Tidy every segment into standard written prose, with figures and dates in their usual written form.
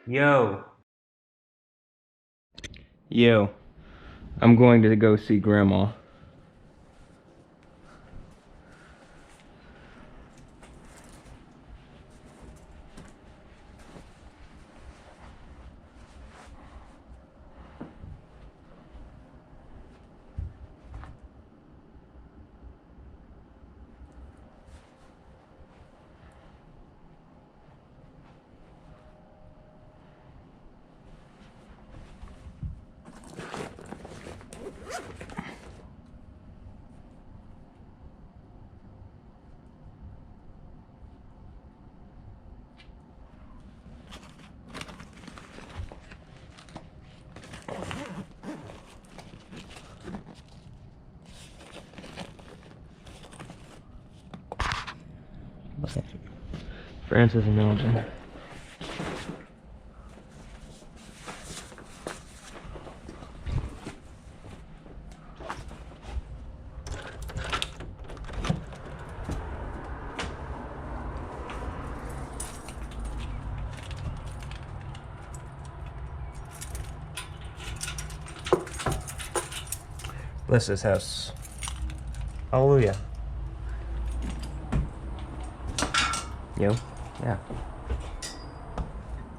Yo. Yo. I'm going to go see Grandma. Francis and Mildred. Bless this house. Hallelujah. Yo. Yeah.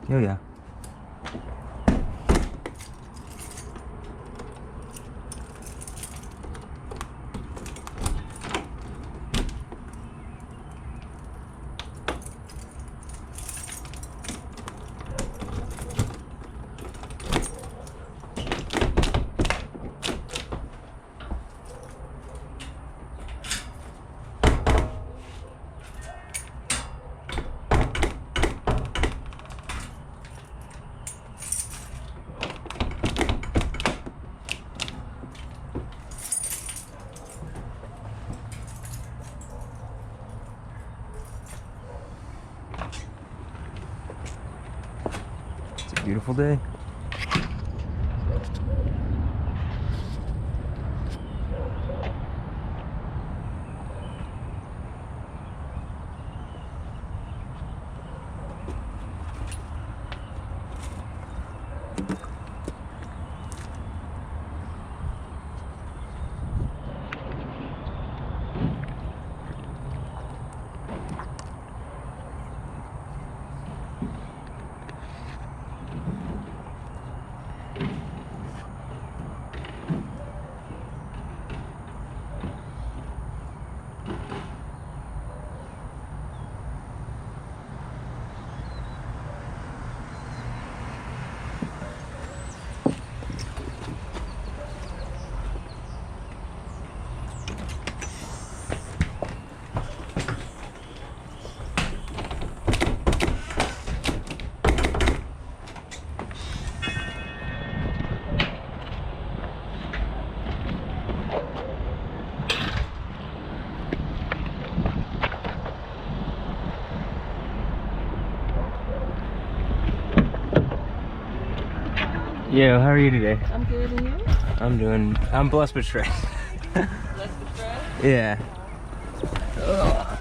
Yo, yeah. It's a beautiful day. Yo, how are you today? I'm good, and you? I'm blessed but stressed. Blessed but stressed? Yeah. Ugh.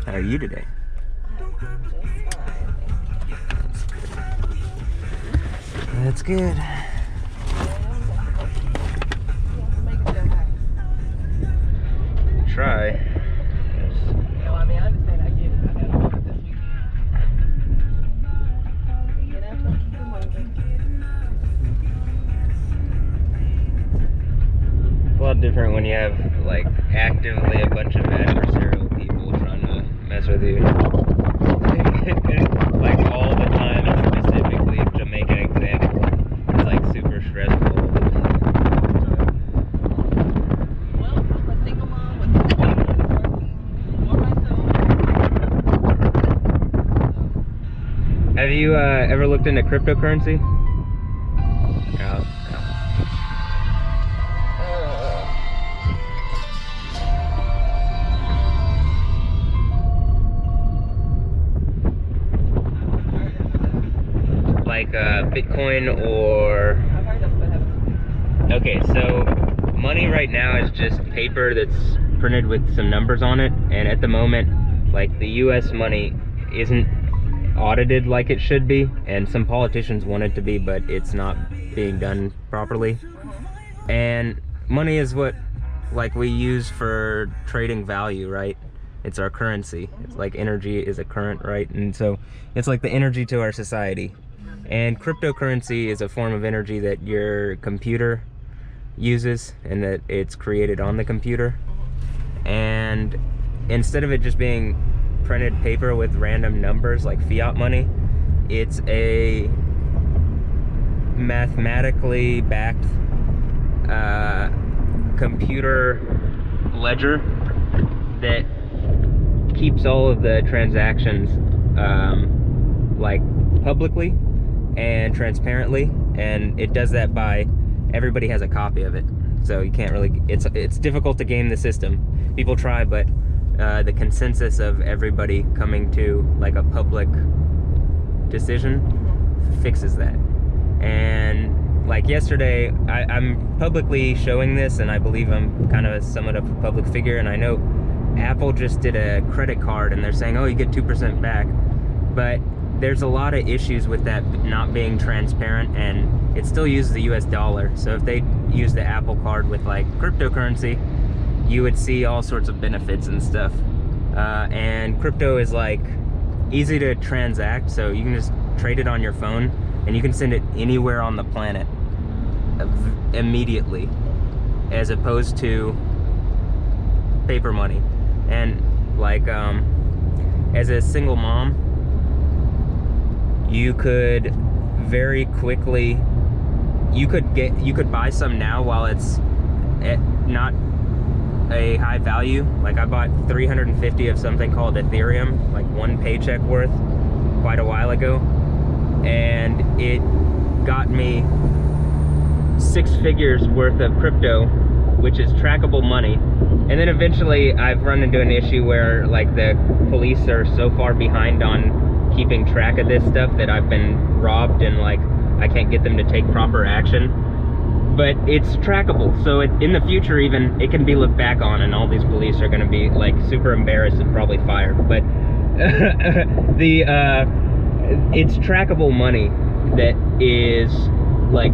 How are you today? That's good. Try. No, I mean, I understand. I get it. I had a moment this weekend. Yeah, that's what keep it moving. It's a lot different when you have, like, actively a bunch of adversarial people trying to mess with you. Like, all the time, and specifically to make an example. It's, like, super stressful. Well, I'm a single mom with 2 babies working for myself. Have you ever looked into cryptocurrency? No. like Bitcoin or... I've heard of that. Okay, so money right now is just paper that's printed with some numbers on it, and at the moment, like, the US money isn't audited like it should be, and some politicians want it to be, but it's not being done properly. And money is what, like, we use for trading value, right? It's our currency. It's like energy is a current, right? And so it's like the energy to our society. And cryptocurrency is a form of energy that your computer uses, and that it's created on the computer. And instead of it just being printed paper with random numbers like fiat money, it's a mathematically backed computer ledger that keeps all of the transactions like publicly and transparently, and it does that by everybody has a copy of it, so you can't really, it's difficult to game the system. People try, but the consensus of everybody coming to like a public decision fixes that. And like yesterday, I'm publicly showing this, and I believe I'm kind of somewhat of a public figure, and I know Apple just did a credit card and they're saying, oh, you get 2% back, but there's a lot of issues with that not being transparent, and it still uses the US dollar. So if they use the Apple card with like cryptocurrency, you would see all sorts of benefits and stuff. And crypto is like easy to transact, so you can just trade it on your phone and you can send it anywhere on the planet immediately, as opposed to paper money. And like as a single mom, you could very quickly, you could buy some now while it's at not a high value. Like I bought 350 of something called Ethereum, like one paycheck worth, quite a while ago, and it got me 6 figures worth of crypto, which is trackable money. And then eventually I've run into an issue where like the police are so far behind on keeping track of this stuff that I've been robbed, and like I can't get them to take proper action. But it's trackable, so in the future even, it can be looked back on, and all these police are going to be like super embarrassed and probably fired. But it's trackable money that is like,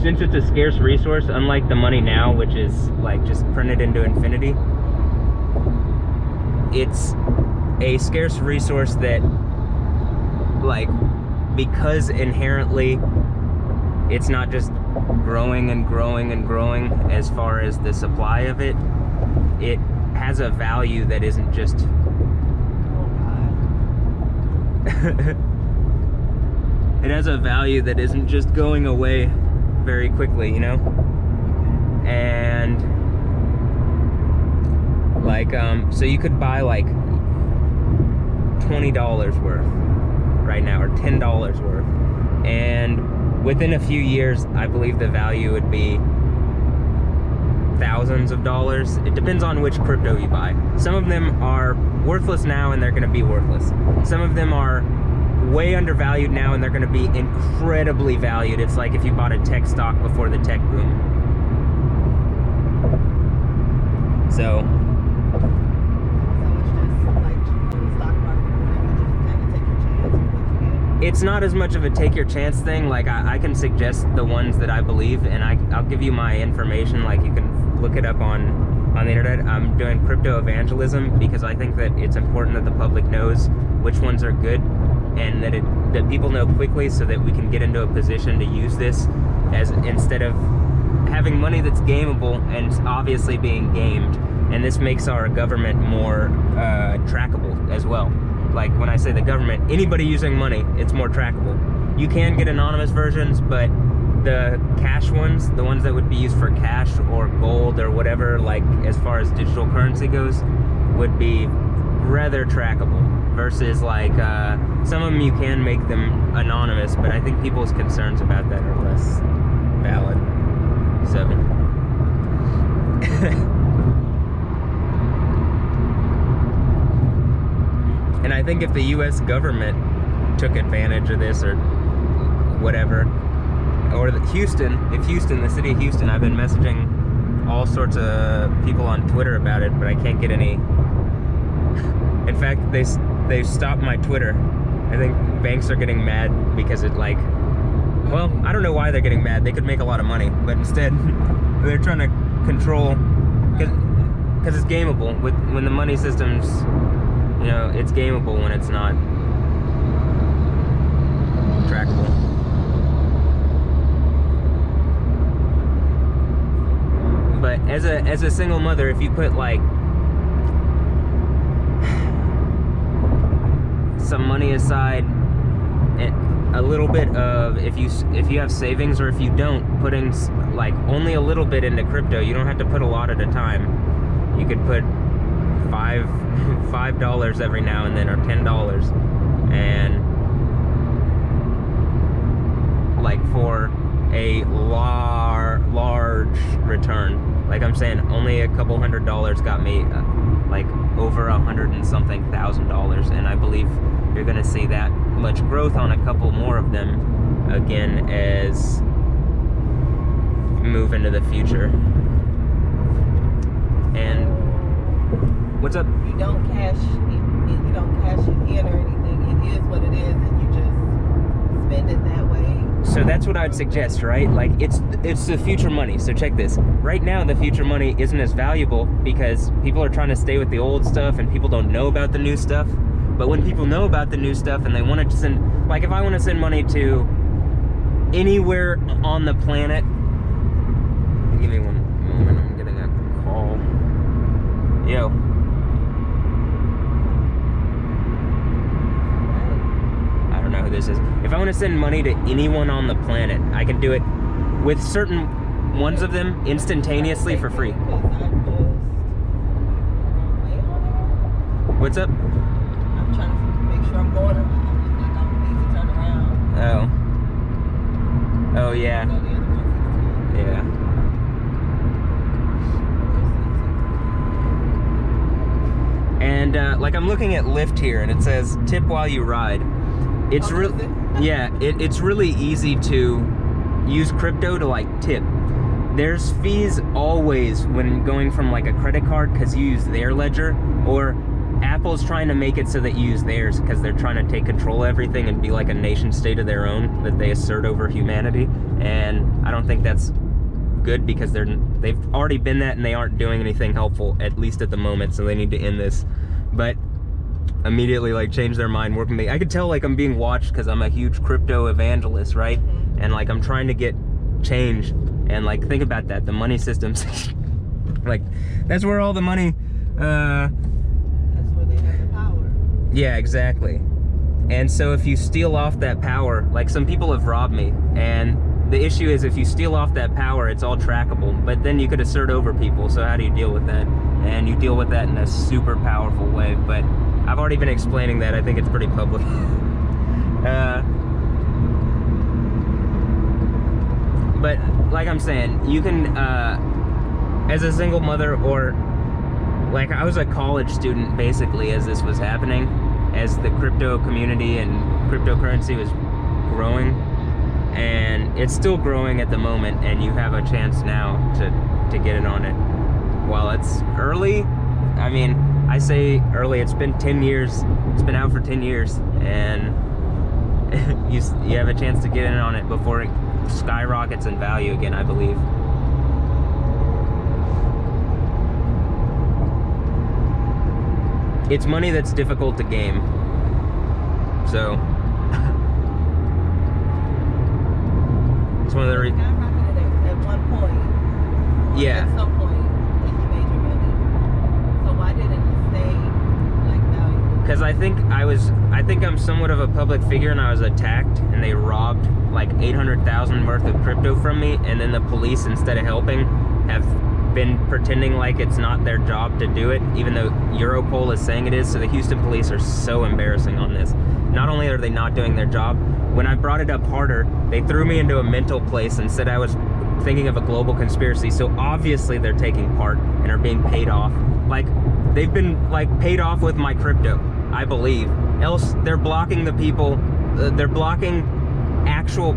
since it's a scarce resource, unlike the money now, which is like just printed into infinity, it's a scarce resource that, like, because inherently it's not just growing and growing and growing as far as the supply of it, it has a value that isn't just it has a value that isn't just going away very quickly, you know? And like so you could buy like $20 worth right now, or $10 worth, and within a few years I believe the value would be thousands of dollars. It depends on which crypto you buy. Some of them are worthless now and they're going to be worthless. Some of them are way undervalued now and they're going to be incredibly valued. It's like if you bought a tech stock before the tech boom. So it's not as much of a take your chance thing. Like I can suggest the ones that I believe, and I'll give you my information. Like you can look it up on the internet. I'm doing crypto evangelism because I think that it's important that the public knows which ones are good, and that people know quickly, so that we can get into a position to use this as, instead of having money that's gameable and obviously being gamed. And this makes our government more trackable as well. Like when I say the government, anybody using money, it's more trackable. You can get anonymous versions, but the cash ones, the ones that would be used for cash or gold or whatever, like as far as digital currency goes, would be rather trackable. Versus like some of them you can make them anonymous, but I think people's concerns about that are less valid. So and I think if the US government took advantage of this, or whatever. Or Houston, the city of Houston, I've been messaging all sorts of people on Twitter about it, but I can't get any. In fact, they stopped my Twitter. I think banks are getting mad because it like, well, I don't know why they're getting mad. They could make a lot of money, but instead they're trying to control, because it's gameable. When the money systems, you know, it's gameable when it's not trackable. But as a single mother, if you put like some money aside, a little bit of, if you have savings, or if you don't, putting like only a little bit into crypto, you don't have to put a lot at a time. You could put $5 every now and then, or $10, and like for a large return. Like I'm saying, only a couple $100s got me like over $100 and something thousand, and I believe you're gonna see that much growth on a couple more of them again as move into the future. And what's up? You don't cash it in or anything. It is what it is, and you just spend it that way. So that's what I'd suggest, right? Like it's the future money. So check this. Right now, the future money isn't as valuable because people are trying to stay with the old stuff and people don't know about the new stuff. But when people know about the new stuff and they want to send, like if I want to send money to anywhere on the planet, give me one moment, I'm getting a call. Yo. I don't know who this is. If I want to send money to anyone on the planet, I can do it with certain ones of them instantaneously for free. What's up? I'm trying to make sure I'm going. I need to turn around. Oh yeah. Yeah. And like I'm looking at Lyft here, and it says tip while you ride. It's really, yeah, it's really easy to use crypto to like tip. There's fees always when going from like a credit card because you use their ledger, or Apple's trying to make it so that you use theirs because they're trying to take control of everything and be like a nation state of their own that they assert over humanity. And I don't think that's good because they've already been that and they aren't doing anything helpful, at least at the moment, so they need to end this. But immediately like change their mind, working I could tell like I'm being watched because I'm a huge crypto evangelist, right? And like I'm trying to get change, and like think about that, the money systems like that's where all the money That's where they have the power. yeah, exactly. And so if you steal off that power, like some people have robbed me, and the issue is if you steal off that power, it's all trackable, but then you could assert over people. So how do you deal with that? And you deal with that in a super powerful way. But I've already been explaining that. I think it's pretty public. But like I'm saying, you can, as a single mother, or like I was a college student basically as this was happening, as the crypto community and cryptocurrency was growing. And it's still growing at the moment, and you have a chance now to get in on it. While it's early, I mean, I say early, it's been 10 years, it's been out for 10 years, and you have a chance to get in on it before it skyrockets in value again, I believe. It's money that's difficult to game, so it's one of the skyrocketed at one point. Yeah. At some point, when you made your money. So why didn't it stay like value? Because I think I'm somewhat of a public figure, and I was attacked, and they robbed like 800,000 worth of crypto from me, and then the police, instead of helping, have been pretending like it's not their job to do it, even though Europol is saying it is. So the Houston police are so embarrassing on this. Not only are they not doing their job, when I brought it up harder, they threw me into a mental place and said I was thinking of a global conspiracy. So obviously they're taking part and are being paid off. Like, they've been like paid off with my crypto, I believe. Else they're blocking the people, they're blocking actual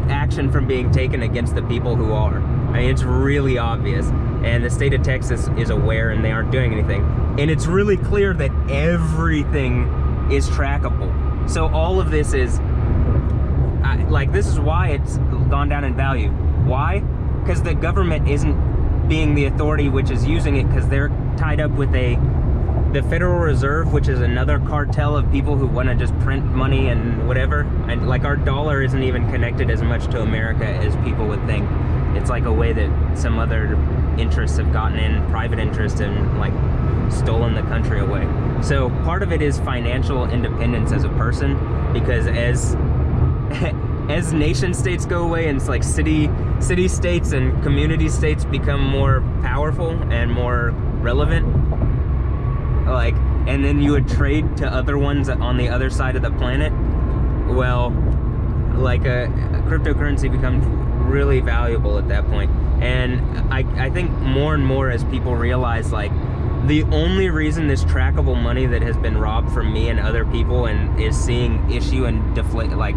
action from being taken against the people who are. I mean, it's really obvious, and the state of Texas is aware, and they aren't doing anything. And it's really clear that everything is trackable. So all of this is, this is why it's gone down in value. Why? Because the government isn't being the authority which is using it, because they're tied up with the Federal Reserve, which is another cartel of people who want to just print money and whatever. And like, our dollar isn't even connected as much to America as people would think. It's like a way that some other interests have gotten in, private interest, and like stolen the country away. So part of it is financial independence as a person, because as nation states go away, and it's like city states and community states become more powerful and more relevant, like, and then you would trade to other ones on the other side of the planet, well, like a cryptocurrency becomes really valuable at that point. And I think more and more as people realize, like, the only reason this trackable money that has been robbed from me and other people and is seeing issue and deflate, like,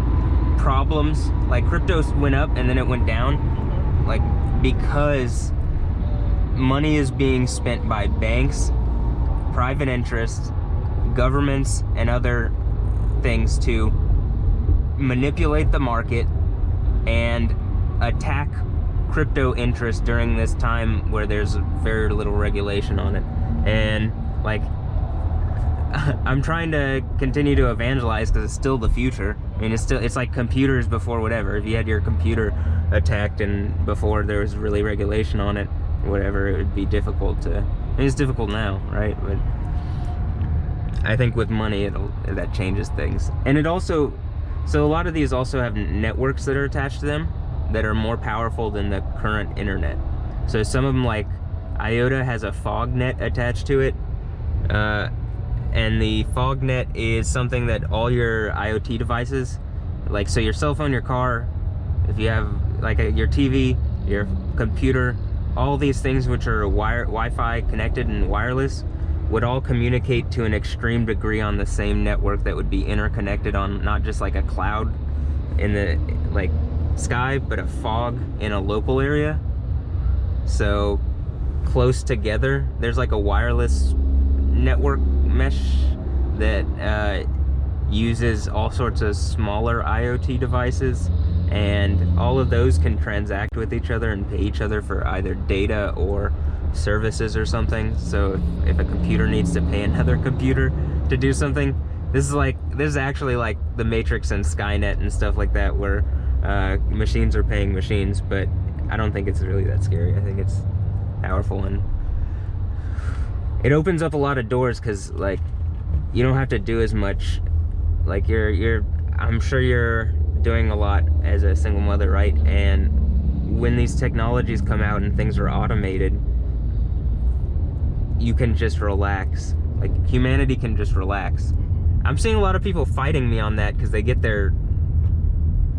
problems, like crypto went up and then it went down, like, because money is being spent by banks, private interests, governments, and other things to manipulate the market and attack crypto interest during this time where there's very little regulation on it. And like, I'm trying to continue to evangelize, because it's still the future. I mean, it's like computers before whatever. If you had your computer attacked and before there was really regulation on it, whatever, it would be difficult to. I mean, it's difficult now, right? But I think with money, that changes things. And it also, so a lot of these also have networks that are attached to them that are more powerful than the current internet. So some of them, like IOTA, has a fog net attached to it. And the fog net is something that all your IoT devices, like, so your cell phone, your car, if you have like your TV, your computer, all these things which are Wi-Fi connected and wireless, would all communicate to an extreme degree on the same network that would be interconnected on not just like a cloud in the like sky, but a fog in a local area. So close together, there's like a wireless network mesh that uses all sorts of smaller IoT devices, and all of those can transact with each other and pay each other for either data or services or something. So if a computer needs to pay another computer to do something, this is actually like the Matrix and Skynet and stuff like that, where machines are paying machines. But I don't think it's really that scary. I think it's powerful, and it opens up a lot of doors, because like, you don't have to do as much. Like, I'm sure you're doing a lot as a single mother, right? And when these technologies come out and things are automated, you can just relax. Like, humanity can just relax. I'm seeing a lot of people fighting me on that, because they get their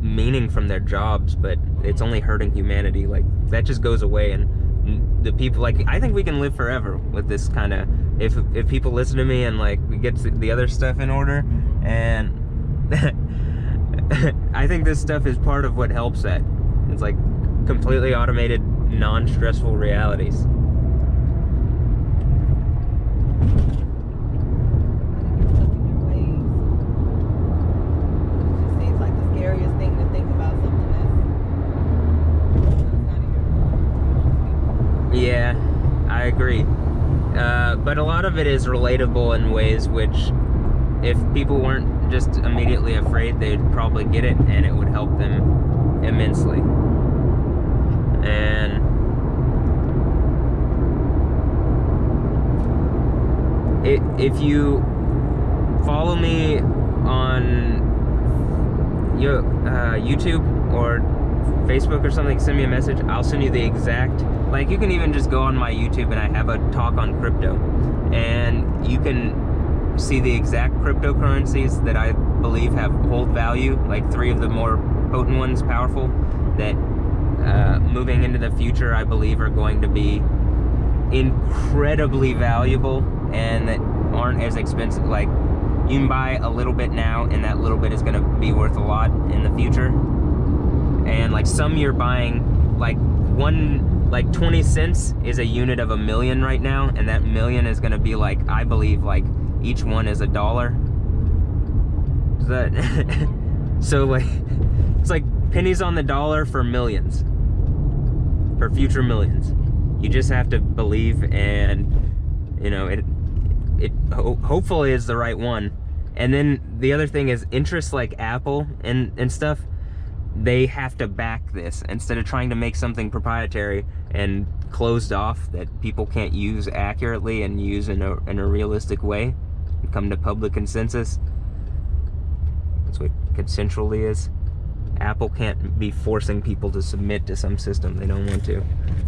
meaning from their jobs, but it's only hurting humanity. Like, that just goes away, and the people, like, I think we can live forever with this kind of, if people listen to me and like we get the other stuff in order. And I think this stuff is part of what helps that. It's like completely automated, non-stressful realities. Yeah, I agree. But a lot of it is relatable in ways which, if people weren't just immediately afraid, they'd probably get it, and it would help them immensely. And if you follow me on YouTube or Facebook or something, send me a message. I'll send you the exact, like, you can even just go on my YouTube, and I have a talk on crypto, and you can see the exact cryptocurrencies that I believe hold value, like 3 of the more potent ones, powerful, that moving into the future I believe are going to be incredibly valuable, and that aren't as expensive. Like, you can buy a little bit now, and that little bit is going to be worth a lot in the future. and like some you're buying like 20 cents is a unit of a million right now, and that million is going to be like, I believe, like each one is $1. Is that so like it's like pennies on the dollar for millions, for future millions. You just have to believe, and you know it hopefully is the right one. And then the other thing is interests like Apple and stuff, they have to back this instead of trying to make something proprietary and closed off that people can't use accurately and use in a realistic way and come to public consensus. That's what consensually is. Apple can't be forcing people to submit to some system they don't want to.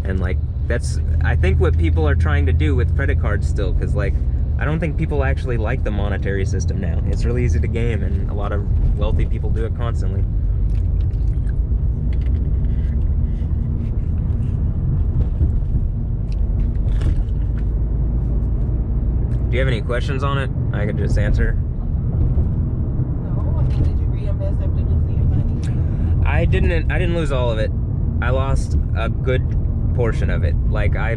And like, that's, I think, what people are trying to do with credit cards still, because like, I don't think people actually like the monetary system now. It's really easy to game, and a lot of wealthy people do it constantly. Do you have any questions on it? I could just answer. No, I mean, did you reinvest after losing your money? I didn't lose all of it. I lost a good portion of it. Like I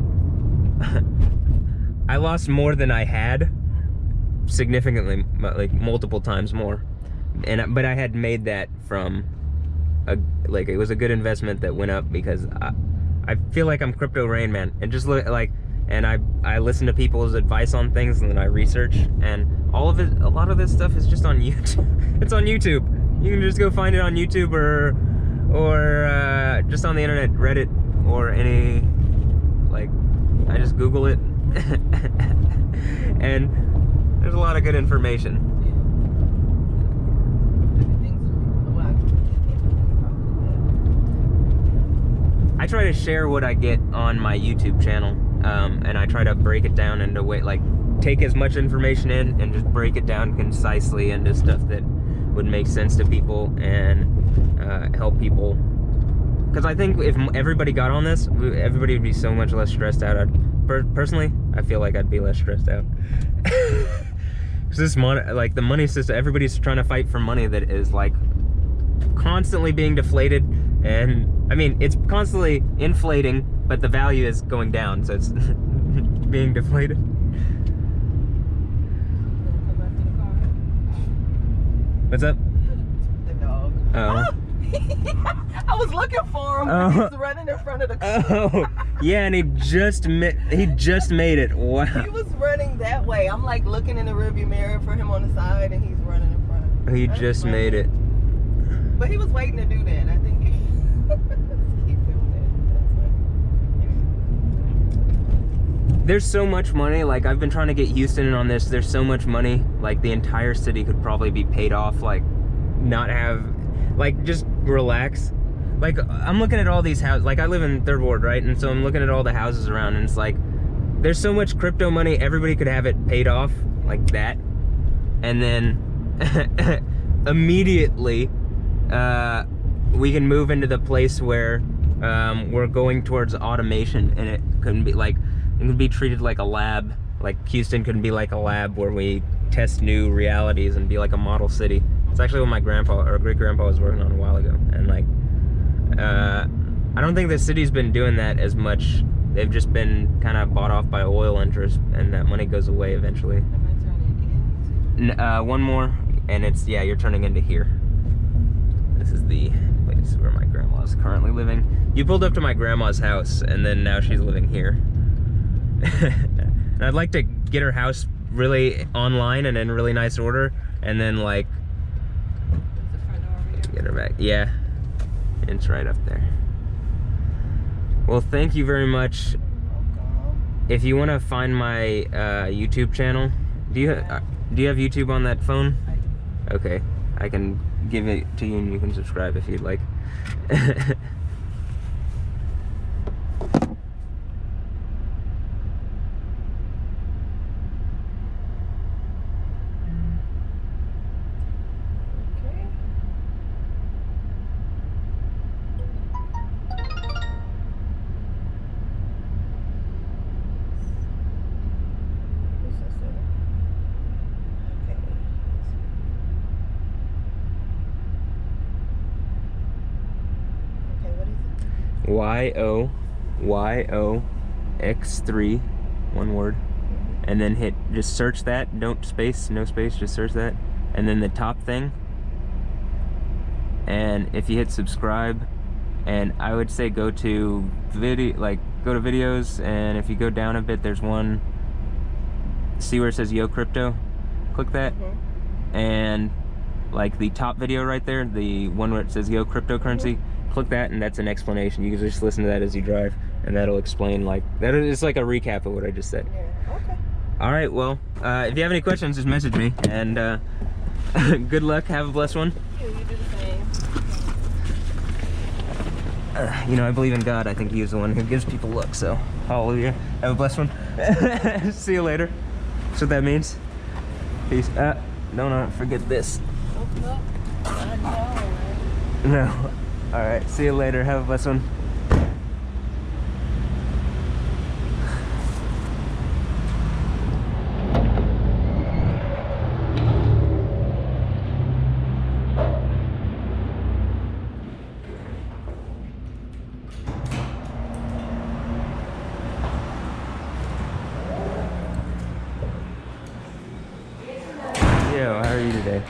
lost more than I had, significantly, like multiple times more. But I had made that from like it was a good investment that went up, because I feel like I'm crypto Rain Man, and just look like, and I listen to people's advice on things, and then I research, and all of it, a lot of this stuff is just on YouTube. It's on YouTube. You can just go find it on YouTube or just on the internet, Reddit, or any, like, I just Google it. And there's a lot of good information. I try to share what I get on my YouTube channel, and I try to break it down into like take as much information in and just break it down concisely into stuff that would make sense to people and help people. Because I think if everybody got on this, everybody would be so much less stressed out. Personally, I feel like I'd be less stressed out. Because this like the money system, everybody's trying to fight for money that is like constantly being deflated. And I mean, it's constantly inflating, but the value is going down, so it's being deflated. What's up? The dog. Oh. I was looking for him. He was running in front of the car. Oh, yeah, and he just made it. Wow. He was running that way. I'm like looking in the rearview mirror for him on the side, and he's running in front. He just made it. But he was waiting to do that. I think. There's so much money. Like, I've been trying to get Houston in on this. There's so much money. Like, the entire city could probably be paid off. Like, not have, like, just relax. Like, I'm looking at all these houses. Like, I live in Third Ward, right? And so I'm looking at all the houses around, and it's like, there's so much crypto money. Everybody could have it paid off like that. And then immediately, we can move into the place where we're going towards automation, and it couldn't be like, it can be treated like a lab. Like Houston can be like a lab where we test new realities and be like a model city. It's actually what my grandpa or great grandpa was working on a while ago. And like, I don't think the city's been doing that as much. They've just been kind of bought off by oil interests, and that money goes away eventually. Am I turning into? One more, and it's, yeah, you're turning into here. This is the place where my grandma's currently living. You pulled up to my grandma's house, and then now she's living here. And I'd like to get her house really online and in really nice order, and then like get her back. Yeah, it's right up there. Well, thank you very much. If you want to find my YouTube channel, do you have YouTube on that phone? I do. Okay, I can give it to you and you can subscribe if you'd like. YOYOX3, one word, and then just search that. No space, just search that, and then the top thing. And if you hit subscribe, and I would say go to videos, and if you go down a bit, there's one. See where it says Yo Crypto? Click that, and like the top video right there, the one where it says Yo Cryptocurrency. Click that, and that's an explanation. You can just listen to that as you drive, and that'll explain like that. It's like a recap of what I just said. Yeah. Okay. All right. Well, if you have any questions, just message me. And good luck. Have a blessed one. You do the same. You know, I believe in God. I think He is the one who gives people luck. So, hallelujah. Have a blessed one. See you later. That's what that means. Peace. Don't forget this. I know. No. All right. See you later. Have a blessed one. Yo, how are you today?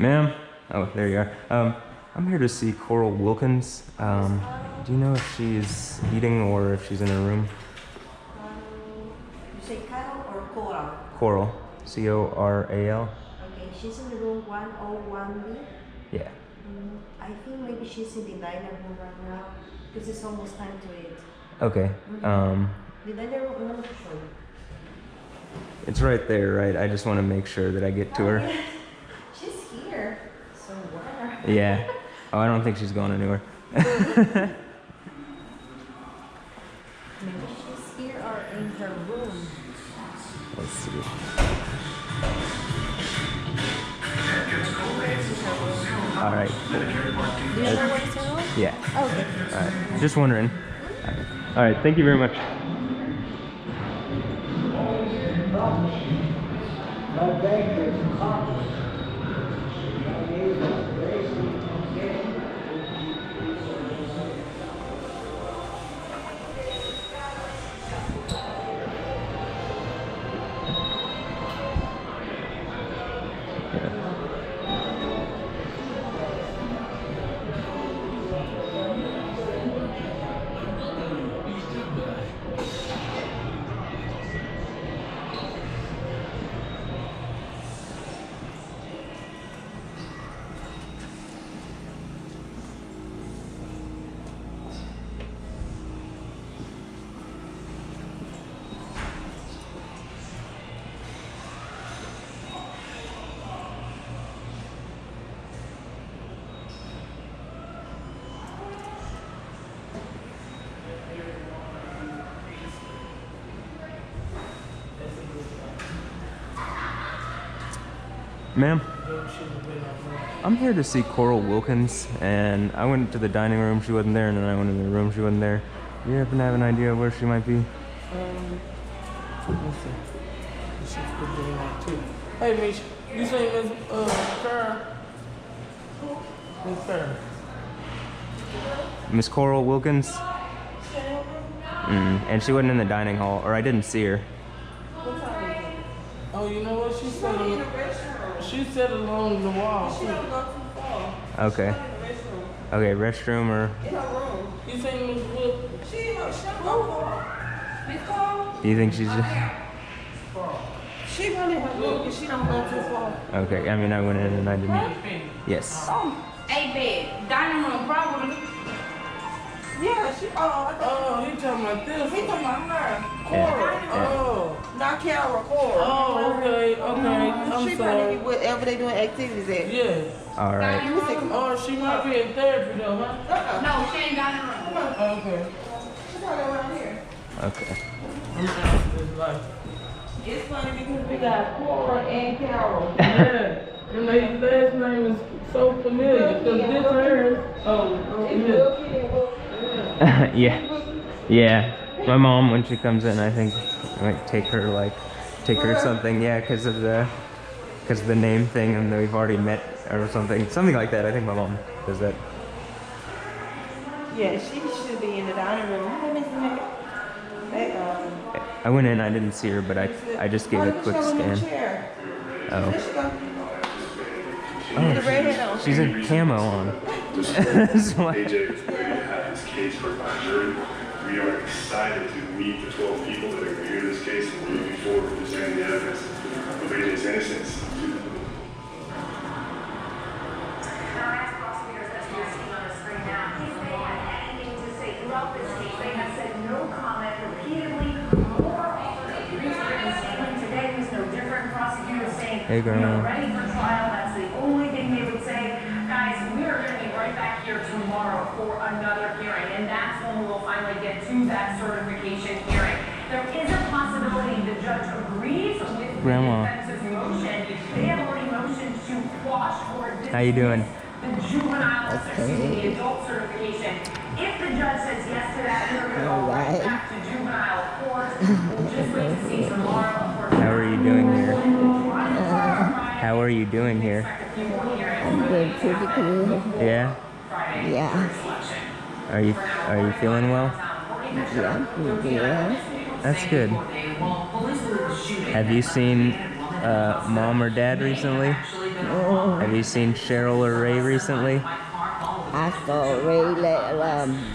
Ma'am? Oh, there you are. I'm here to see Coral Wilkins. Do you know if she's eating or if she's in her room? You say Carol or Coral? Coral. C-O-R-A-L. Okay, she's in the room 101B. Yeah. I think maybe she's in the dining room right now because it's almost time to eat. Okay. The dining room, let me show you. It's right there, right? I just want to make sure that I get to her. Yeah. She's here. So where? Yeah. Oh, I don't think she's going anywhere. Maybe she's here or in her room. Let's see. All right. Do you know what's her room? Yeah. Okay. All right. Just wondering. All right. Thank you very much. Ma'am, I'm here to see Coral Wilkins, and I went to the dining room, she wasn't there, and then I went in the room, she wasn't there. Do you happen to have an idea where she might be? Let's see. She's good doing that too. Hey, Mish, you say Miss Carr? Miss Carr. Miss Coral Wilkins? And she wasn't in the dining hall, or I didn't see her. Oh, you know what? She said along the wall. She don't go too far. Okay. She's in the restroom. Okay, restroom or... In her room. You say Miss Wood? She don't go far. Miss Cole? Do you think she's... She She probably have to look, she don't go too far. Okay, I mean, I went in and I didn't. Yes. Hey, babe, dining room problem. Yeah, she. Oh, he talking about this. He talking about her. Yeah, Cora. yeah. Oh. Not Carol, Cora. Oh, okay, I'm She sorry. probably be wherever they doing activities at. Yeah. All right. Let me see. Come on. Oh, she might be in therapy though, huh? No, she ain't dining room. Okay. She's probably around here. Okay. I'm gonna answer this life. It's funny because we got Cora and Carol. Yeah. And their last name is so familiar. Because this hers. Oh, It's yeah. Will Kitty and Will Kitty. Yeah. Yeah. My mom, when she comes in, I think I might take her something. Yeah, because of the name thing, and we've already met or something like that. I think my mom does that. Yeah, she should be in the dining room. Hi, Miss Nick. I went in, I didn't see her, but I just gave a quick scan. Oh. There she go. With the red hat on. She's in camo on. So I- AJ is ready to have his case heard by a jury. We are excited to meet the 12 people that are going to hear this case, and we're looking forward to presenting the evidence of AJ's innocence. Our ex prosecutors that you're seeing on the screen now, if they had anything to say throughout this case, they have said no comment repeatedly. More often, a written statement today was no different. Prosecutors saying, Hey, we are Grandma. ready for trial. That's the only thing they would say. Guys, we are going to be right back here tomorrow for another hearing, and that's when we will finally get to that certification hearing. There is a possibility the judge agrees with Grandma. the defense's motion. They have already motioned to quash or How you doing? the juvenile, excuse me, the adult certification. If the judge says yes to that, we're going to go right back to juvenile court. We'll just wait to see tomorrow. Of course, How are you doing here? How are you doing here? I'm doing pretty good. Yeah. Yeah. Are you feeling well? Yeah, I'm pretty good. That's good. Have you seen Mom or Dad recently? Oh, Have you seen Cheryl or Ray recently? I saw Ray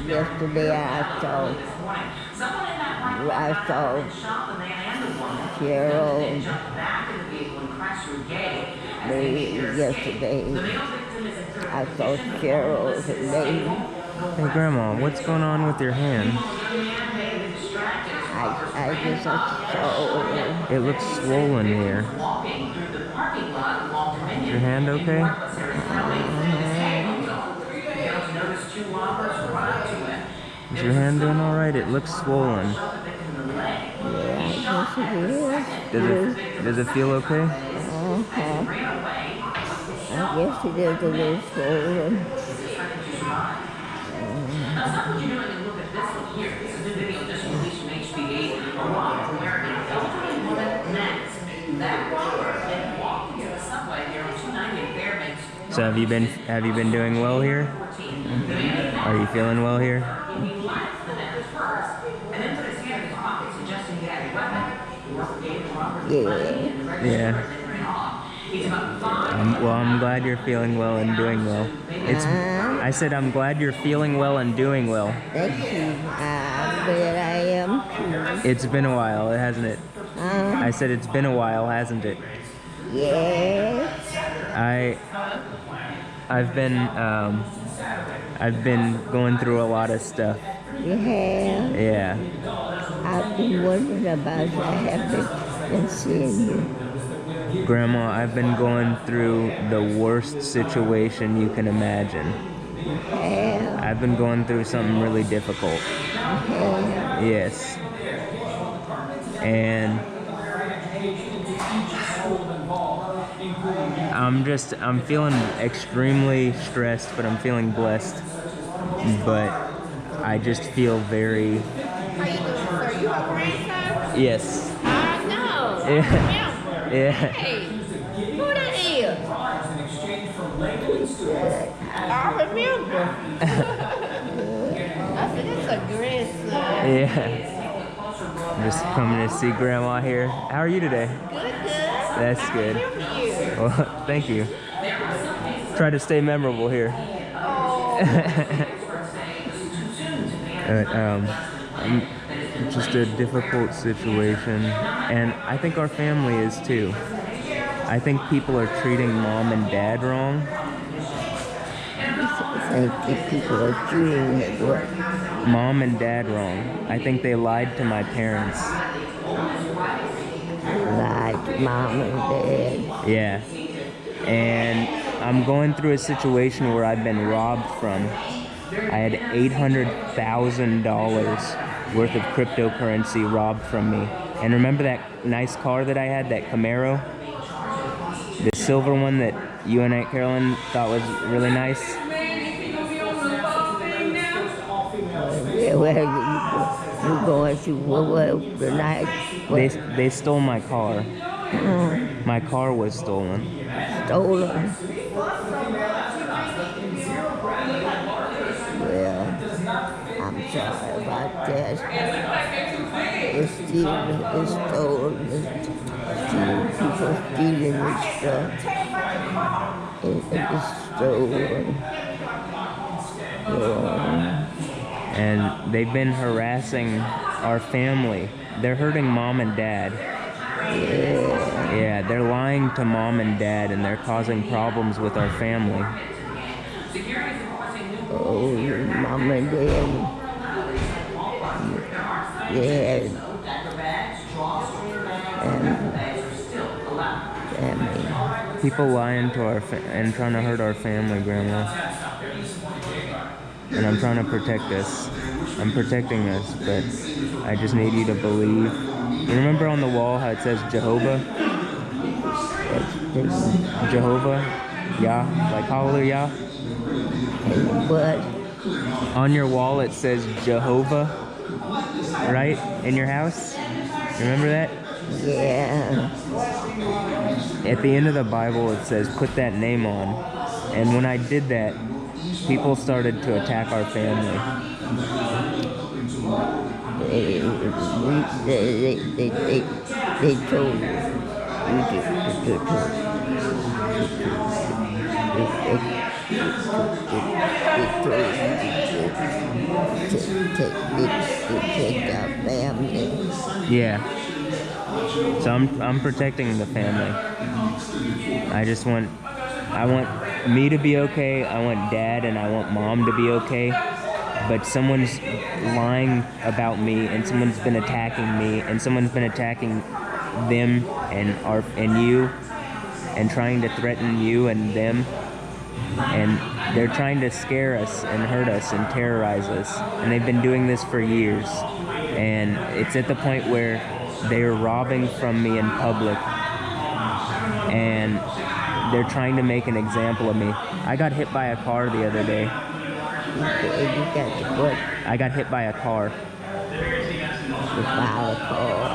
yesterday. I saw Cheryl Ray yesterday. I saw Cheryl today. Hey, Grandma, what's going on with your hand? I guess I saw. It looks swollen here. Is your hand okay? Is your hand doing all right? It looks swollen. Yeah, I guess it is. Does it feel okay? I guess it is a little swollen. So have you been doing well here? Are you feeling well here? Yeah. Yeah. Well, I'm glad you're feeling well and doing well. I said I'm glad you're feeling well and doing well. Thank you. I bet I am too. It's been a while, hasn't it? I said it's been a while, hasn't it? Yes. I've been going through a lot of stuff. You have. Yeah. I've been wondering about you. I haven't been seeing you. Grandma, I've been going through the worst situation you can imagine. Yeah. I've been going through something really difficult. Yes. And I'm feeling extremely stressed, but I'm feeling blessed. But I just feel very... How you doing, sir? You a grandson? Yes. I know. Yeah. Yeah. Hey, who that is? I remember. I said, it's a grandson. Yeah. I'm just coming to see Grandma here. How are you today? Good, good. That's good. I remember you. Well, thank you. Try to stay memorable here. Oh. just a difficult situation, and I think our family is too. I think people are treating mom and dad wrong. I think people are treating it what? Mom and dad wrong. I think they lied to my parents. Like mom and dad. Yeah. And I'm going through a situation where I've been robbed from. I had $800,000 worth of cryptocurrency robbed from me. And remember that nice car that I had, that Camaro? The silver one that you and Aunt Carolyn thought was really nice? Where you going to what tonight? They stole my car. My car was stolen. Stolen. Well, I'm sorry about that. It's stealing, it's stolen, people stealing this stuff. It's stolen. And they've been harassing our family. They're hurting mom and dad. Yeah, they're lying to mom and dad, and they're causing problems with our family. Oh, mom and dad. Yeah. Family. People lying to our and trying to hurt our family, Grandma. And I'm trying to protect us. I'm protecting us, but I just need you to believe. You remember on the wall how it says Jehovah? Jehovah? Yah? Like hallelujah? What? On your wall it says Jehovah, right? In your house? Remember that? Yeah. At the end of the Bible it says put that name on. And when I did that, people started to attack our family. They told you to take our family. Yeah. So I'm protecting the family. I want me to be okay, I want dad and I want mom to be okay, but someone's lying about me, and someone's been attacking me, and someone's been attacking them and you, and trying to threaten you and them, and they're trying to scare us and hurt us and terrorize us, and they've been doing this for years, and it's at the point where they're robbing from me in public, and they're trying to make an example of me. I got hit by a car the other day. I got hit by a car.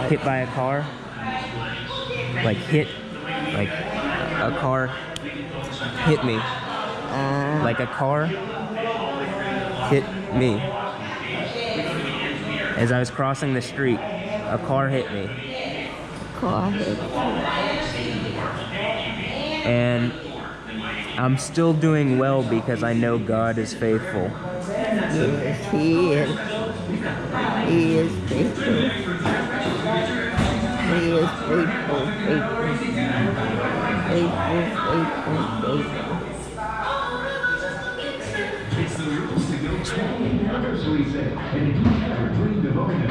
Hit by a car? Like a car hit me. Like a car hit me. As I was crossing the street, a car hit me. And I'm still doing well because I know God is faithful. Yes, He is. He is faithful. He is faithful,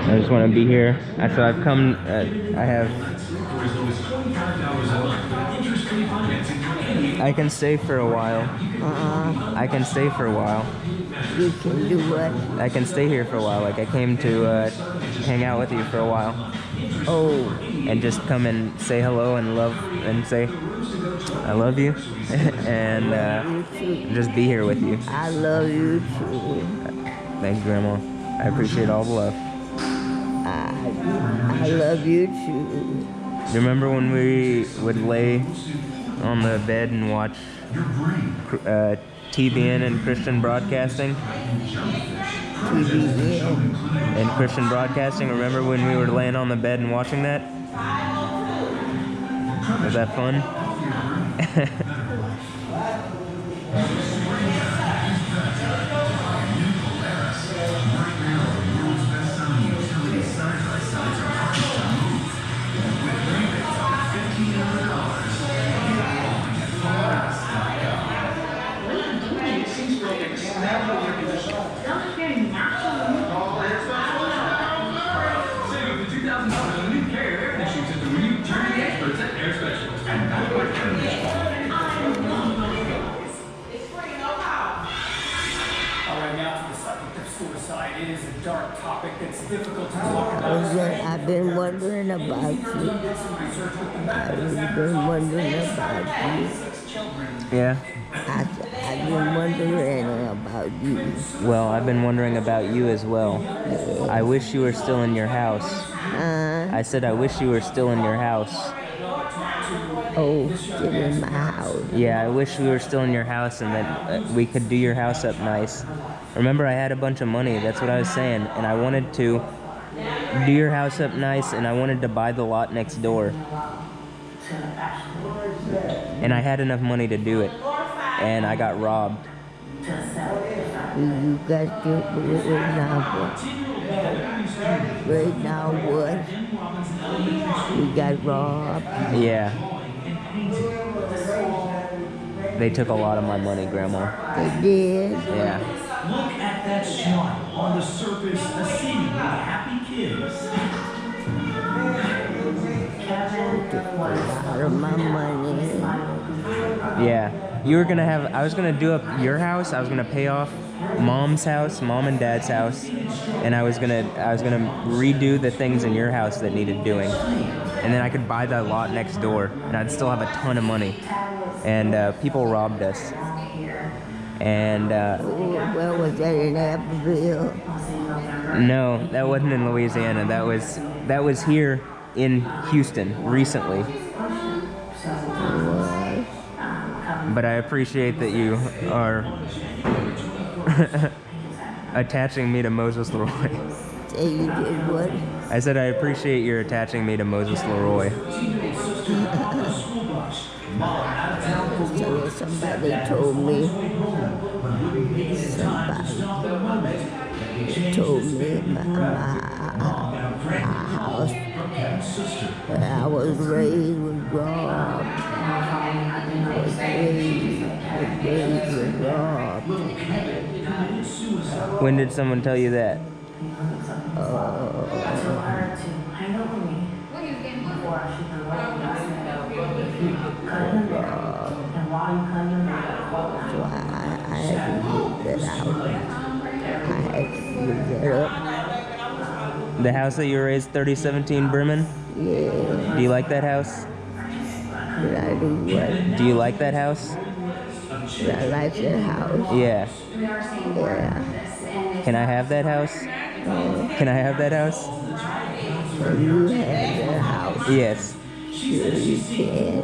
I just want to be here. So I've come, I can stay for a while. I can stay for a while. You can do what? I can stay here for a while. Like I came to hang out with you for a while. Oh. And just come and say hello and love and say I love you and just be here with you. I love you too. Thank you, Grandma. I appreciate all the love. I love you too. Remember when we would lay on the bed and watch TBN and Christian Broadcasting? TBN. And Christian Broadcasting, remember when we were laying on the bed and watching that? Was that fun? I've been wondering about you. I've been wondering about you. Yeah. I've been wondering about you. Well, I've been wondering about you as well. I wish you were still in your house. I said I wish you were still in your house. Oh, still in my house. Yeah, I wish we were still in your house and that we could do your house up nice. Remember, I had a bunch of money. That's what I was saying. And I wanted to do your house up nice, and I wanted to buy the lot next door. And I had enough money to do it. And I got robbed. You got to right now what? Right now what? You got robbed. Yeah. They took a lot of my money, Grandma. They did. Yeah. Look at that smile on the surface, a seemingly happy kids. Took a lot of my money. Yeah. You were gonna have, I was gonna do up your house. I was gonna pay off Mom's house, Mom and Dad's house, and I was gonna redo the things in your house that needed doing. And then I could buy that lot next door, and I'd still have a ton of money. And people robbed us. And Where was that, in Abbeville? no, that wasn't in Louisiana. That was here in Houston recently. But I appreciate that you are attaching me to Moses Leroy. Say you did what? I said I appreciate your attaching me to Moses Leroy. So somebody told me my house where I was raised was robbed. When did someone tell you that? So I had to move that out. I had to move that up. The house that you raised, 3017 Bremen? Yeah. Do you like that house? Did I do what? Do you like that house? Did I like that house? Yeah. Yeah. Can I have that house? Can I have that house? So you had that house. Yes. Sure you can.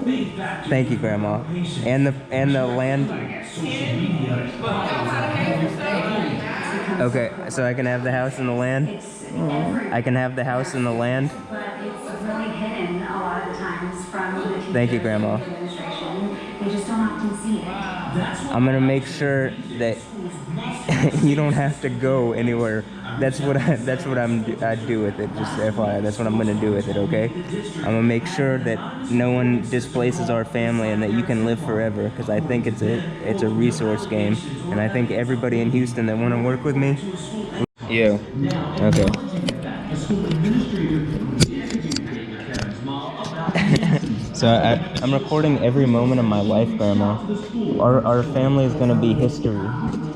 Thank you, Grandma. And the land. Okay, so I can have the house and the land? I can have the house and the land? But it's really hidden a lot of the times from the teachers. Thank you, Grandma. Administration. They just don't often see it. I'm gonna make sure that you don't have to go anywhere. That's what I do with it. Just FYI, that's what I'm gonna do with it. Okay? I'm gonna make sure that no one displaces our family and that you can live forever. Because I think it's a resource game, and I think everybody in Houston that want to work with me. Yeah. Okay. So I'm recording every moment of my life, Grandma. Our family is gonna be history.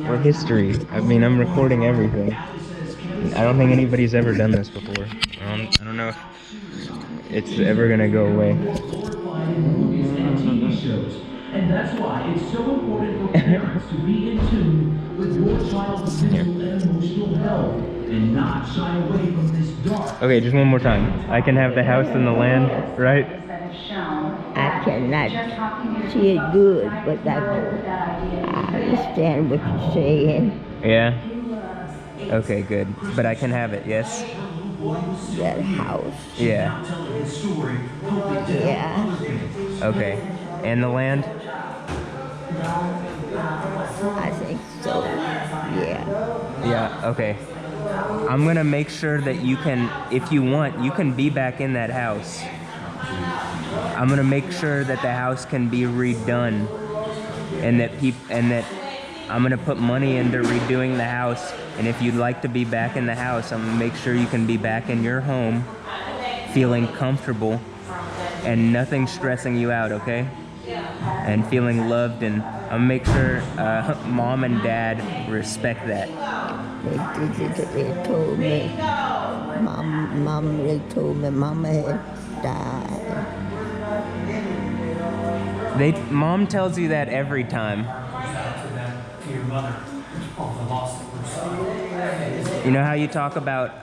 We're history. I mean, I'm recording everything. I don't think anybody's ever done this before. I don't know if it's ever gonna go away. And that's why it's so important for parents to be in tune with your child's mental and emotional health and not shy away from this dark. Okay, just one more time. I can have the house and the land, right? I cannot see it good, but I understand what you're saying. Yeah? Okay, good. But I can have it, yes? That house. Yeah. Yeah. Okay. And the land? I think so. Yeah. Yeah, okay. I'm gonna make sure that you can, if you want, you can be back in that house. I'm gonna make sure that the house can be redone, and that I'm gonna put money into redoing the house. And if you'd like to be back in the house, I'm gonna make sure you can be back in your home, feeling comfortable, and nothing stressing you out. Okay? And feeling loved, and I'm gonna make sure Mom and Dad respect that. They told me, they told me Mama had died. Mom tells you that every time. To your mother of the loss that we're suffering. You know how you talk about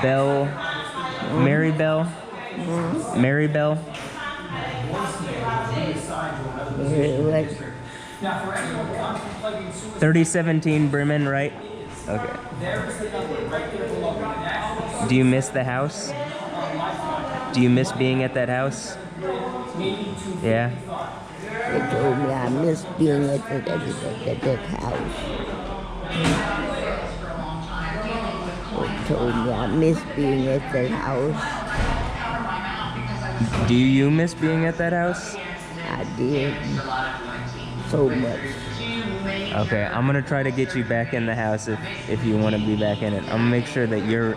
Bell, Mary Bell? Mary Bell? What? 3017 Bremen, right? Okay. Do you miss the house? Do you miss being at that house? Yeah. They told me I miss being at that house. They told me I miss being at that house. Do you miss being at that house? I did. So much. Okay, I'm gonna try to get you back in the house if you want to be back in it. I'm gonna make sure that you're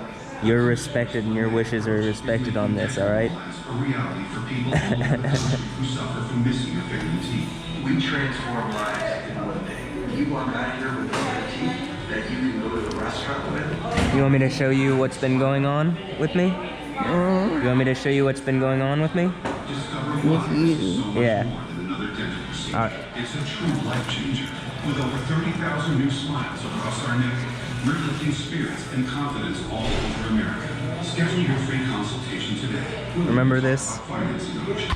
respected and your wishes are respected on this, all right? A reality for people all over the country who suffer from missing a fairy teeth. We transform lives in one day. You walk out here with a fairy teeth that you can go to the restaurant with. You want me to show you what's been going on with me? You want me to show you what's been going on with me? With you. Yeah. It's a true life changer. With over 30,000 new smiles across our network, we're lifting spirits and confidence all over America. Schedule your free consultation today. Remember this? Financing options.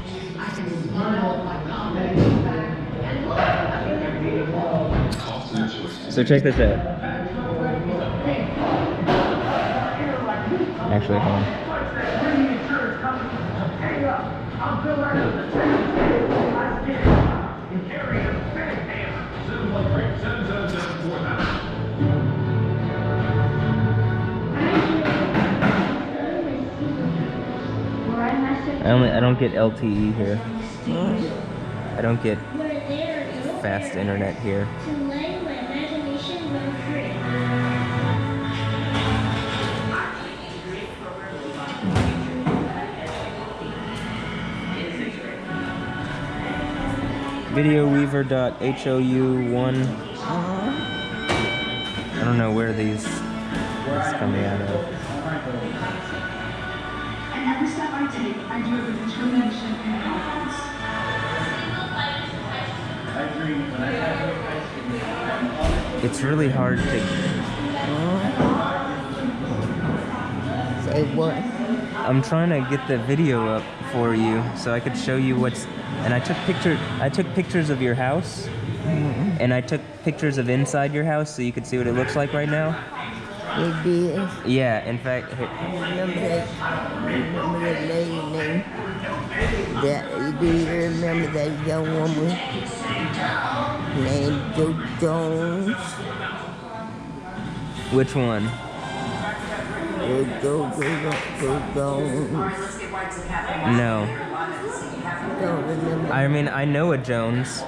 So check this out. Actually, hold on. I don't get LTE here. I don't get fast internet here. Videoweaver.hou1. I don't know where these is coming out of. And every step I take, I do it with determination and confidence. It's really hard to. Say what? I'm trying to get the video up for you so I could show you what's. And I took pictures of your house, and I took pictures of inside your house so you could see what it looks like right now. You did? Yeah, in fact, Remember that lady name? Do you remember that young woman named Joe Jones? which one? Joe Jones. No. Don't remember. I mean, I know a Jones,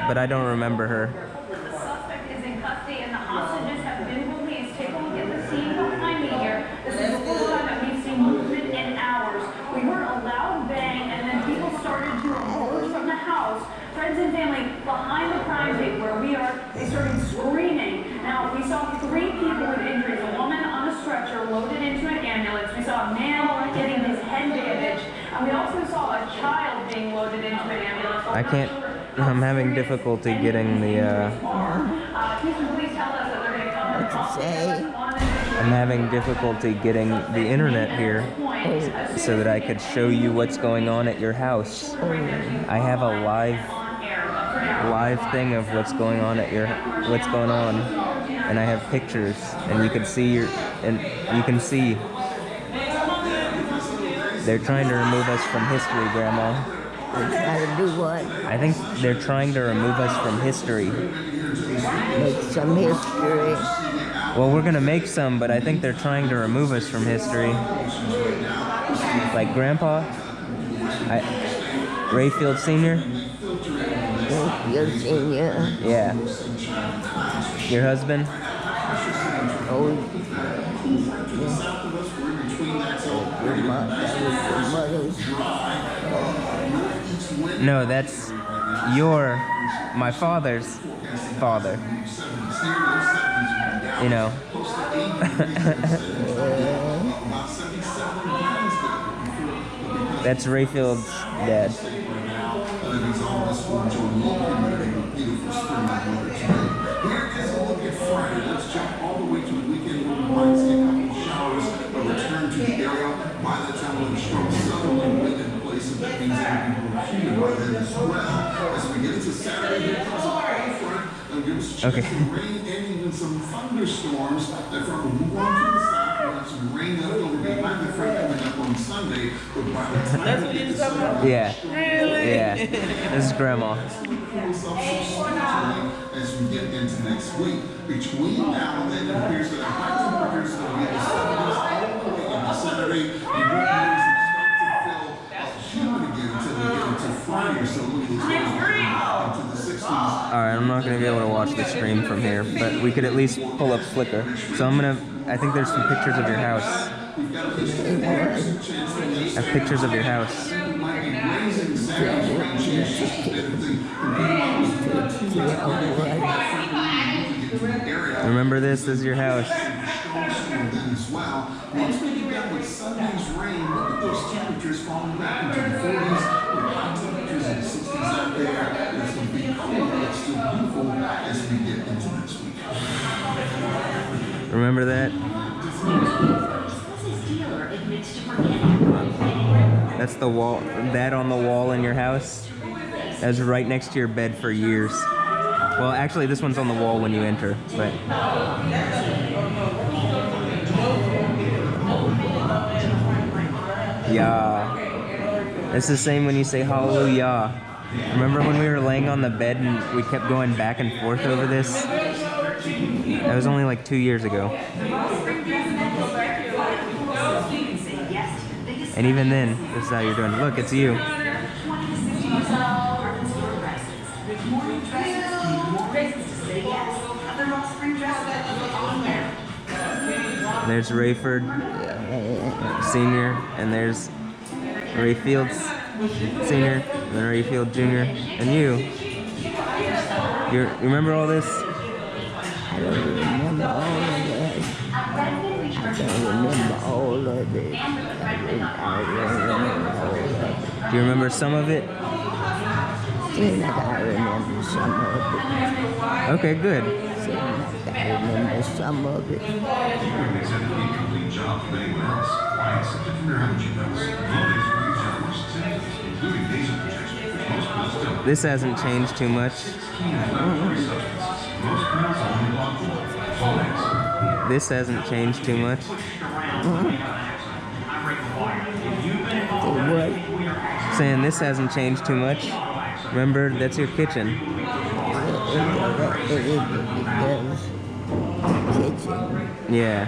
but I don't remember her. The suspect is in custody and the hostages have been released. Take a look at the scene behind me here. This is the first time that we've seen movement in hours. We heard a loud bang and then people started to emerge from the house. Friends and family behind the crime scene where we are, they started screaming. Now, we saw 3 people with injuries. A woman on a stretcher loaded into an ambulance. We saw a man getting his head bandaged. And we also saw a child being loaded into an ambulance. I can't. I'm having difficulty getting the. Please tell us that they're going to come across. I'm having difficulty getting the internet here so that I could show you what's going on at your house. I have a live thing of what's going on at what's going on, and I have pictures, and you can see they're trying to remove us from history, Grandma. They're trying to do what? I think they're trying to remove us from history. Make some history. Well, we're gonna make some, but I think they're trying to remove us from history. Like Grandpa, Rayfield Sr. Your senior. Yeah. Your husband? Oh, your mother's. No, that's my father's. father. You know. That's Rayfield's dad. Let's jump all the way to the weekend where we might see a couple of showers, a return to the area by the time of the strong southerly wind in place, and that means that we will be humid by then as well. As we get into Saturday, here comes a cold front and give us a chance to rain and even some thunderstorms. That front will move on to the south. We'll have some rain left over behind the front coming up on Sunday, but by the time That's what you're talking about? Yeah. Really? Yeah. This is Grandma. As we get into next week, between now and then, it appears that our high temperatures will be in the 70s all the way into Saturday. And we'll start to feel humid again until we get into Friday or so. We'll into the 60s. Alright, I'm not going to be able to watch the stream from here, but we could at least pull up Flickr. So I think there's some pictures of your house. I have pictures of your house. Remember this? This is your house. Once we get done with Sunday's rain, look at those temperatures falling back into the 40s, with high temperatures in the 60s out there. It's going to be cold, but it's still beautiful as we get into next week. Remember that? That's the wall. That on the wall in your house. That was right next to your bed for years. Well, actually, this one's on the wall when you enter, but. Yeah. It's the same when you say hallelujah. Remember when we were laying on the bed and we kept going back and forth over this? That was only like 2 years ago. And even then, this is how you're doing. Look, it's you. There's Rayford Sr. and there's Rayfield Sr. and then Rayfield Jr. and you. You remember all this? I don't remember all of that. I don't remember all of it. I remember all of it. Do you remember some of it? Seems like I remember some of it. Okay, good. Seems like I remember some of it. Incomplete job from anyone else. Why accept it from your energy bills? Loading for each hour's savings, including days of protection, which most bills don't. This hasn't changed too much. This hasn't changed too much. What? Saying this hasn't changed too much. Remember, that's your kitchen. It does. Kitchen. Yeah.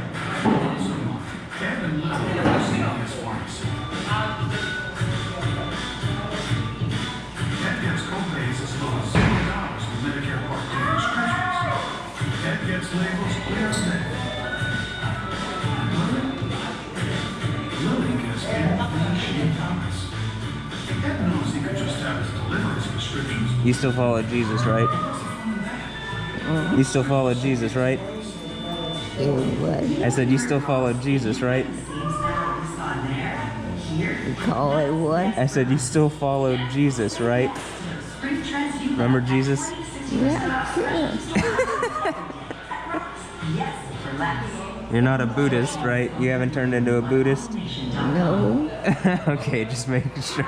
That gets co-pays as low as $0 with Medicare Part D prescriptions. That gets labels clear as day. Lily gets everything she encounters. Ed knows he could just have his deliverance prescriptions. You still follow Jesus, right? You still follow Jesus, right? What? I said you still follow Jesus, right? You call it what? I said you still follow Jesus, right? Remember Jesus? Yeah, sure. You're not a Buddhist, right? You haven't turned into a Buddhist? No. Okay, just making sure.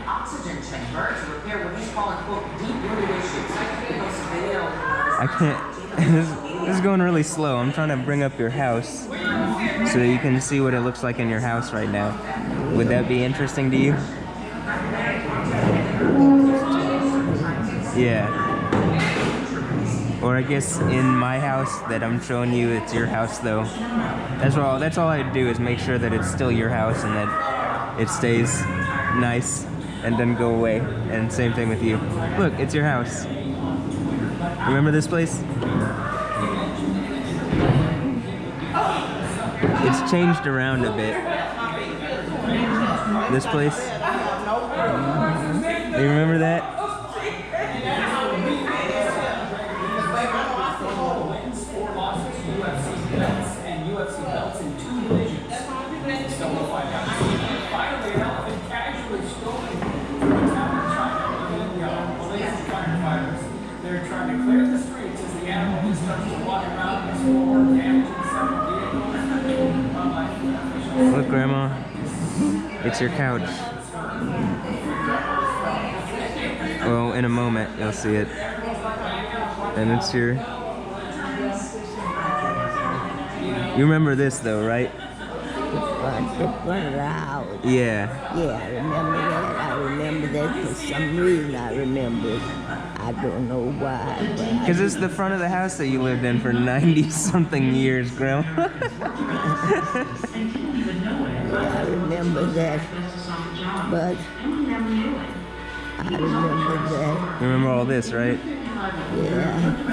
Oxygen chamber to repair what he's calling, quote, deep-rooted issues. I can't. This is going really slow. I'm trying to bring up your house so that you can see what it looks like in your house right now. Would that be interesting to you? Yeah. Or I guess in my house that I'm showing you, it's your house though. That's all I do is make sure that it's still your house and that it stays nice and doesn't go away. And same thing with you. Look, it's your house. Remember this place? It's changed around a bit. This place? You remember that? They're trying to clear the streets as the animal just starts to walk around and more damage to several vehicles. Look, Grandma. It's your couch. Well, in a moment, you'll see it. And it's your... You remember this, though, right? The front of the house. Yeah. Yeah, I remember that. I remember that for some reason. I remember it. I don't know why. Because it's the front of the house that you lived in for 90-something years, Grandma. Yeah, I remember that. But I remember that. You remember all this, right? Yeah.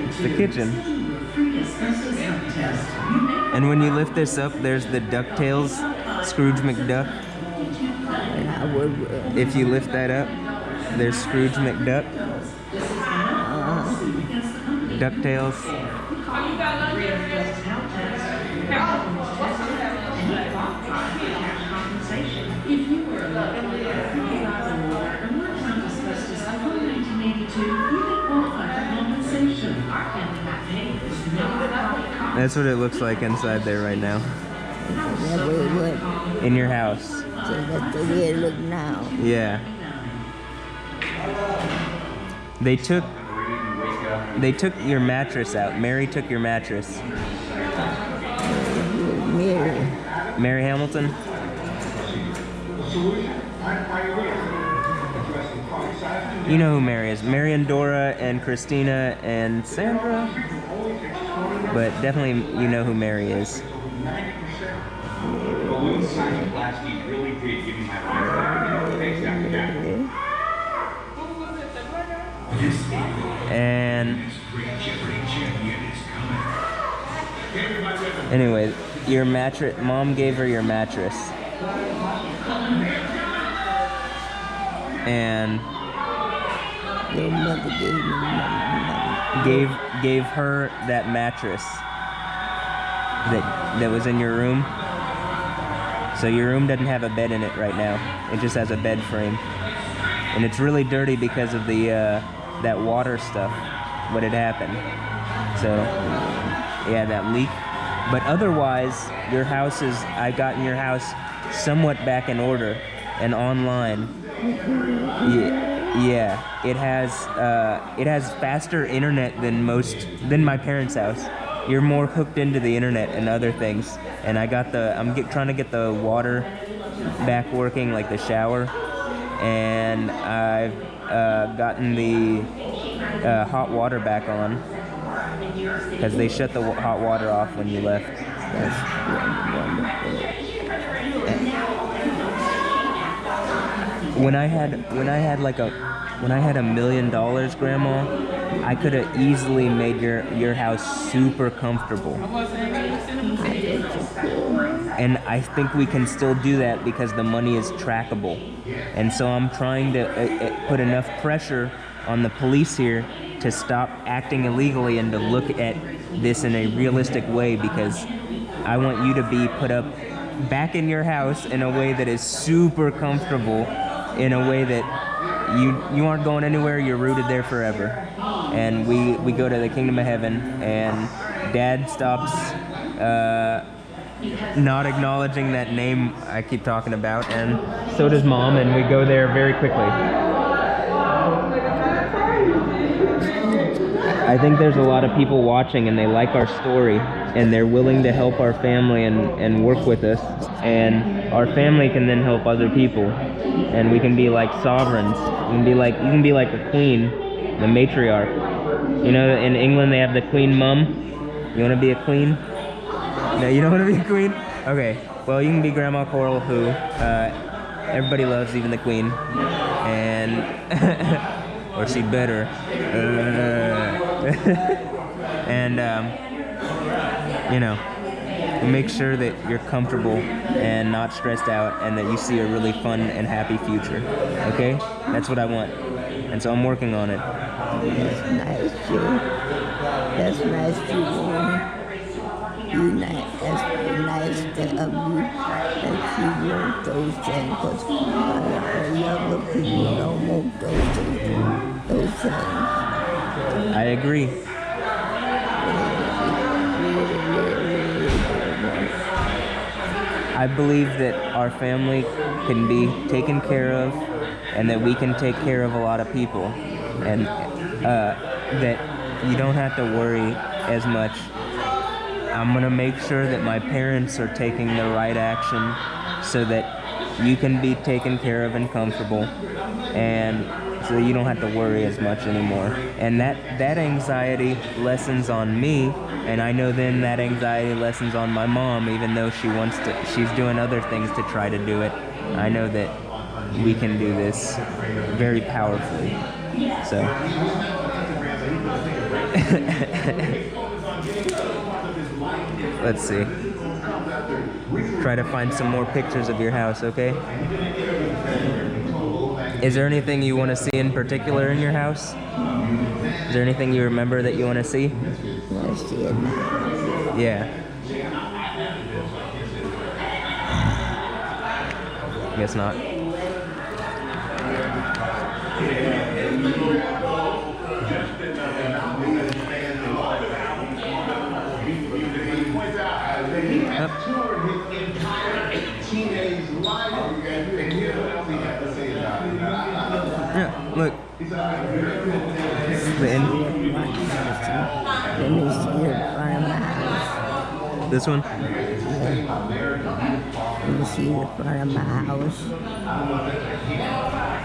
It's the kitchen. And when you lift this up, there's the DuckTales Scrooge McDuck. And I would, If you lift that up, there's Scrooge McDuck. DuckTales. That's what it looks like inside there right now. that way it went. In your house. So that's the way it look now. Yeah. They took your mattress out. Mary took your mattress. Mary. Mary Hamilton? You know who Mary is. Mary and Dora and Christina and Sandra. But definitely you know who Mary is. And anyway, your mattress, Mom gave her your mattress. And Your mother gave me money. gave her that mattress that was in your room. So your room doesn't have a bed in it right now. It just has a bed frame. And it's really dirty because of the that water stuff, what had happened. So yeah, that leak. But otherwise, your house is, I got in your house somewhat back in order and online. Yeah, it has faster internet than my parents' house. You're more hooked into the internet and other things. And I got trying to get the water back working, like the shower. And I've gotten the hot water back on because they shut the hot water off when you left. That's wonderful. When I had $1 million, Grandma, I could have easily made your house super comfortable. And I think we can still do that because the money is trackable. And so I'm trying to put enough pressure on the police here to stop acting illegally and to look at this in a realistic way, because I want you to be put up back in your house in a way that is super comfortable, in a way that you aren't going anywhere, you're rooted there forever. And we go to the kingdom of heaven, and Dad stops not acknowledging that name I keep talking about, and so does Mom, and we go there very quickly. I think there's a lot of people watching and they like our story and they're willing to help our family and work with us, and our family can then help other people, and we can be like sovereigns. You can be like a queen, the matriarch. You know, in England they have the queen mum. You want to be a queen? No, you don't want to be a queen? Okay, well you can be Grandma Coral, who everybody loves, even the queen, and or she better. And you know, We'll make sure that you're comfortable and not stressed out, and that you see a really fun and happy future. Okay? That's what I want. And so I'm working on it. That's nice, too. That's nice, too, woman. That's nice of you that you want those things, because a lot of people don't want those things. I agree. I believe that our family can be taken care of, and that we can take care of a lot of people, and that you don't have to worry as much. I'm gonna make sure that my parents are taking the right action so that you can be taken care of and comfortable, and so you don't have to worry as much anymore. And that anxiety lessens on me, and I know then that anxiety lessens on my mom, even though she's doing other things to try to do it. I know that we can do this very powerfully. So let's see. Try to find some more pictures of your house, okay? Is there anything you want to see in particular in your house? Is there anything you remember that you want to see? Let's see it now. Yeah. Guess not. Yeah, look. The end. Let me see the front of my house. This one? Let me see the front of my house.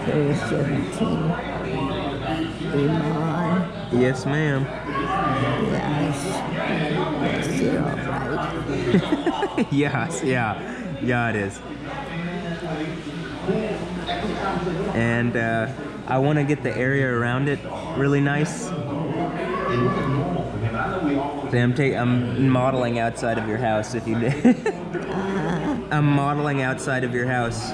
3017. Iman. Yes, ma'am. Yes. That's it, all right. Yes, yeah. Yeah, it is. And I want to get the area around it really nice. See, I'm modeling outside of your house, if you did. I'm modeling outside of your house.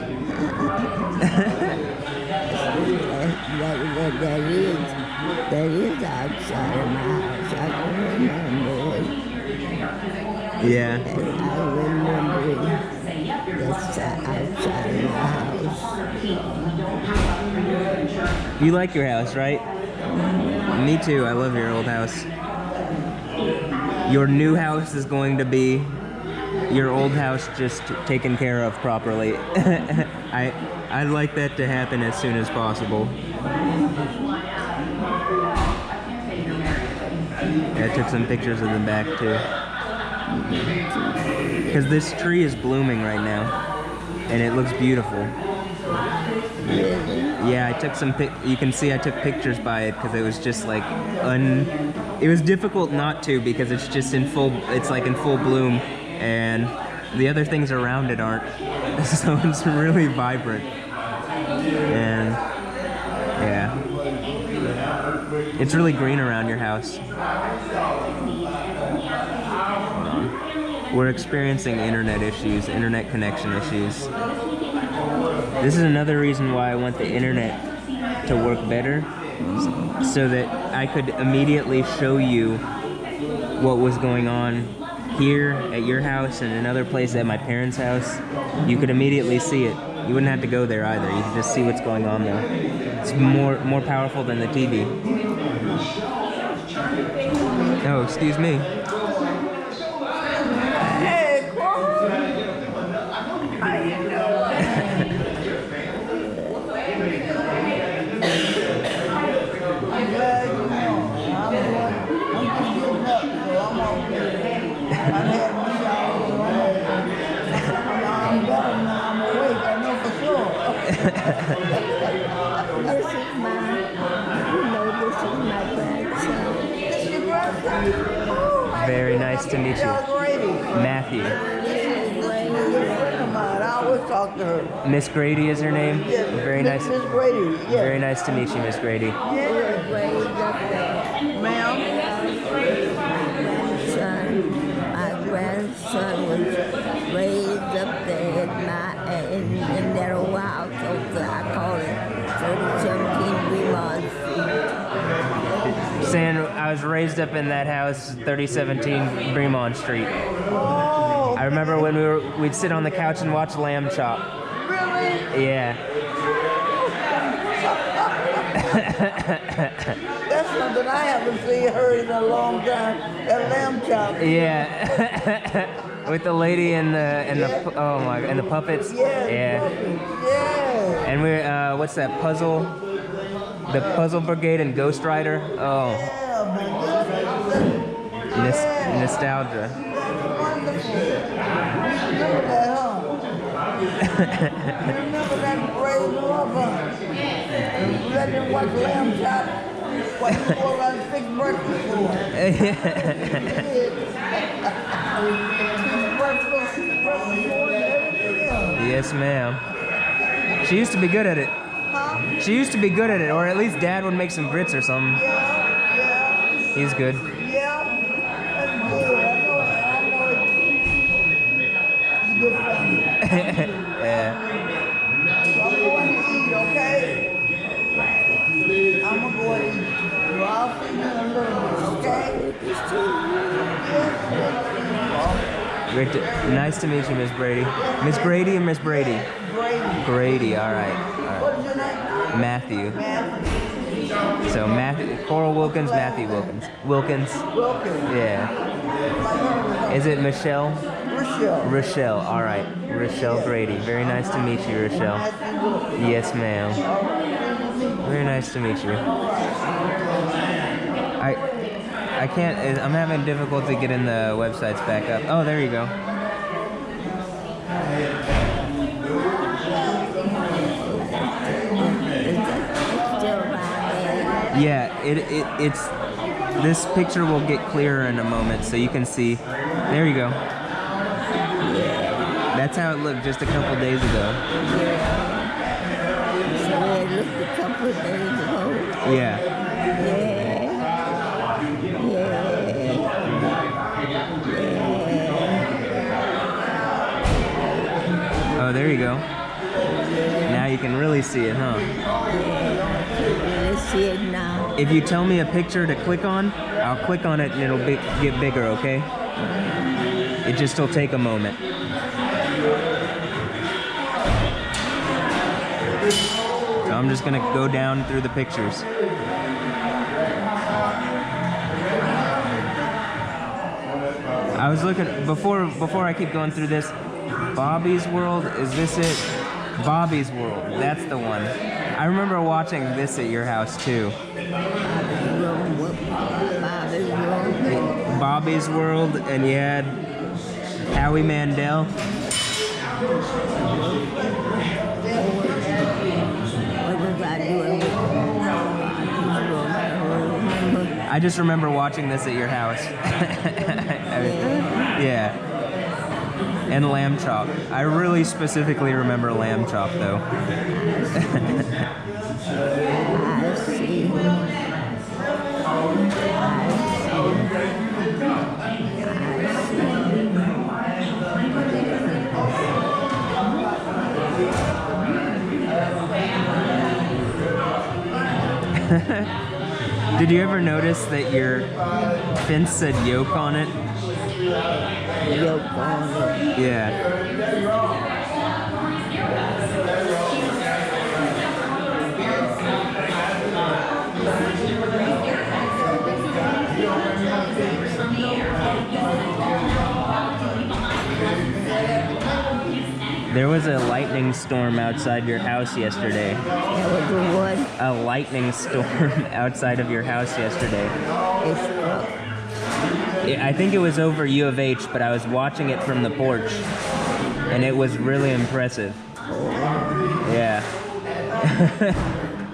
That is outside of my house. I can remember it. Yeah. I remember it. That's outside of my house. You like your house, right? Me too. I love your old house. Your new house is going to be your old house just taken care of properly. I'd like that to happen as soon as possible. I took some pictures of the back too. Because this tree is blooming right now, and it looks beautiful. Yeah, I took some you can see I took pictures by it because it was just like it was difficult not to, because it's just it's like in full bloom, and the other things around it aren't. So it's really vibrant. And yeah. It's really green around your house. We're experiencing internet connection issues. This is another reason why I want the internet to work better, so that I could immediately show you what was going on here at your house and another place at my parents' house. You could immediately see it. You wouldn't have to go there either. You could just see what's going on there. It's more powerful than the TV. Oh, excuse me. Hey, Cora. How you doing? I'm glad you know. I'm just getting up, so I'm okay. I've had my showers on. I'm better now. I'm awake. I know for sure. This is my grandson. This is your grandson? Oh, Very nice to meet you. Matthew. I always talk to her. Miss Grady is her name? Yes, Very nice. Miss Grady, yes. Very nice to meet you, Miss Grady. Yes. Ma'am? My grandson son was raised up there in that old house over, I call it 3017 Fremont Street. Saying I was raised up in that house, 3017 Bremont Street. Oh, I remember when we'd sit on the couch and watch Lamb Chop. really? Yeah. That's something I haven't heard in a long time. That lamb chop. Yeah. With the lady and the puppets. Yeah. Yeah. Yeah. And we're what's that puzzle? The Puzzle Brigade and Ghost Rider. Oh. Yeah, man. Nostalgia. Wonderful. You remember that, huh? You remember that brave love, huh? You let them watch lamb chop while you go around and fix breakfast for them. Yes, ma'am. She used to be good at it. Huh? She used to be good at it, or at least Dad would make some grits or something. Yeah. He's good. Yeah. That's good. I know it. It's good family. Yeah. So I'm going to eat, okay? I'm going to go and eat. So I'll see you in a little bit, okay? Great nice to meet you, Miss Brady. Miss Grady or Miss Brady? Brady. Grady, all right. What is your name? Matthew. Matthew. So Matthew, Coral Wilkins, Matthew Wilkins. Wilkins. Wilkins. Yeah. Is it Michelle? Rochelle. Rochelle, all right. Rochelle Grady. Very nice to meet you, Rochelle. Yes, ma'am. Very nice to meet you. I can't, I'm having difficulty getting the websites back up. Oh, there you go. Yeah, it's, this picture will get clearer in a moment so you can see. There you go. That's how it looked just a couple days ago. So it looked a couple of days ago. Yeah. Oh, there you go. Now you can really see it, huh? Let's see it now. If you tell me a picture to click on, I'll click on it and it'll get bigger, okay? It just will take a moment. So I'm just gonna go down through the pictures. I was looking, before I keep going through this, Bobby's World, is this it? Bobby's World, that's the one. I remember watching this at your house too. Bobby's World, and you had Howie Mandel. I just remember watching this at your house. Yeah. And lamb chop. I really specifically remember lamb chop though. I see. Did you ever notice that your fence said yoke on it? Yoke on it. Yeah. There was a lightning storm outside your house yesterday. There was a what? A lightning storm outside of your house yesterday. It struck. I think it was over U of H, but I was watching it from the porch, and it was really impressive. Yeah.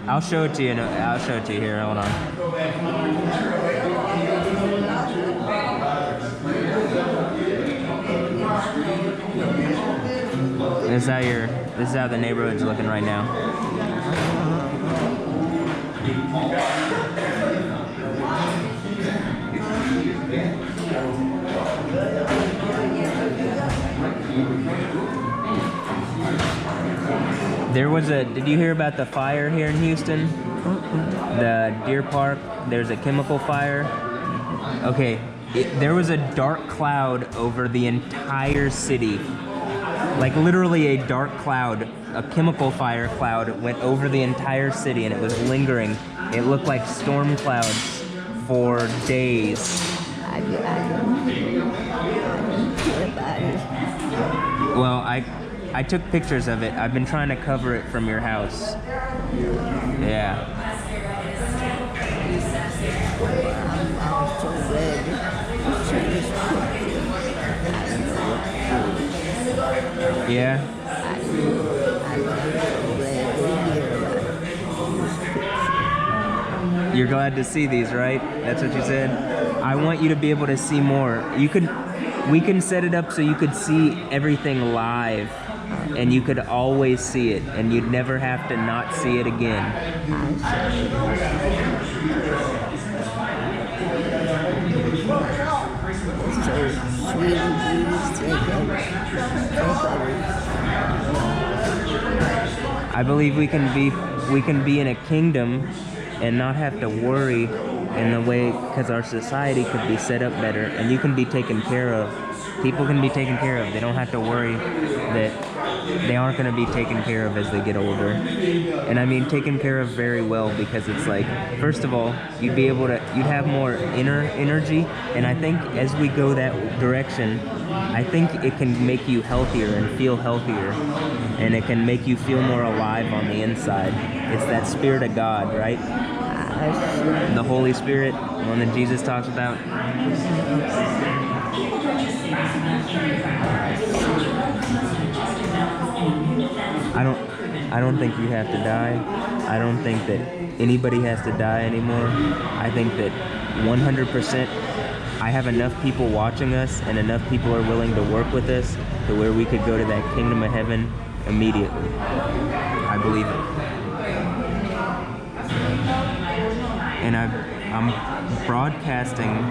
I'll show it to you. I'll show it to you here. Hold on. This is how the neighborhood's looking right now. Did you hear about the fire here in Houston? The Deer Park, there's a chemical fire. Okay, there was a dark cloud over the entire city. Like literally a dark cloud, a chemical fire cloud went over the entire city and it was lingering. It looked like storm clouds for days. I don't care about it. Well, I took pictures of it. I've been trying to cover it from your house. Yeah. I'm so glad you took this picture. Yeah? I'm so glad to hear about You're glad to see these, right? That's what you said? I want you to be able to see more. We can set it up so you could see everything live and you could always see it and you'd never have to not see it again. It's so sweet and beautiful. I believe we can be in a kingdom and not have to worry in the way, because our society could be set up better and you can be taken care of. People can be taken care of. They don't have to worry that they aren't going to be taken care of as they get older. And I mean taken care of very well, because it's like, first of all, you'd have more inner energy, and I think as we go that direction, I think it can make you healthier and feel healthier, and it can make you feel more alive on the inside. It's that Spirit of God, right? The Holy Spirit, the one that Jesus talks about. I don't think you have to die. I don't think that anybody has to die anymore. I think that 100%, I have enough people watching us and enough people are willing to work with us to where we could go to that kingdom of heaven immediately. I believe it. And I'm broadcasting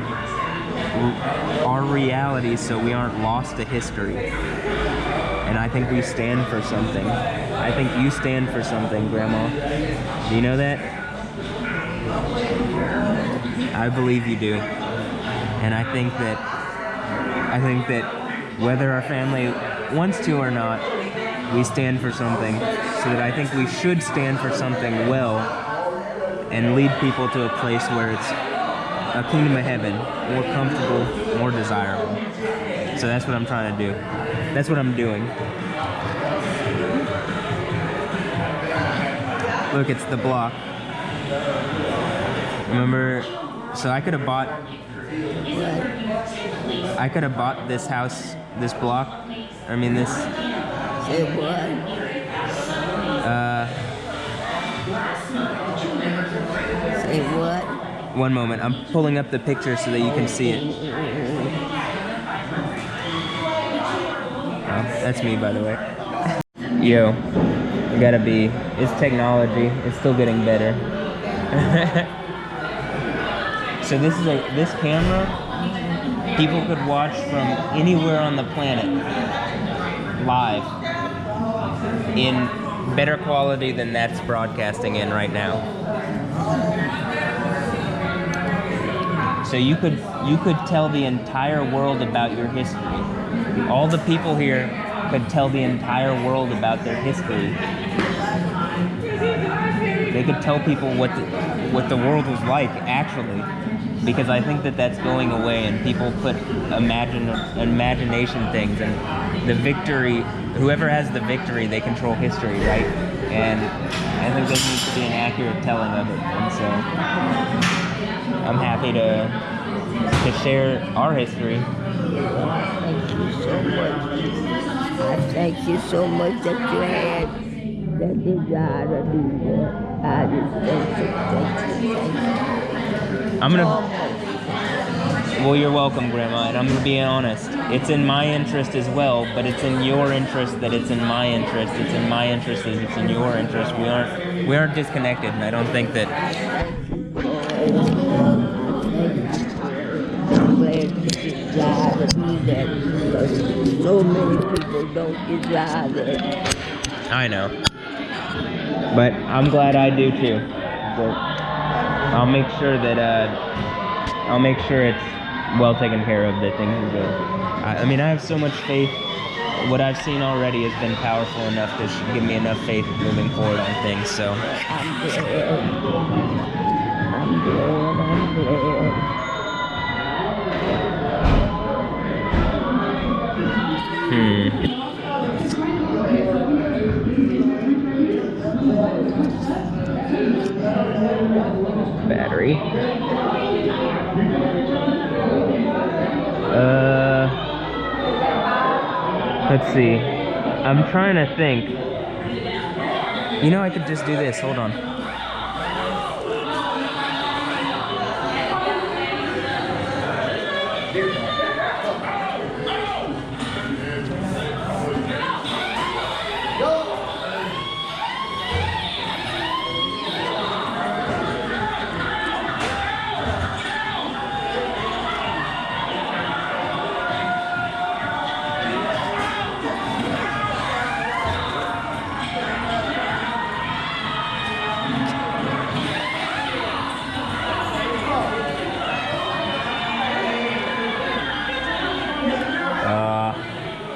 our reality so we aren't lost to history. And I think we stand for something. I think you stand for something, Grandma. Do you know that? I believe you do. And I think that whether our family wants to or not, we stand for something. So that I think we should stand for something well and lead people to a place where it's a kingdom of heaven, more comfortable, more desirable. So that's what I'm trying to do. That's what I'm doing. Look, it's the block. Remember, so I could have bought this house, this block. I mean this. Say what? Say what? One moment, I'm pulling up the picture so that you can see it. Oh, that's me, by the way. Yo, you gotta be, it's technology, it's still getting better. So this camera, people could watch from anywhere on the planet, live, in better quality than that's broadcasting in right now. So you could tell the entire world about your history. All the people here could tell the entire world about their history. They could tell people what the world was like, actually, because I think that that's going away, and people put imagination things, and the victory. Whoever has the victory, they control history, right? And I think this needs to be an accurate telling of it, and so I'm happy to share our history. Thank you so much. I thank you so much that you had that desire to do that. I just thank you. Well, you're welcome, Grandma, and I'm gonna be honest. It's in my interest as well, but it's in your interest that it's in my interest. It's in my interest that it's in your interest. We aren't disconnected, and I don't think that. I'm glad that you desire to do that. so many people don't desire that. I know. But I'm glad I do too. But I'll make sure that it's well taken care of, that things are good. I mean, I have so much faith. What I've seen already has been powerful enough to give me enough faith moving forward on things, so. I'm glad. I'm glad. I'm glad. Battery. Let's see. I'm trying to think. You know, I could just do this. Hold on.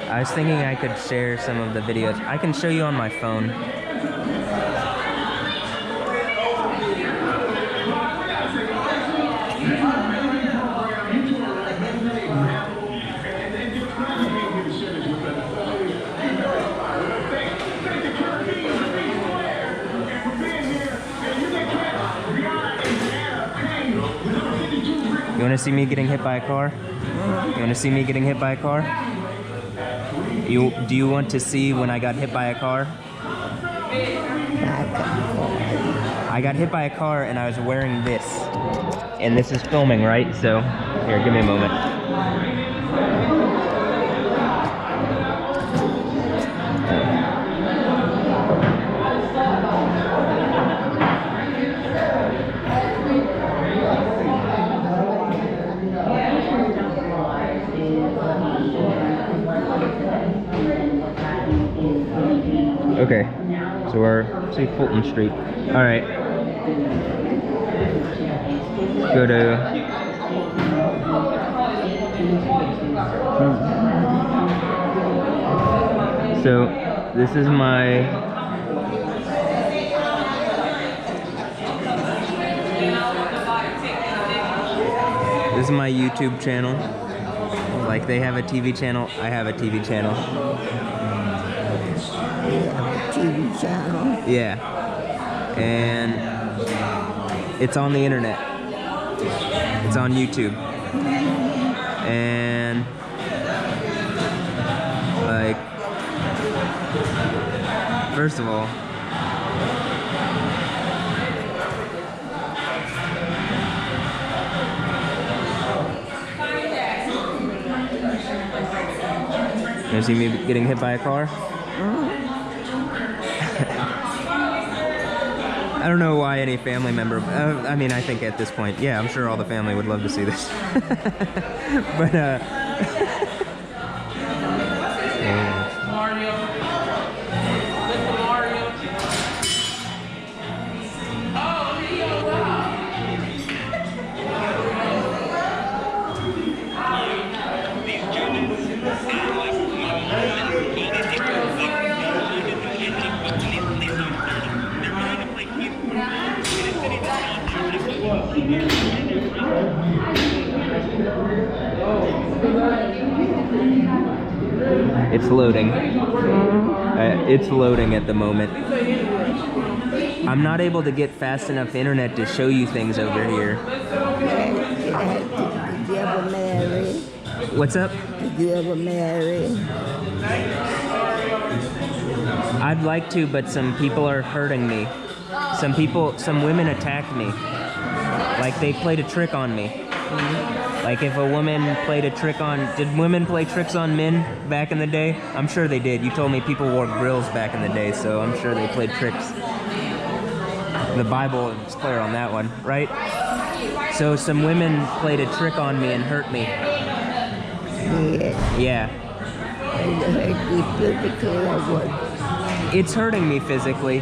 I was thinking I could share some of the videos. I can show you on my phone. You want to see me getting hit by a car? You want to see me getting hit by a car? Do you want to see when I got hit by a car? I got hit by a car and I was wearing this. And this is filming, right? So, here, give me a moment. Okay, so we're, say, Fulton Street. All right. Go to. So this is my. This is my YouTube channel. Like, they have a TV channel, I have a TV channel. TV channel. Yeah. And it's on the internet. It's on YouTube. And like, first of all, you see me getting hit by a car? I don't know why any family member, I mean, I think at this point, yeah, I'm sure all the family would love to see this. But, Mario. Little Mario. Oh, yeah, wow. it's loading. It's loading at the moment. I'm not able to get fast enough internet to show you things over here. Did you ever marry? What's up? Did you ever marry? I'd like to, but some people are hurting me. Some women attacked me. Like, they played a trick on me. Like, if a woman played a trick on... Did women play tricks on men back in the day? I'm sure they did. You told me people wore grills back in the day, so I'm sure they played tricks. The Bible is clear on that one, right? So some women played a trick on me and hurt me. Yeah. Yeah. Did it hurt you physically or what? It's hurting me physically.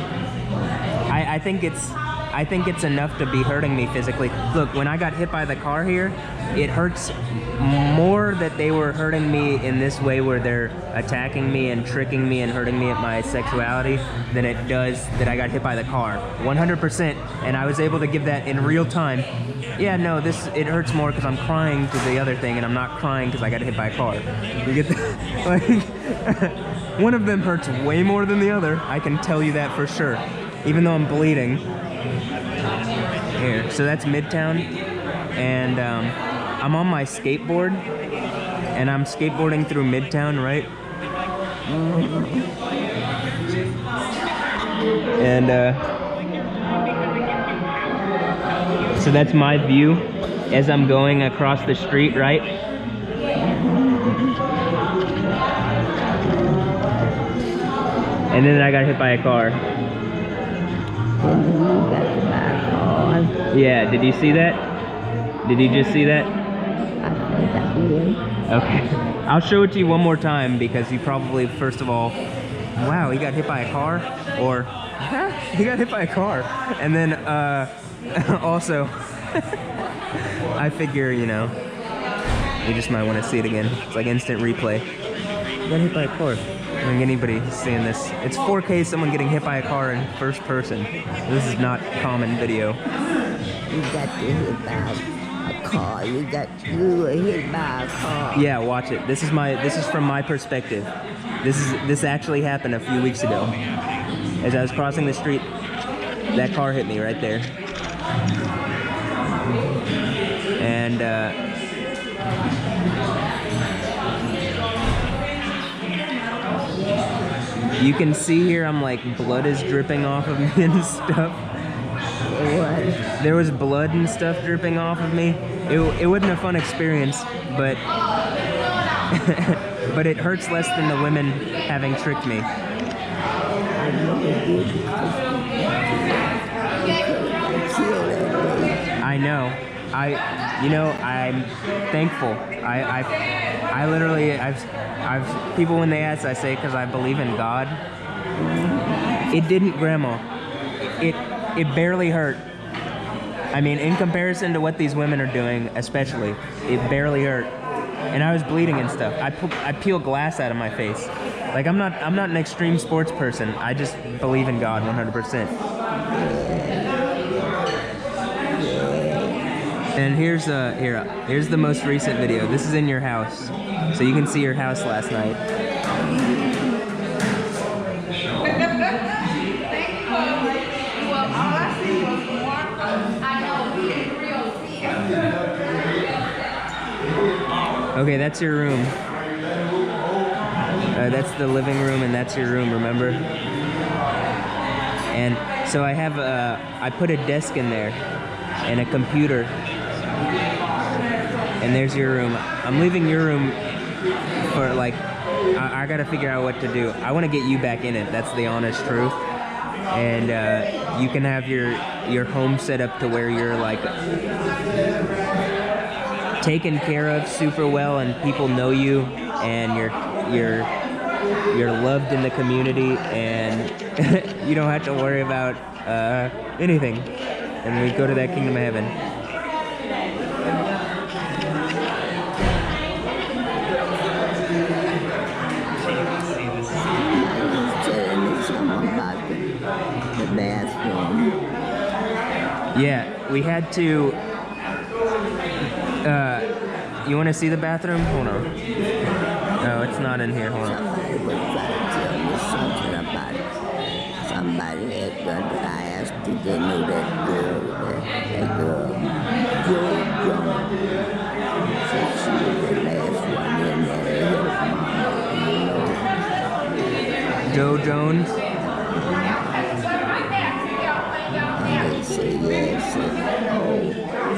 I think it's enough to be hurting me physically. Look, when I got hit by the car here, it hurts more that they were hurting me in this way where they're attacking me and tricking me and hurting me at my sexuality than it does that I got hit by the car. 100%. And I was able to give that in real time. Yeah, no, it hurts more because I'm crying to the other thing and I'm not crying because I got hit by a car. You get that? Like, one of them hurts way more than the other. I can tell you that for sure. Even though I'm bleeding. Here, so that's Midtown, and I'm on my skateboard, and I'm skateboarding through Midtown, right? And so that's my view as I'm going across the street, right? And then I got hit by a car. Yeah, did you see that? Did you just see that? Okay. I'll show it to you one more time because you probably, first of all, wow, he got hit by a car? Or, he got hit by a car. And then, also, I figure, you know, you just might want to see it again. It's like instant replay. He got hit by a car. I think anybody seeing this. It's 4K, someone getting hit by a car in first person. This is not common video. You got hit by a car. You were hit by a car. Yeah, watch it. This is from my perspective. This actually happened a few weeks ago. As I was crossing the street, that car hit me right there. And you can see here, I'm like, blood is dripping off of me and stuff. What? There was blood and stuff dripping off of me. It wasn't a fun experience, but but it hurts less than the women having tricked me. I know. I'm thankful. I literally, I've people when they ask, I say, because I believe in God. It didn't, Grandma. It barely hurt. I mean, in comparison to what these women are doing, especially, it barely hurt. And I was bleeding and stuff. I peel glass out of my face. Like, I'm not an extreme sports person. I just believe in God 100%. And here's the most recent video. This is in your house, so you can see your house last night. Okay, that's your room. That's the living room, and that's your room. Remember? And so I put a desk in there and a computer. And there's your room. I'm leaving your room for like, I gotta figure out what to do. I want to get you back in it. That's the honest truth. And you can have your home set up to where you're like taken care of super well, and people know you, and you're loved in the community, and you don't have to worry about anything. And we go to that kingdom of heaven. The bathroom. Yeah, we had to. You want to see the bathroom? Hold on. No, it's not in here. Hold on. Somebody was trying to tell me something about it. Somebody had done it. I asked if they knew that girl, so she was the last one in there. Joe Jones? And they say yes, and oh,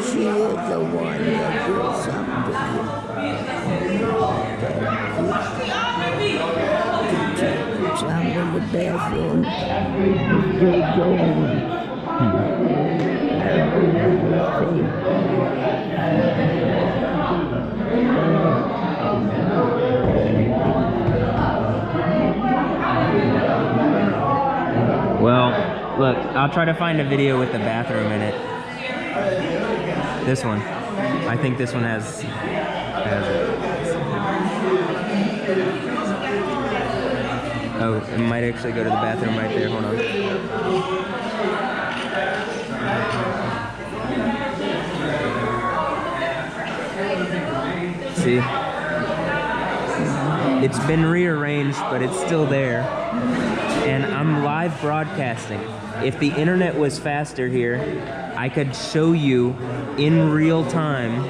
she is the one that did something to you. Jump in the bathroom. Joe Jones. I'll try to find a video with the bathroom in it. This one. I think this one has it. Oh, it might actually go to the bathroom right there. Hold on. See? It's been rearranged, but it's still there. And I'm live broadcasting. If the internet was faster here, I could show you in real time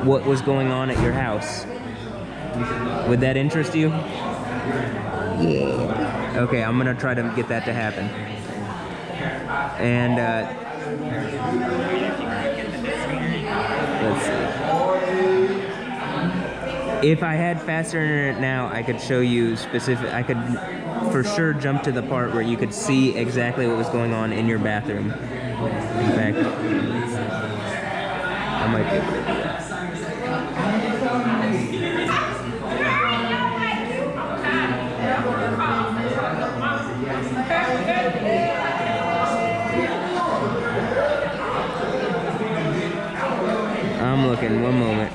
what was going on at your house. Would that interest you? Yeah. Okay, I'm gonna try to get that to happen. And let's see. If I had faster internet now, I could show you specific. I could for sure jump to the part where you could see exactly what was going on in your bathroom. In fact, I might be able to do that. I'm looking, one moment.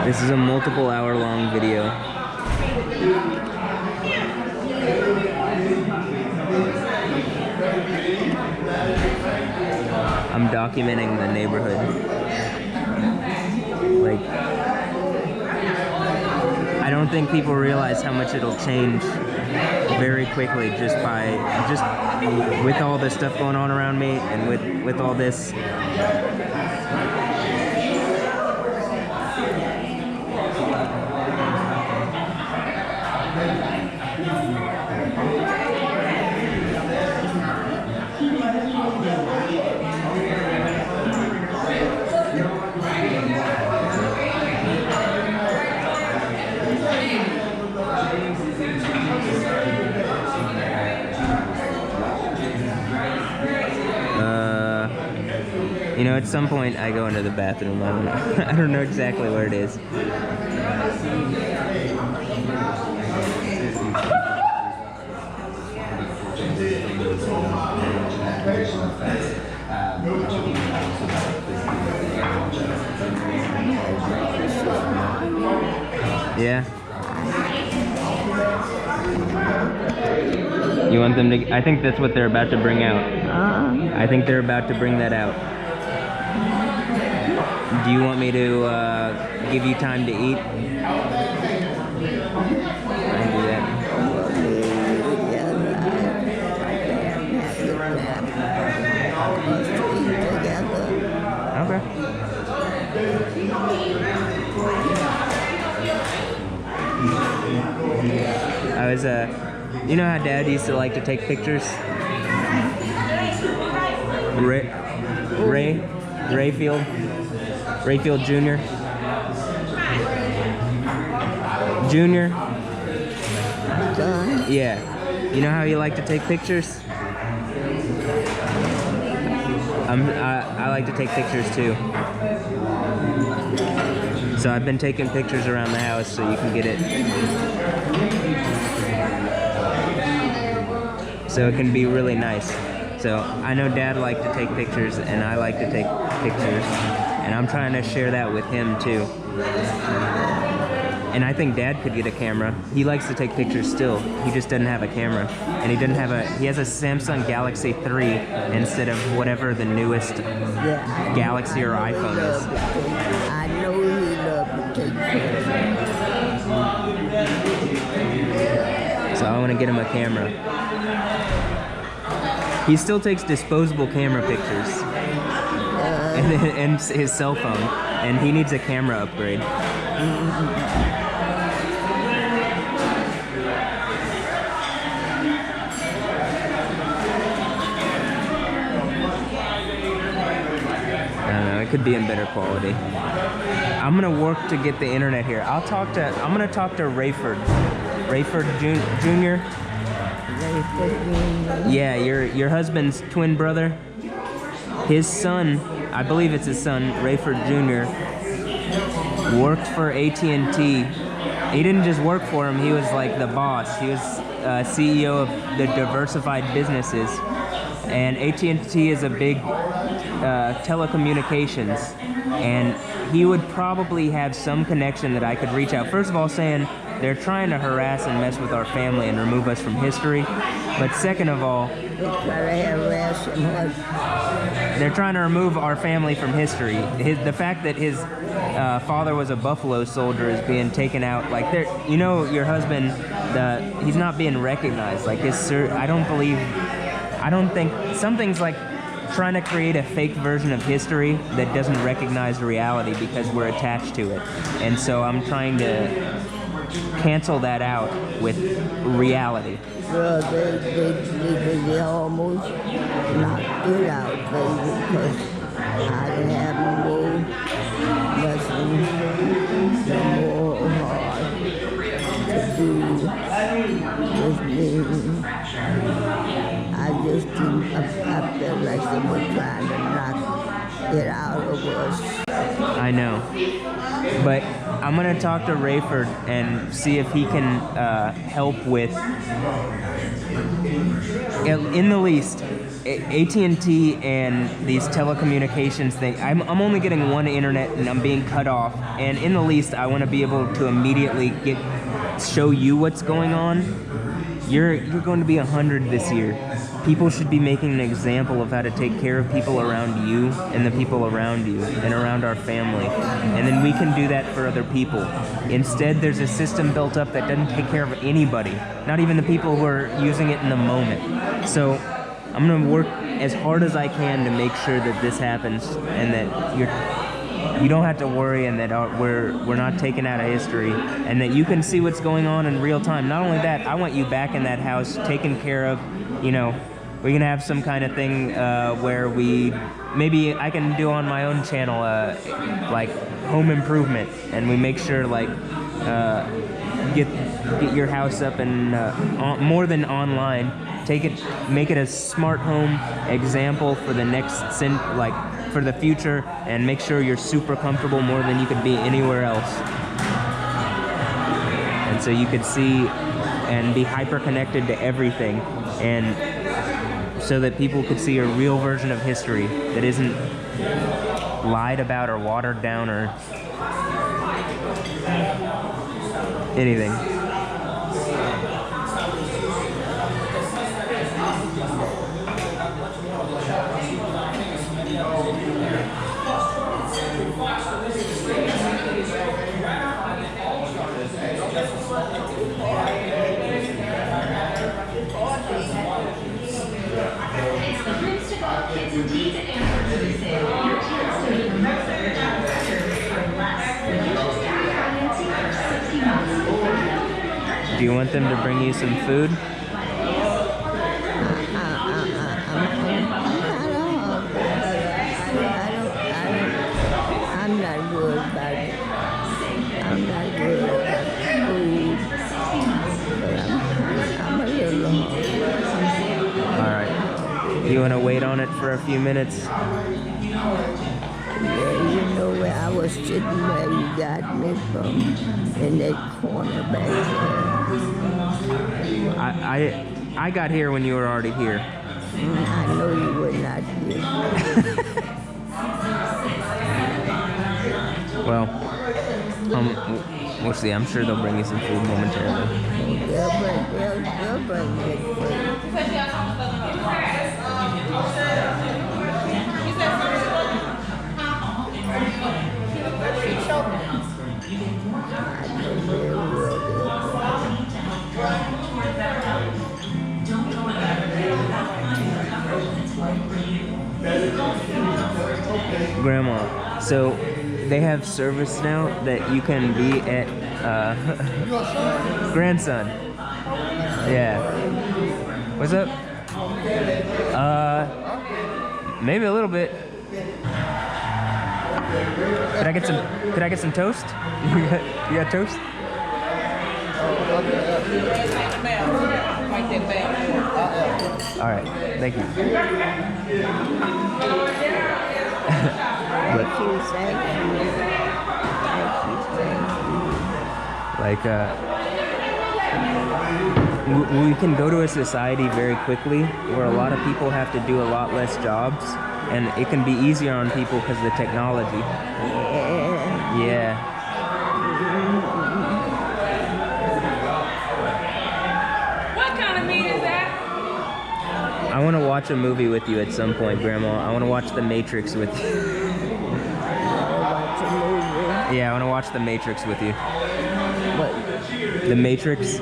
This is a multiple hour long video. I'm documenting the neighborhood. Like, I don't think people realize how much it'll change very quickly just with all this stuff going on around me and with all this. You know, at some point I go into the bathroom. I don't know. I don't know exactly where it is. Yeah. You want them to? I think that's what they're about to bring out. I think they're about to bring that out. Do you want me to give you time to eat? I can do that. Okay. I was, you know how Dad used to like to take pictures? Rayfield Jr. Junior? Yeah. You know how you like to take pictures? I like to take pictures too. So I've been taking pictures around the house so you can get it. So it can be really nice. So I know Dad liked to take pictures and I like to take pictures. And I'm trying to share that with him too. And I think Dad could get a camera. He likes to take pictures still. He just doesn't have a camera. And he has a Samsung Galaxy 3 instead of whatever the newest Galaxy or iPhone is. I know he loves to take pictures. So I want to get him a camera. He still takes disposable camera pictures. And his cell phone. And he needs a camera upgrade. It could be in better quality. I'm gonna work to get the internet here. I'm gonna talk to Rayford Jr. Yeah, your husband's twin brother. His son, I believe it's his son, Rayford Jr. worked for AT&T. He didn't just work for him, he was like the boss. He was CEO of the diversified businesses. And AT&T is a big telecommunications. And he would probably have some connection that I could reach out. First of all, saying they're trying to harass and mess with our family and remove us from history. But second of all, they're trying to remove our family from history. The fact that his father was a Buffalo soldier is being taken out. Like, you know, your husband, he's not being recognized. Like, I don't think something's like trying to create a fake version of history that doesn't recognize reality because we're attached to it. And so I'm trying to cancel that out with reality. Well, they almost knocked it out, baby, because I didn't have more lessons, no more hard to do with me. I just didn't, I felt like they were trying to knock it out of us. I know. But I'm going to talk to Rayford and see if he can help with, in the least, AT&T and these telecommunications thing. I'm only getting one internet and I'm being cut off. And in the least, I want to be able to immediately show you what's going on. You're going to be 100 this year. People should be making an example of how to take care of people around you and the people around you and around our family. And then we can do that for other people. Instead, there's a system built up that doesn't take care of anybody, not even the people who are using it in the moment. So I'm going to work as hard as I can to make sure that this happens and that you don't have to worry, and that we're not taken out of history, and that you can see what's going on in real time. Not only that, I want you back in that house, taken care of. You know, we're gonna have some kind of thing where maybe I can do on my own channel, like home improvement, and we make sure like get your house up and more than online. Make it a smart home example for the for the future, and make sure you're super comfortable more than you could be anywhere else. And so you could see and be hyper connected to everything, and so that people could see a real version of history that isn't lied about or watered down or anything. Do you want them to bring you some food? I'm not good about it. I'm not good about food, but I'm a little hungry. All right. You want to wait on it for a few minutes? Yeah, you know where I was sitting, where you got me from, in that corner back there. I got here when you were already here. I know you were not here. Well, we'll see. I'm sure they'll bring you some food momentarily. They'll bring it for you. Grandma, so they have service now that you can be at grandson. Yeah. What's up? Maybe a little bit. Could I get some toast? You got toast? All right, thank you. Thank you. Like, we can go to a society very quickly where a lot of people have to do a lot less jobs, and it can be easier on people because of the technology. Yeah. What kind of meat is that? I want to watch a movie with you at some point, Grandma. I want to watch The Matrix with you. Watch a movie. Yeah, I want to watch The Matrix with you. What? The Matrix?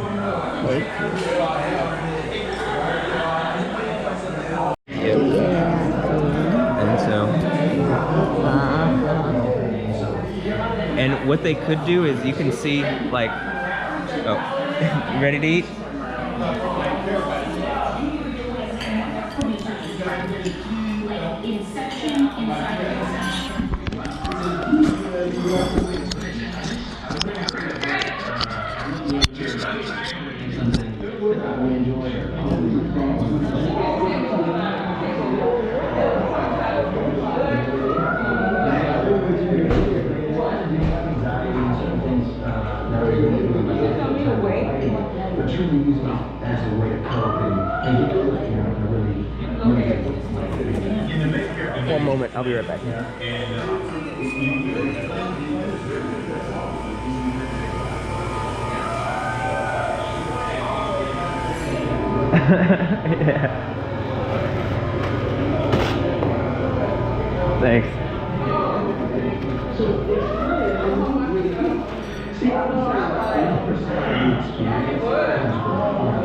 And so, and what they could do is you can see like, oh, you ready to eat? One moment, I'll be right back. Yeah. Thanks.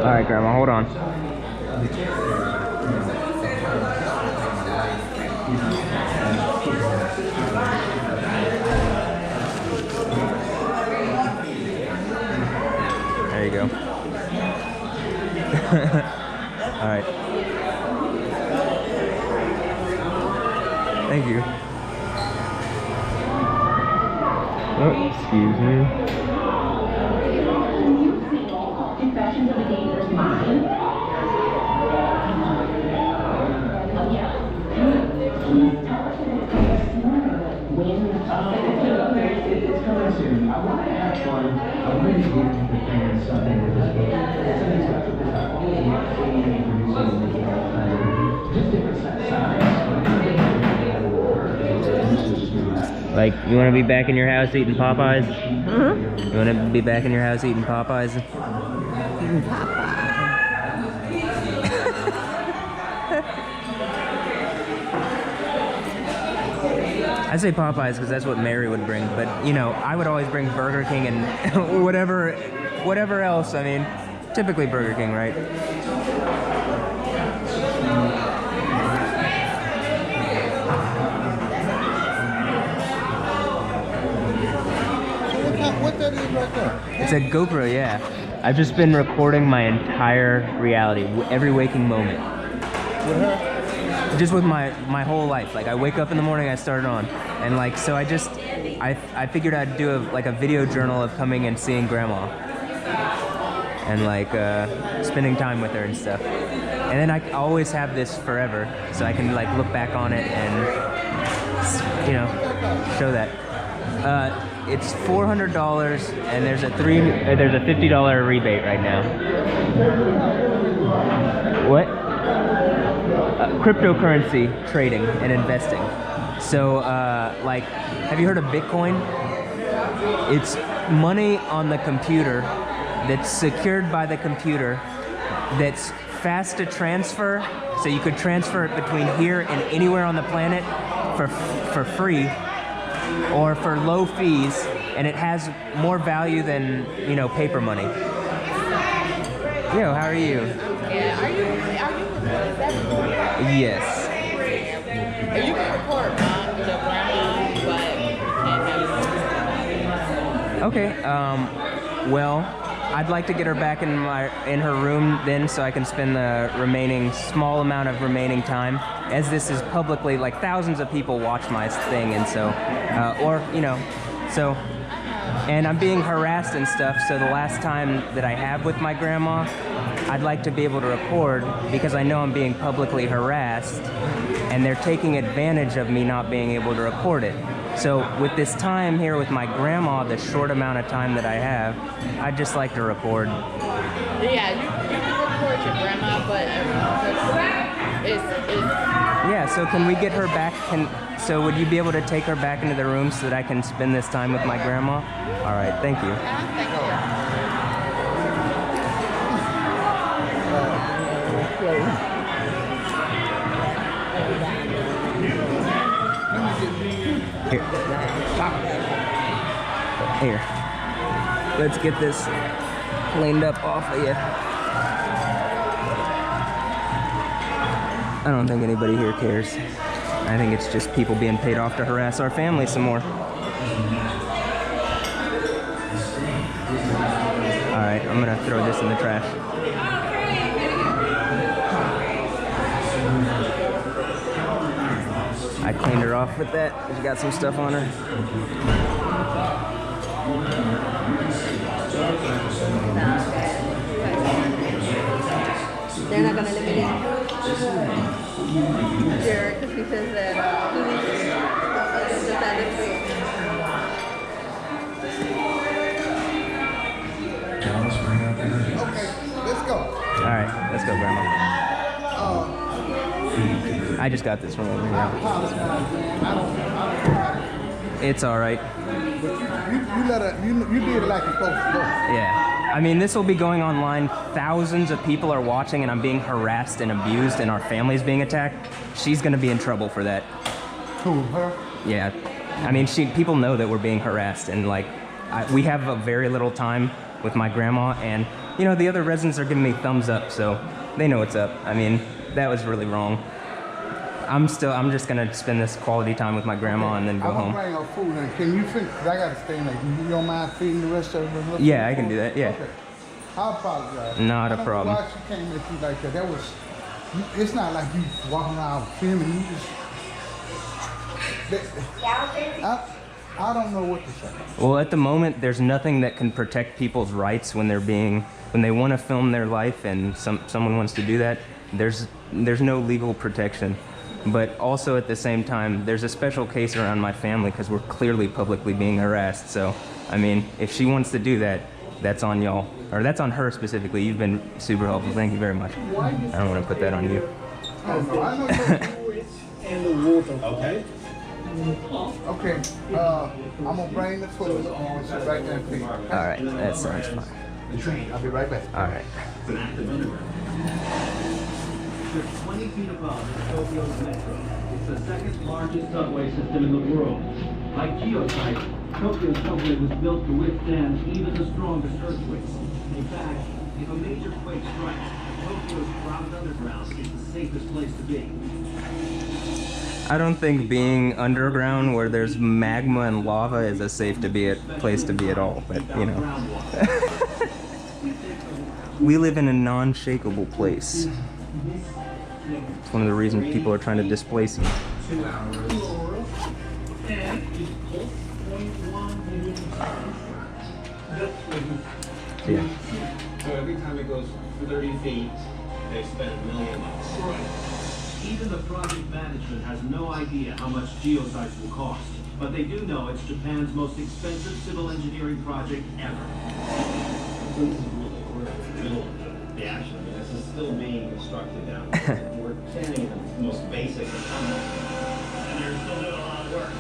All right, Grandma, hold on. There you go. All right. Thank you. Oh, excuse me. Confessions of a Dangerous Mind. It's coming soon. I want to have fun. I want to give the fans something with this game. Something special because I've always loved singing and producing and making all kinds of just different sounds. Like, you want to be back in your house eating Popeyes? You want to be back in your house eating Popeyes? Eating Popeye. I say Popeyes because that's what Mary would bring, but you know, I would always bring Burger King and whatever else. I mean, typically Burger King, right? What that is right there? It's a GoPro, yeah. I've just been recording my entire reality, every waking moment. With her? Just with my whole life. Like, I wake up in the morning, I start it on, and like, so I figured I'd do a video journal of coming and seeing Grandma, and like spending time with her and stuff. And then I always have this forever, so I can like look back on it and, you know, show that. It's $400, and there's a $50 rebate right now. What? Cryptocurrency trading and investing. So, like, have you heard of Bitcoin? It's money on the computer that's secured by the computer, that's fast to transfer, so you could transfer it between here and anywhere on the planet for free or for low fees, and it has more value than, you know, paper money. Yo, how are you? Yeah, are you Yes. you can record mom, your grandma, but can't have Okay. Well, I'd like to get her back in her room then, so I can spend the remaining small amount of remaining time, as this is publicly, like, thousands of people watch my thing, and so, or, you know, so, and I'm being harassed and stuff, so the last time that I have with my grandma, I'd like to be able to record, because I know I'm being publicly harassed, and they're taking advantage of me not being able to record it. So with this time here with my grandma, the short amount of time that I have, I'd just like to record. Yeah, you can record your grandma, but it's Yeah, so can we get her back? So would you be able to take her back into the room so that I can spend this time with my grandma? All right, thank you. thank you. Here. Let's get this cleaned up off of you. I don't think anybody here cares. I think it's just people being paid off to harass our family some more. Alright, I'm gonna throw this in the trash. I cleaned her off with that. She got some stuff on her. They're not gonna let me in. Sure, because he says that Okay, let's go. All right, let's go, Grandma. I just got this from over here. It's all right. You did it like you're supposed to go. Yeah. I mean, this will be going online. Thousands of people are watching, and I'm being harassed and abused, and our family's being attacked. She's gonna be in trouble for that. Who, her? Yeah. I mean, people know that we're being harassed, and like, we have a very little time with my grandma, and you know, the other residents are giving me thumbs up, so they know what's up. I mean, that was really wrong. I'm just gonna spend this quality time with my grandma and then go home. I'm gonna bring her food in. Can you finish? Cause I gotta stay in there. You don't mind feeding the rest of them? Yeah, I can do that. Yeah. Okay. I apologize. Not a problem. I don't know why she came at you like that. That was. It's not like you walking around filming. You just. I don't know what to say. Well, at the moment, there's nothing that can protect people's rights when they want to film their life and someone wants to do that. There's no legal protection. But also at the same time, there's a special case around my family because we're clearly publicly being harassed. So, I mean, if she wants to do that, that's on y'all. Or that's on her specifically. You've been super helpful. Thank you very much. I don't want to put that on you. Okay. Okay. I'm gonna bring the food and sit right there and feed. All right, that sounds fine. I'll be right back. All right. Just 20 feet above Tokyo's metro. It's the second largest subway system in the world. Like geosite, Tokyo's subway was built to withstand even the strongest earthquakes. In fact, if a major quake strikes, Tokyo's crowded underground is the safest place to be. I don't think being underground where there's magma and lava is a safe place to be at all, but you know. We live in a non-shakeable place. It's one of the reasons people are trying to displace you. 2 hours. Yeah. So every time it goes 30 feet, they spend $1 million. Even the project management has no idea how much geosites will cost, but they do know it's Japan's most expensive civil engineering project ever. So this is really, we're in the middle of the action. I mean, this is still being constructed now. We're standing in the most basic of tunnels, and they're still doing a lot of work.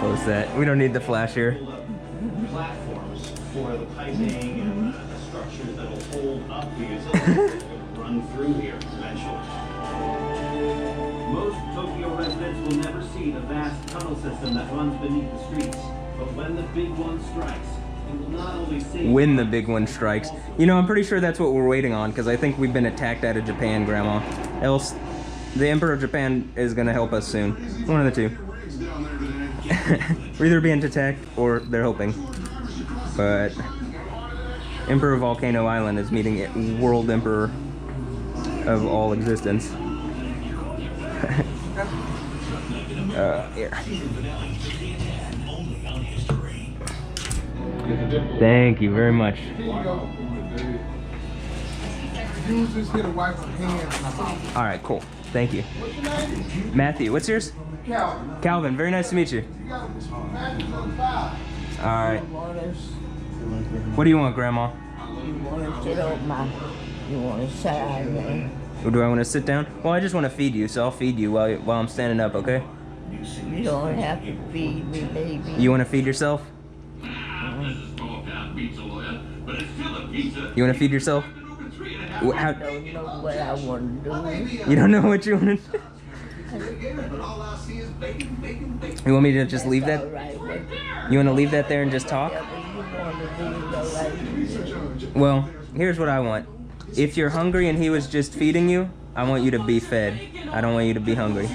Close that. We don't need the flash here. Platforms for the piping and the structures that will hold up the utilities. Run through here eventually. Most Tokyo residents will never see the vast tunnel system that runs beneath the streets. But when the big one strikes, it will not only save... When the big one strikes. You know, I'm pretty sure that's what we're waiting on, because I think we've been attacked out of Japan, Grandma. Else, the Emperor of Japan is going to help us soon. One of the two. We're either being attacked or they're helping. But Emperor of Volcano Island is meeting a World Emperor of all existence. Here. Thank you very much. Use this here to wipe her hands and her mouth. All right, cool. Thank you. What's your name? Matthew. What's yours? Calvin. Calvin. Very nice to meet you. You got Matthew on 5. All right. What do you want, Grandma? You want to sit on my, you want to sit down there. Or do I want to sit down? Well, I just want to feed you, so I'll feed you while I'm standing up, okay? You don't have to feed me, baby. You want to feed yourself? You want to feed yourself? I don't know what I want to do. You don't know what you want to do? You want me to just leave that? You want to leave that there and just talk? Well, here's what I want. If you're hungry and he was just feeding you, I want you to be fed. I don't want you to be hungry.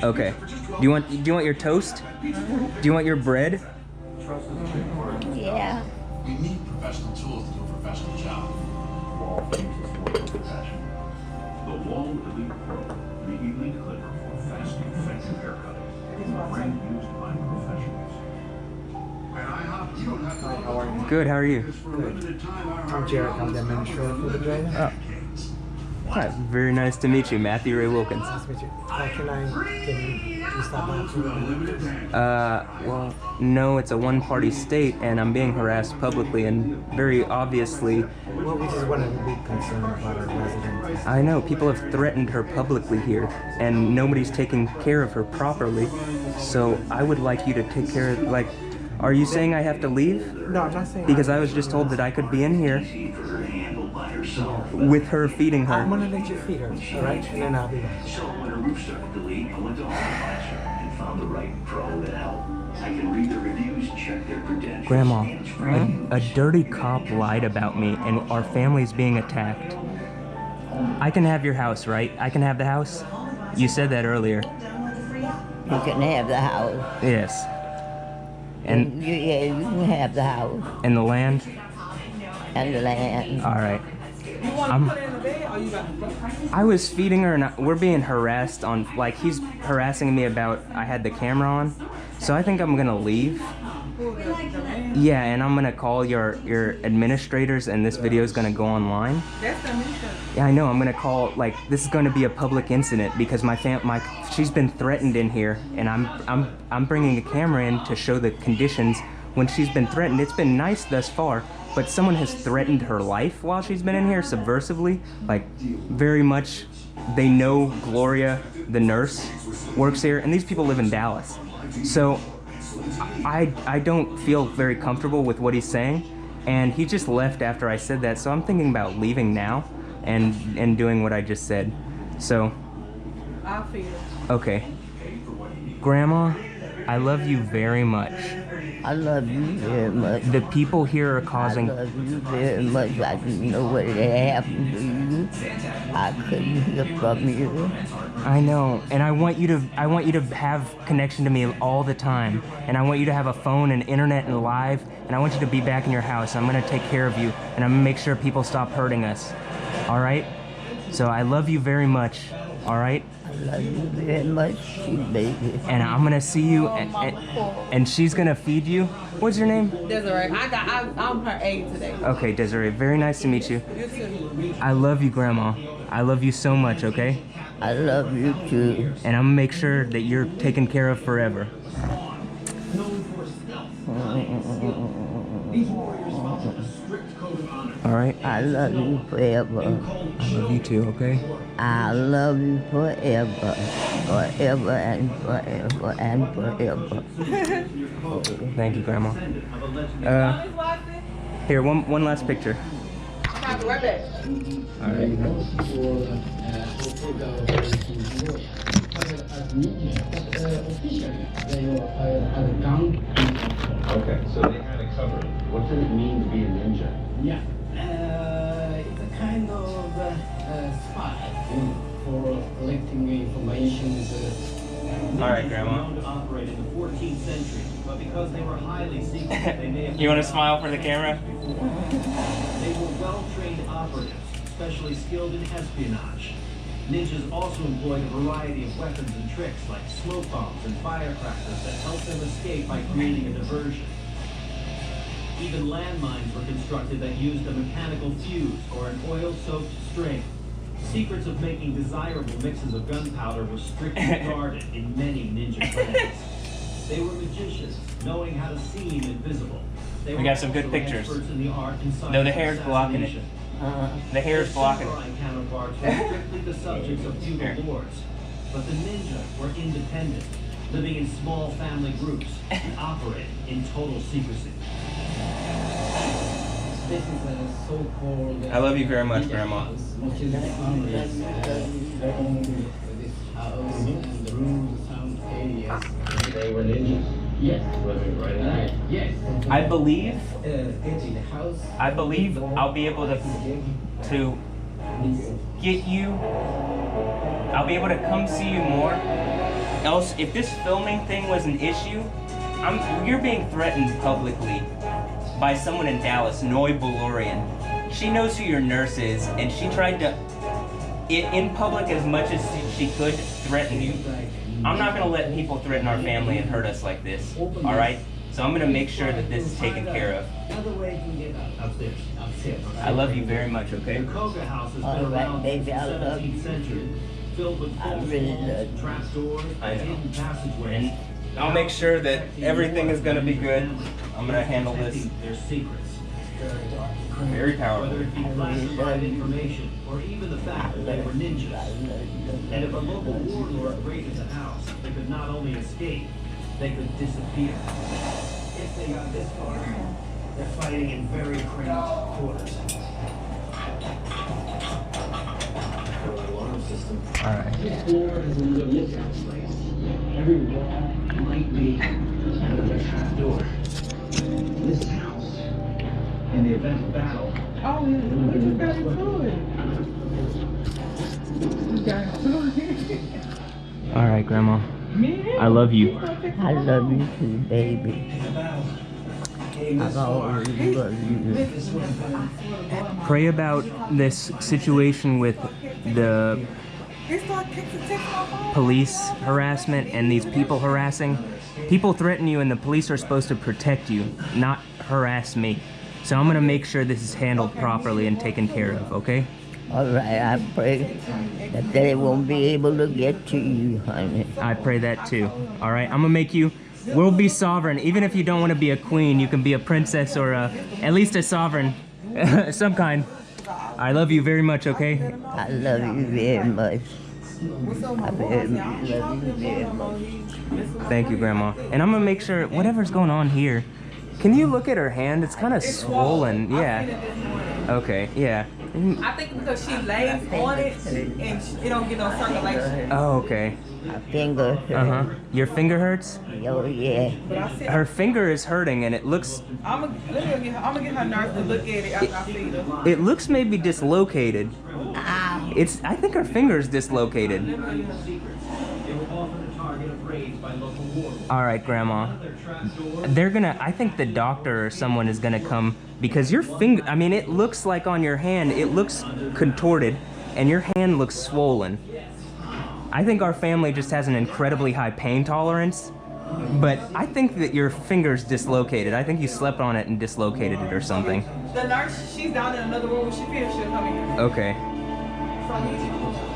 Okay. Do you want your toast? Do you want your bread? Yeah. We need professional tools to do a professional job. The Wall Elite Pro, the elite clipper for fast, effective haircutting. Brand used by professionals. Good, how are you? Good. I'm Jared, I'm the administrator for the building. Oh. Hi, very nice to meet you, Matthew Ray Wilkins. Nice to meet you. Can you stop by for a minute? Well, no, it's a one-party state, and I'm being harassed publicly and very obviously. Well, we just want to be concerned about our residents. I know, people have threatened her publicly here, and nobody's taking care of her properly. So I would like you to take care of, like, are you saying I have to leave? No, I'm not saying. Because I was just told that I could be in here with her feeding her. I'm gonna let you feed her, all right? And then I'll be back. So when her roof started to leak, I went to Artificer and found the right pro that helped. I can read the reviews, check their credentials. Grandma, a dirty cop lied about me and our family's being attacked. I can have your house, right? I can have the house? You said that earlier. You can have the house. Yes. And yeah, you can have the house. And the land? And the land. All right. You want to put her in the bed or you got to feed? I was feeding her and we're being harassed on, like, he's harassing me about I had the camera on. So I think I'm gonna leave. Yeah, and I'm gonna call your administrators and this video is gonna go online. That's the mission. Yeah, I know. I'm gonna call, like, this is gonna be a public incident because she's been threatened in here, and I'm bringing a camera in to show the conditions when she's been threatened. It's been nice thus far, but someone has threatened her life while she's been in here subversively, like, very much. They know Gloria, the nurse, works here, and these people live in Dallas. So I don't feel very comfortable with what he's saying, and he just left after I said that, so I'm thinking about leaving now and doing what I just said. So I'll feed her. okay. Grandma, I love you very much. I love you very much. The people here are causing. I love you very much. I didn't know what had happened to you. I couldn't hear from you. I know, and I want you to have connection to me all the time, and I want you to have a phone and internet and live, and I want you to be back in your house. I'm gonna take care of you, and I'm gonna make sure people stop hurting us. All right? So I love you very much. All right? I love you very much, baby. And I'm gonna see you, and she's gonna feed you. What's your name? Desiree. I'm her aide today. Okay, Desiree. Very nice to meet you. You too. I love you, Grandma. I love you so much. Okay? I love you too. And I'm gonna make sure that you're taken care of forever. All right. I love you forever. I love you too. Okay. I love you forever, forever and forever and forever. Thank you, Grandma. Here, one last picture. I'll be right back. All right. Okay, so they had it covered. What did it mean to be a ninja? Yeah, it's a kind of spy for collecting information. All right, Grandma. Known to operate in the 14th century, but because they were highly secret, they may have. You want to smile for the camera? They were well-trained operatives, especially skilled in espionage. Ninjas also employed a variety of weapons and tricks like smoke bombs and firecrackers that helped them escape by creating a diversion. Even landmines were constructed that used a mechanical fuse or an oil-soaked string. Secrets of making desirable mixes of gunpowder were strictly guarded in many ninja clans. They were magicians, knowing how to seem invisible. They We got some good pictures. No, the hair's blocking it. The hair's blocking it. Counterparts were strictly the subjects of feudal lords, but the ninja were independent, living in small family groups and operating in total secrecy. This is a so-called. I love you very much, Grandma. Which is this house and the room sound areas. They were ninjas. Yes. Living right in there. Yes. I believe In the house. I'll be able to get you. I'll be able to come see you more. Else, if this filming thing was an issue, you're being threatened publicly by someone in Dallas, Noi Balorian. She knows who your nurse is, and she tried to, in public as much as she could, threaten you. I'm not gonna let people threaten our family and hurt us like this, all right? So I'm gonna make sure that this is taken care of. Upstairs. I love you very much, okay? The Koga house has All been right, around baby, since I the love 17th you. century, filled with false really walls, love you. trapdoors, I and know. hidden passageways. I'll make sure that everything is gonna be good. I'm gonna handle this. Their secrets. Very powerful. Whether it be classified information or even the fact that they were ninjas. And if a local warlord raided the house, they could not only escape, they could disappear. If they got this far, they're fighting in very cramped quarters. Alarm system. All right. This floor is a lookout place. Every wall might be out of a trap door. This house, in the event of battle. Oh, we just got into it. We got into it. All right, Grandma. I love you. I love you too, baby. I've always loved you. Pray about this situation with the police harassment and these people harassing. People threaten you and the police are supposed to protect you, not harass me. So I'm gonna make sure this is handled properly and taken care of, okay? All right, I pray that they won't be able to get to you, honey. I pray that too. All right, I'm gonna make you, we'll be sovereign. Even if you don't wanna be a queen, you can be a princess or at least a sovereign, some kind. I love you very much, okay? I love you very much. I love you very much. Thank you, Grandma. And I'm gonna make sure, whatever's going on here, can you look at her hand? It's kind of swollen. Yeah. Okay, yeah. I think because she lays on it and it don't get no circulation. Oh, okay. My finger hurts. Your finger hurts? Oh, yeah. Her finger is hurting and it looks... I'm gonna get her nurse to look at it after I feed her. It looks maybe dislocated. Ow. I think her finger is dislocated. All right, Grandma. I think the doctor or someone is gonna come because your finger, I mean, it looks like on your hand, it looks contorted and your hand looks swollen. I think our family just has an incredibly high pain tolerance, but I think that your finger's dislocated. I think you slept on it and dislocated it or something. The nurse, she's down in another room. When she feels she'll come in here. Okay.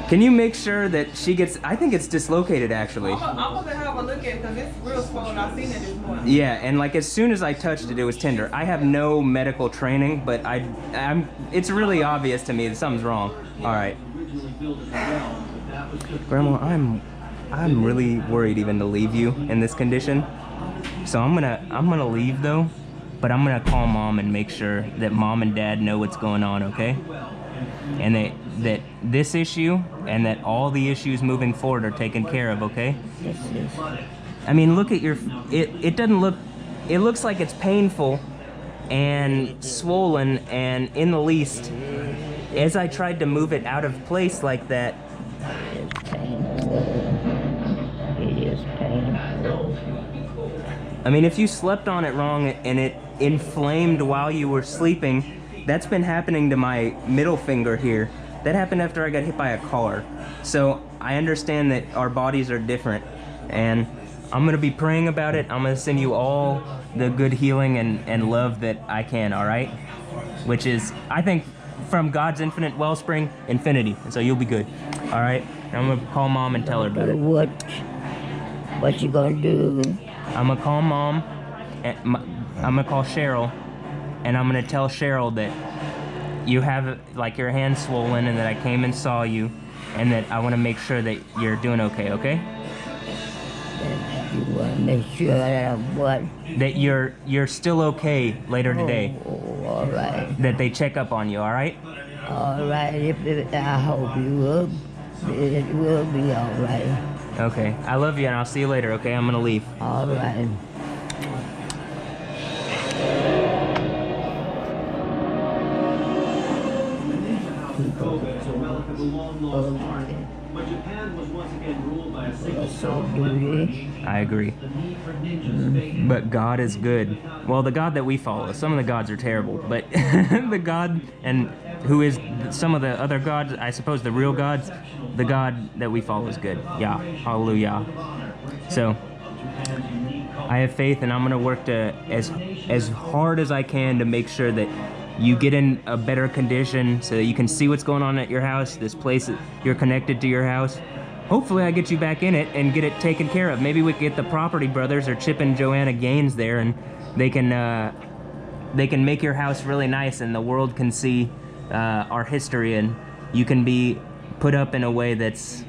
Can you make sure that she gets, I think it's dislocated actually. I'm gonna have a look at it because it's real swollen. I've seen it this morning. Yeah, and like as soon as I touched it, it was tender. I have no medical training, but it's really obvious to me that something's wrong. All right. Grandma, I'm really worried even to leave you in this condition. So I'm gonna leave though, but I'm gonna call Mom and make sure that Mom and Dad know what's going on, okay? And that this issue and that all the issues moving forward are taken care of, okay? I mean, look at your, it doesn't look, it looks like it's painful and swollen and in the least, as I tried to move it out of place like that. It's painful. It is painful. I mean, if you slept on it wrong and it inflamed while you were sleeping, that's been happening to my middle finger here. That happened after I got hit by a car. So I understand that our bodies are different and I'm gonna be praying about it. I'm gonna send you all the good healing and love that I can, all right? Which is, I think from God's infinite wellspring, infinity. And so you'll be good. All right? And I'm going to call Mom and tell her about it. What you gonna do? I'm going to call Mom, and I'm going to call Cheryl, and I'm going to tell Cheryl that you have, like, your hand swollen and that I came and saw you, and that I want to make sure that you're doing okay, okay? You want to make sure that I'm what? That you're still okay later today. Oh, all right. That they check up on you, all right? All right. I hope you will. It will be all right. Okay. I love you, and I'll see you later, okay? I'm going to leave. All right. COVID is a relic of a long lost art. But Japan was once again ruled by a single duty. I agree. But God is good. Well, the God that we follow, some of the gods are terrible, but the God and who is some of the other gods, I suppose the real gods, the God that we follow is good. Yeah, hallelujah. So I have faith, and I'm gonna work to as hard as I can to make sure that you get in a better condition so that you can see what's going on at your house, this place, you're connected to your house. Hopefully I get you back in it and get it taken care of. Maybe we could get the Property Brothers or Chip and Joanna Gaines there, and they can make your house really nice, and the world can see our history, and you can be put up in a way that's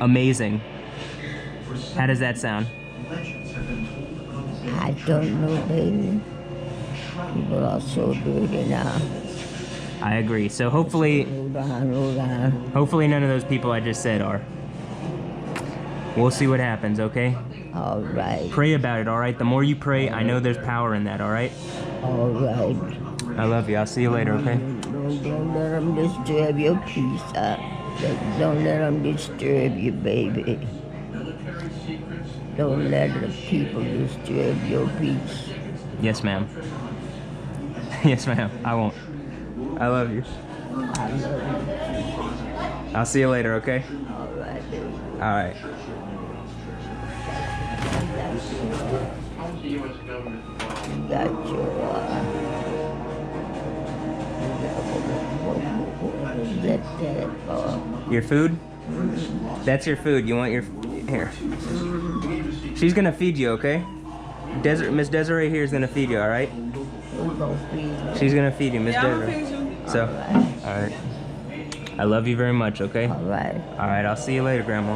amazing. How does that sound? I don't know, baby. People are so dirty now. I agree. So hopefully, Hold on. hopefully none of those people I just said are. We'll see what happens, okay? All right. Pray about it, all right? The more you pray, I know there's power in that, all right? All right. I love you. I'll see you later, okay? Don't let them disturb your peace. Don't let them disturb you, baby. Don't let the people disturb your peace. Yes, ma'am. Yes, ma'am. I won't. I love you. I love you. I'll see you later, okay? All right, baby. All right. You got your, Your food? That's your food. You want your... Here. She's gonna feed you, okay? Miss Desiree here is gonna feed you, all right? She's gonna feed you, Miss Desiree. So, all right. I love you very much, okay? All right. All right, I'll see you later, Grandma.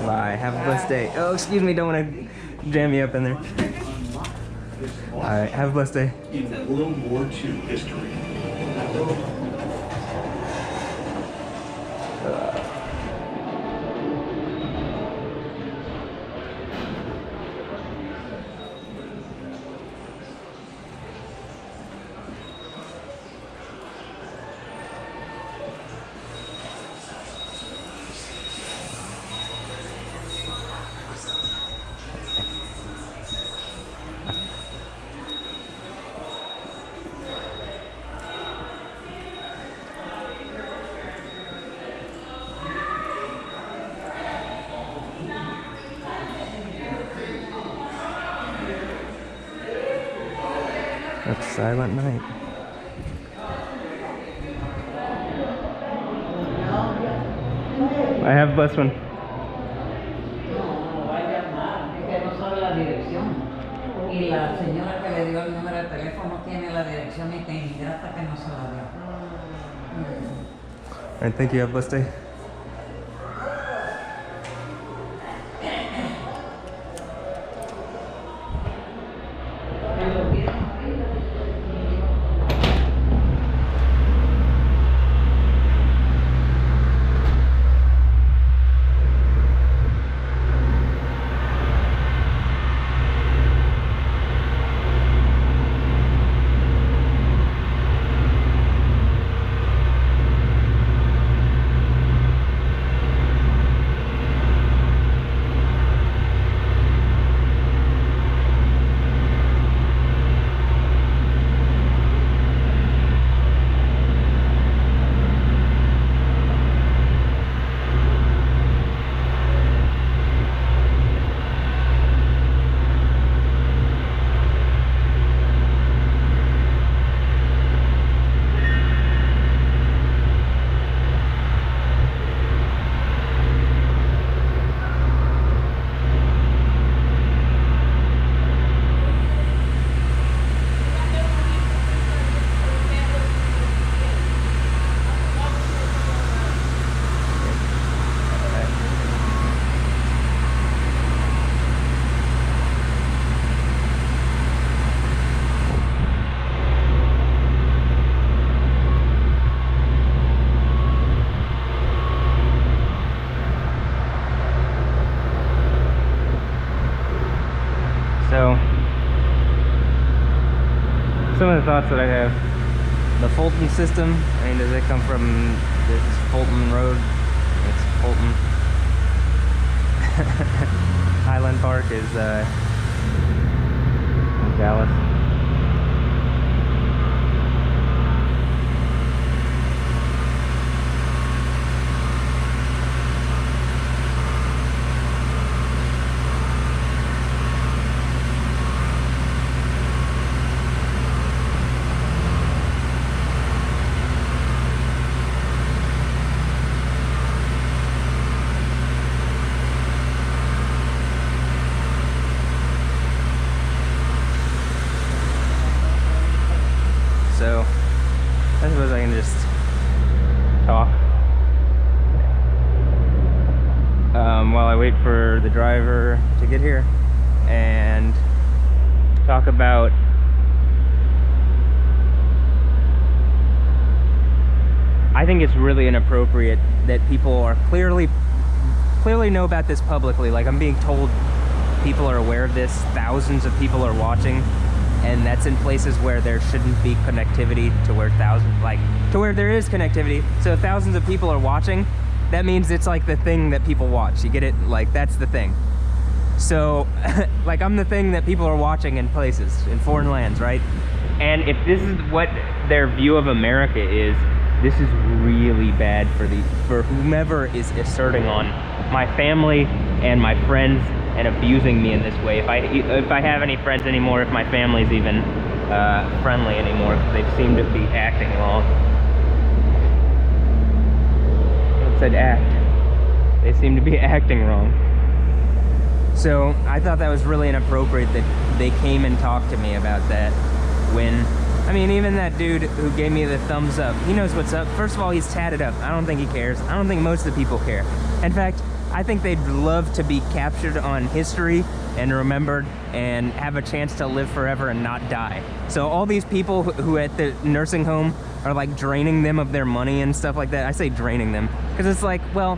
Bye. Have a blessed day. Oh, excuse me. Don't want to jam you up in there. All right. Have a blessed day. In World War II history. That's Silent Night. I have a blessed one. Y la señora que le dio el número de teléfono tiene la dirección y te ingrata que no se la dio. All right, thank you. Have a blessed day. house that I have the Fulton system. I mean, does it come from this Fulton Road? It's Fulton. Highland Park is in Dallas. So I suppose I can just talk while I wait for the driver to get here and talk about I think it's really inappropriate that people are clearly know about this publicly. Like, I'm being told people are aware of this, thousands of people are watching, and that's in places where there shouldn't be connectivity, to where to where there is connectivity. So thousands of people are watching, that means it's like the thing that people watch. You get it? Like, that's the thing. So like, I'm the thing that people are watching in places, in foreign lands, right? And if this is what their view of America is, this is really bad for whomever is asserting on my family and my friends and abusing me in this way. If I have any friends anymore, if my family's even friendly anymore, because they seem to be acting wrong. It said act. They seem to be acting wrong. So I thought that was really inappropriate that they came and talked to me about that when, I mean, even that dude who gave me the thumbs up, he knows what's up. First of all, he's tatted up. I don't think he cares. I don't think most of the people care. In fact, I think they'd love to be captured on history and remembered and have a chance to live forever and not die. So all these people who at the nursing home are like draining them of their money and stuff like that. I say draining them because it's like, well,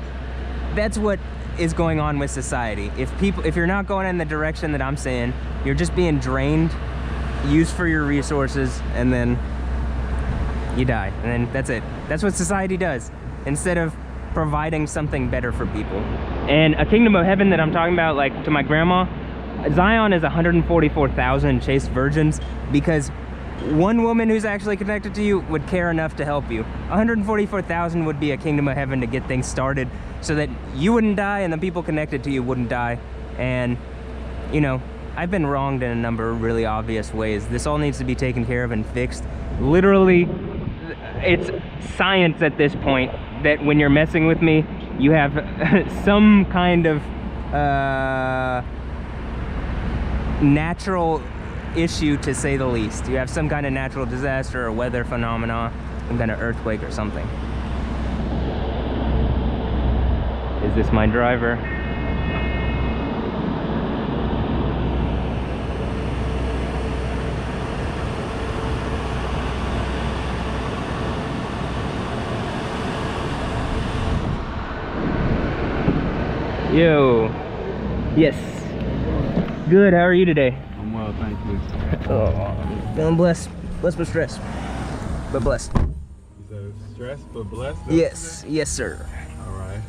that's what is going on with society. If you're not going in the direction that I'm saying, you're just being drained, used for your resources, and then you die. And then that's it. That's what society does. Instead of providing something better for people. And a kingdom of heaven that I'm talking about, like to my grandma, Zion is 144,000 chaste virgins, because one woman who's actually connected to you would care enough to help you. 144,000 would be a kingdom of heaven to get things started so that you wouldn't die and the people connected to you wouldn't die. And, you know, I've been wronged in a number of really obvious ways. This all needs to be taken care of and fixed. Literally, it's science at this point that when you're messing with me, you have some kind of natural issue, to say the least. You have some kind of natural disaster or weather phenomena, some kind of earthquake or something. Is this my driver? Yo. Yes. Good, how are you today? I'm well, thank you. Oh, feeling blessed. Blessed but stressed. But blessed. You said stressed but blessed? Yes, yes sir. Alright.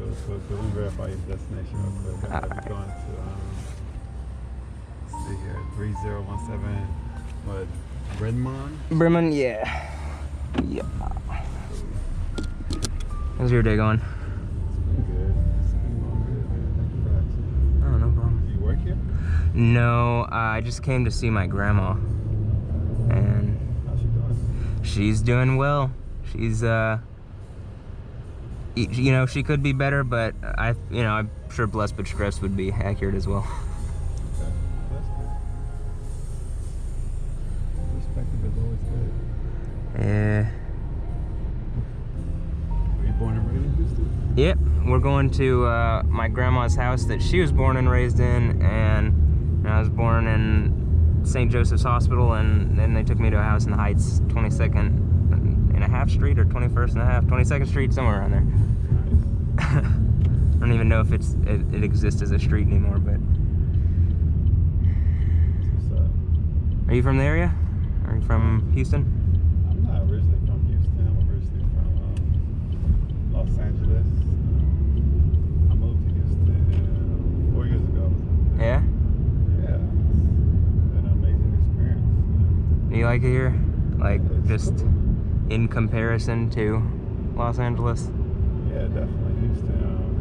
So let me verify your destination real quick. I'll be going to, let's see here, 3017, what, Bremont? Yeah. Yep. How's your day going? Good. It's been going good, man. Thank you for asking. Oh, no problem. Do you work here? No, I just came to see my grandma. And how's she doing? She's doing well. She's, you know, she could be better, but I'm sure blessed but stressed would be accurate as well. Okay, that's good. Perspective is always good. Yeah. Were you born and raised in Houston? Yep, we're going to my grandma's house that she was born and raised in, and I was born in St. Joseph's Hospital, and then they took me to a house in the Heights, 22nd and a half street, or 21st and a half, 22nd street, somewhere around there. I don't even know if it exists as a street anymore, but. What's up? Are you from the area? You're from Houston? I'm not originally from Houston. I'm originally from Los Angeles. I moved to Houston 4 years ago. Yeah? Yeah. It's been an amazing experience. Do you like it here? Like, Yeah, just cool. in comparison to Los Angeles? Yeah, definitely. Houston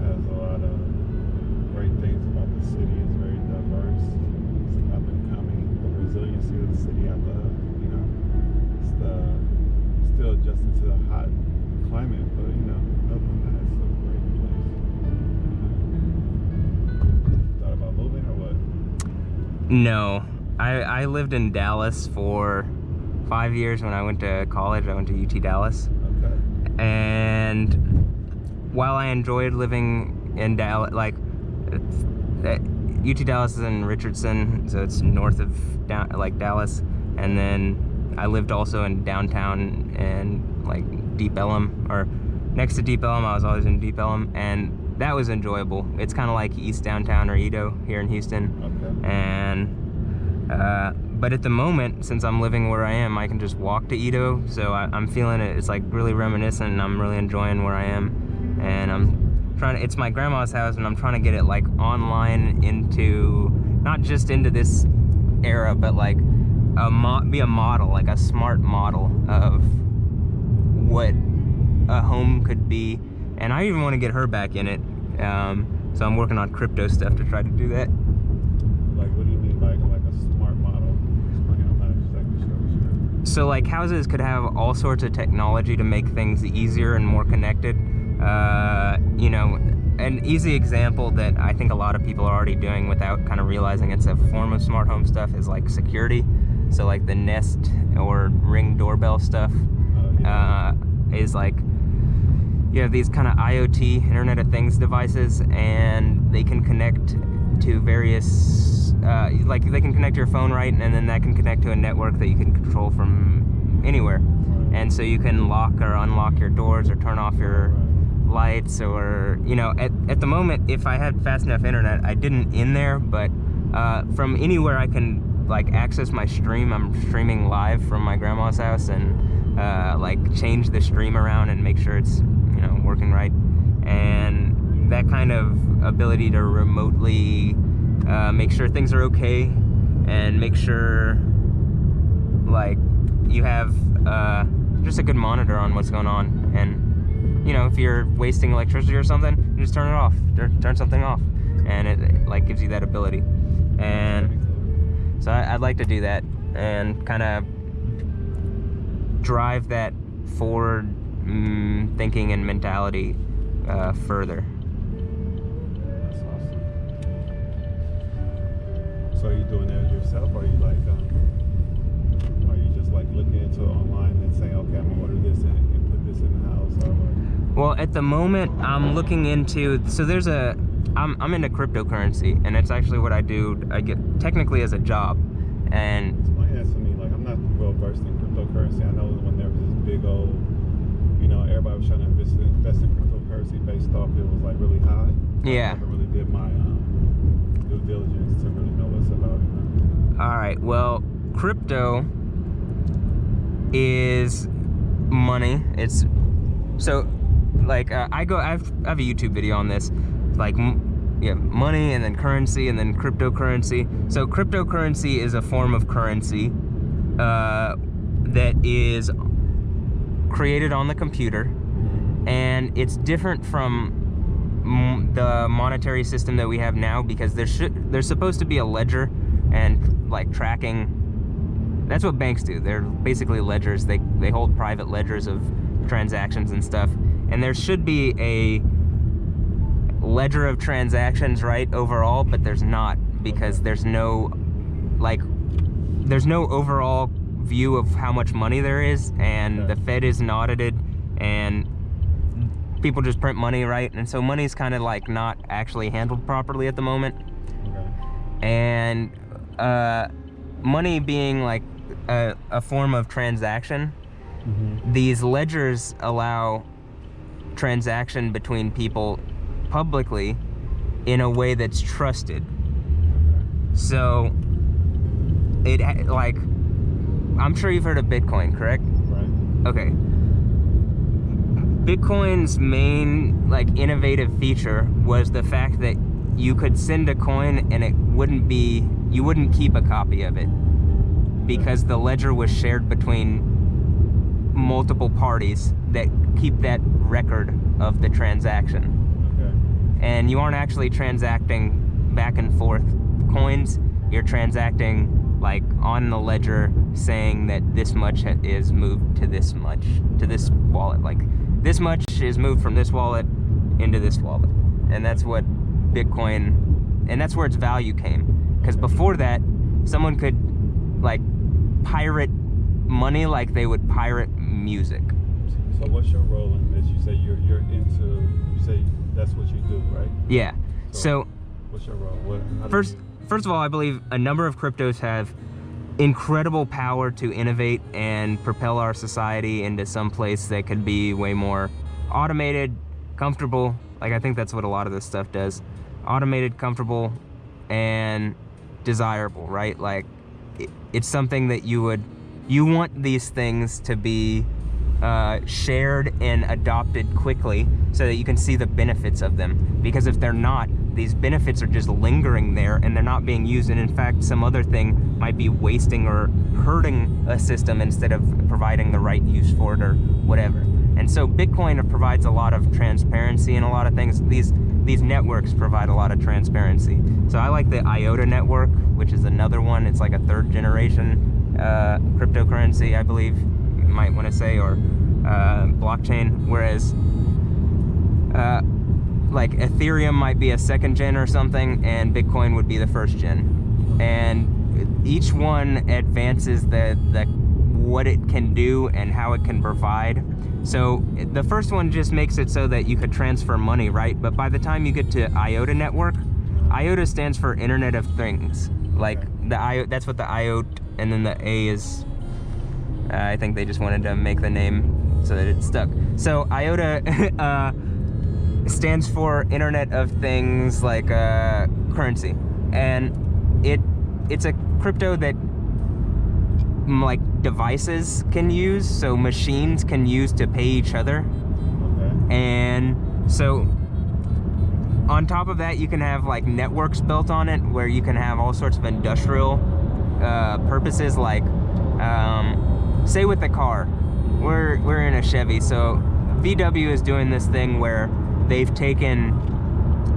has a lot of great things about the city. It's very diverse. It's up and coming. The resiliency of the city I love. You know, it's still adjusting to the hot climate, but you know, other than that, it's a great place. Thought about moving or what? No. I lived in Dallas for 5 years when I went to college. I went to UT Dallas. Okay. And while I enjoyed living in Dallas, like, UT Dallas is in Richardson, so it's north of Dallas, and then I lived also in downtown and like Deep Ellum, or next to Deep Ellum. I was always in Deep Ellum, and that was enjoyable. It's kind of like East Downtown or Edo here in Houston. Okay. And but at the moment, since I'm living where I am, I can just walk to Edo, so I'm feeling it. It's like really reminiscent, and I'm really enjoying where I am. And I'm trying to, it's my grandma's house, and I'm trying to get it like online into, not just into this era, but like be a model, like a smart model of what a home could be. And I even want to get her back in it. So I'm working on crypto stuff to try to do that. Like, what do you mean by like a smart model? Explain. I'm not exactly sure. So like houses could have all sorts of technology to make things easier and more connected. You know, an easy example that I think a lot of people are already doing without kind of realizing it's a form of smart home stuff is like security. So like the Nest or Ring doorbell stuff is like, you have these kind of IoT, Internet of Things devices, and they can connect to various, like they can connect to your phone, right? And then that can connect to a network that you can control from anywhere. And so you can lock or unlock your doors or turn off your lights, or, you know, at the moment, if I had fast enough internet, I didn't in there, but from anywhere I can like access my stream. I'm streaming live from my grandma's house, and like change the stream around and make sure it's, you know, working right. And that kind of ability to remotely make sure things are okay, and make sure like you have just a good monitor on what's going on. And, you know, if you're wasting electricity or something, you just turn it off, turn something off, and it like gives you that ability. And so I'd like to do that and kind of drive that forward thinking and mentality further. That's awesome. So are you doing that yourself, or are you like, are you just like looking into it online and saying, okay, I'm gonna order this and put this in the house? Or what? Well, at the moment, I'm looking into, so there's I'm into cryptocurrency, and it's actually what I do. I get technically as a job, and explain that to me. Like, I'm not well versed in cryptocurrency. I know when there was this big old, you know, everybody was trying to invest in cryptocurrency based off it was like really high. Yeah. I never really did my due diligence to really know what's about it. All right. Well, crypto is money. It's so like I have a YouTube video on this, like money and then currency and then cryptocurrency. So cryptocurrency is a form of currency that is created on the computer, and it's different from the monetary system that we have now, because there's supposed to be a ledger and like tracking. That's what banks do. They're basically ledgers. They hold private ledgers of transactions and stuff, and there should be a ledger of transactions, right, overall, but there's not, because there's no overall view of how much money there is, and the Fed isn't audited, and people just print money, right? And so money's kind of like not actually handled properly at the moment. And money being like a form of transaction, these ledgers allow transaction between people publicly in a way that's trusted. So it like I'm sure you've heard of Bitcoin, correct? Right. Okay. Bitcoin's main like innovative feature was the fact that you could send a coin and it wouldn't be, you wouldn't keep a copy of it because the ledger was shared between multiple parties that keep that record of the transaction. Okay. And you aren't actually transacting back and forth coins. You're transacting like on the ledger saying that this much is moved to this much, to this wallet. Like this much is moved from this wallet into this wallet. And that's what Bitcoin, and that's where its value came. Because before that, someone could like pirate money like they would pirate music. So what's your role in this? You say you're into, you say that's what you do, right? Yeah. So what's your role? First of all, I believe a number of cryptos have incredible power to innovate and propel our society into some place that could be way more automated, comfortable. Like I think that's what a lot of this stuff does. Automated, comfortable, and desirable, right? Like it's something that you want these things to be shared and adopted quickly so that you can see the benefits of them. Because if they're not, these benefits are just lingering there and they're not being used, and in fact some other thing might be wasting or hurting a system instead of providing the right use for it or whatever. And so Bitcoin provides a lot of transparency in a lot of things. These networks provide a lot of transparency. So I like the IOTA network, which is another one. It's like a third generation cryptocurrency, I believe you might want to say, or blockchain, whereas like Ethereum might be a second gen or something, and Bitcoin would be the first gen. And each one advances the what it can do and how it can provide. So the first one just makes it so that you could transfer money, right? But by the time you get to IOTA network, IOTA stands for Internet of Things. Like that's what the IOTA, and then the A is, I think they just wanted to make the name so that it stuck. So IOTA stands for Internet of Things, like currency, and it's a crypto that like devices can use, so machines can use to pay each other. Okay. And so on top of that, you can have like networks built on it where you can have all sorts of industrial purposes, like say with the car, we're in a Chevy, so VW is doing this thing where they've taken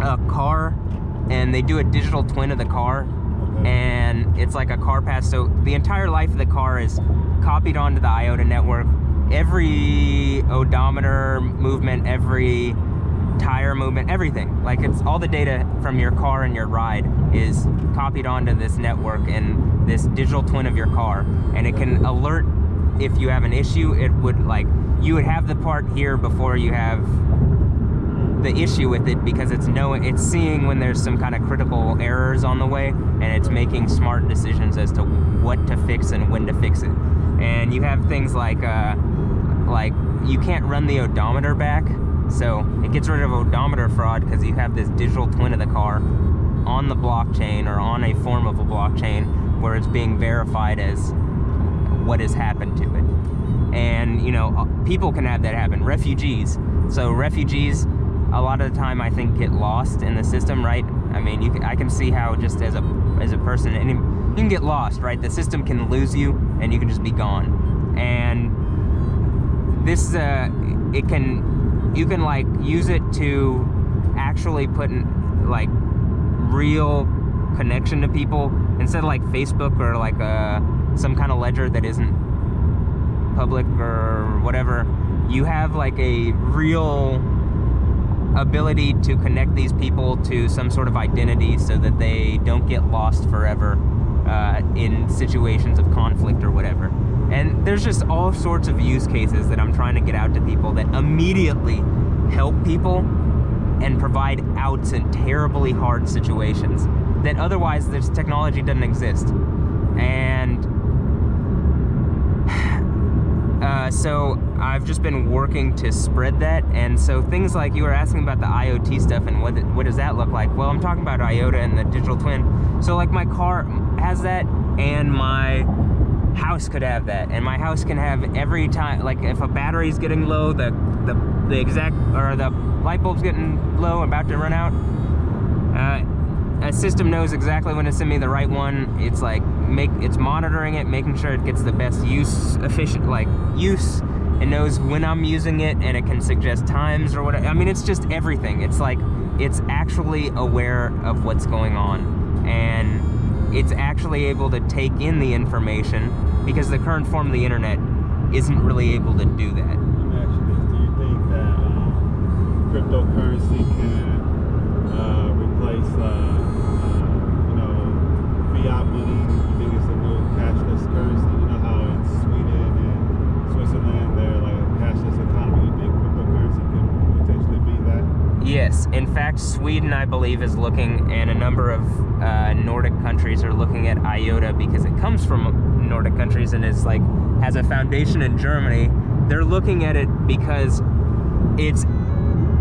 a car and they do a digital twin of the car, and it's like a car pass. So the entire life of the car is copied onto the IOTA network. Every odometer movement, every tire movement, everything. Like it's all the data from your car and your ride is copied onto this network and this digital twin of your car. And it can alert if you have an issue. It would like, you would have the part here before you have the issue with it, because it's seeing when there's some kind of critical errors on the way, and it's making smart decisions as to what to fix and when to fix it. And you have things like you can't run the odometer back, so it gets rid of odometer fraud because you have this digital twin of the car on the blockchain or on a form of a blockchain where it's being verified as what has happened to it. And you know, people can have that happen. Refugees. So refugees, a lot of the time I think get lost in the system, right? I mean, I can see how just as a person, and you can get lost, right? The system can lose you and you can just be gone. And this, you can like use it to actually put in like real connection to people instead of like Facebook or like some kind of ledger that isn't public or whatever. You have like a real ability to connect these people to some sort of identity so that they don't get lost forever in situations of conflict or whatever. And there's just all sorts of use cases that I'm trying to get out to people that immediately help people and provide outs in terribly hard situations that otherwise this technology doesn't exist. And so I've just been working to spread that. And so things like you were asking about the IoT stuff and what does that look like? Well, I'm talking about IOTA and the digital twin. So like my car has that, and my house could have that, and my house can have every time, like if a battery's getting low, the exact, or the light bulb's getting low, about to run out, a system knows exactly when to send me the right one. It's like it's monitoring it, making sure it gets the best use, efficient use. It knows when I'm using it, and it can suggest times or whatever. I mean, it's just everything. It's like it's actually aware of what's going on, and it's actually able to take in the information, because the current form of the internet isn't really able to do that. Let me ask you this: do you think that cryptocurrency can replace fiat money? You think it's a new cashless currency? You know how in Sweden and Switzerland they're like a cashless economy. You think cryptocurrency can potentially be that? Yes. In fact, Sweden, I believe, is looking, and a number of Nordic countries are looking at IOTA, because it comes from Nordic countries and is like has a foundation in Germany. They're looking at it because it's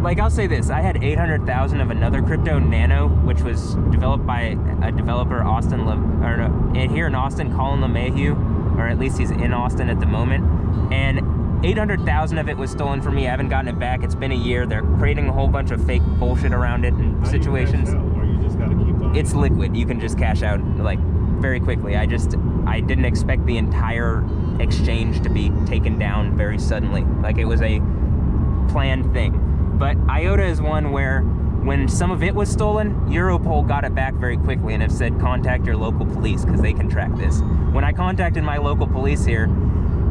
like, I'll say this, I had 800,000 of another crypto, Nano, which was developed by a developer, here in Austin, Colin LeMahieu, or at least he's in Austin at the moment. And 800,000 of it was stolen from me. I haven't gotten it back. It's been a year. They're creating a whole bunch of fake bullshit around it and situations. Or you just gotta keep buying? It's liquid. You can just cash out like very quickly. I didn't expect the entire exchange to be taken down very suddenly. Like, it was a planned thing. But IOTA is one where, when some of it was stolen, Europol got it back very quickly and have said, contact your local police, because they can track this. When I contacted my local police here,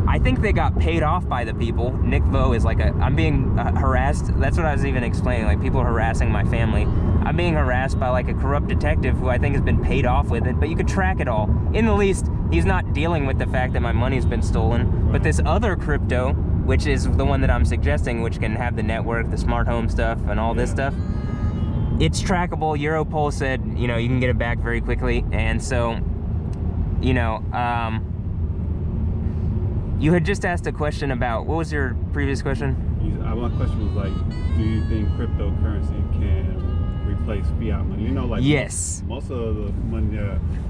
I think they got paid off by the people. Nick Vo is like I'm being harassed. That's what I was even explaining, like people harassing my family. I'm being harassed by like a corrupt detective who I think has been paid off with it, but you could track it all. In the least, he's not dealing with the fact that my money's been stolen. But this other crypto, which is the one that I'm suggesting, which can have the network, the smart home stuff, and all this stuff, it's trackable. Europol said, you know, you can get it back very quickly. And so, you know, you had just asked a question about, what was your previous question? My question was like, do you think cryptocurrency can replace fiat money? You know, like yes, most of the money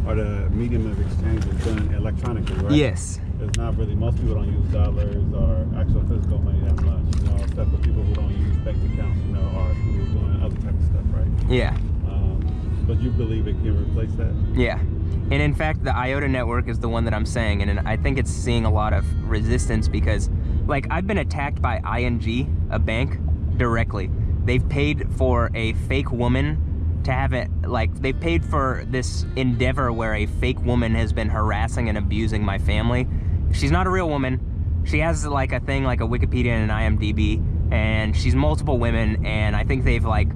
or the medium of exchange is done electronically, right? Yes. It's not really, most people don't use dollars or actual physical money that much, you know, except for people who don't use bank accounts, you know, or who are doing other type of stuff, right? Yeah. But you believe it can replace that? Yeah. And in fact, the IOTA network is the one that I'm saying, and I think it's seeing a lot of resistance because, like, I've been attacked by ING, a bank, directly. They've paid for a fake woman to have it, like, they paid for this endeavor where a fake woman has been harassing and abusing my family. She's not a real woman. She has, like, a thing like a Wikipedia and an IMDb, and she's multiple women, and I think they've, like,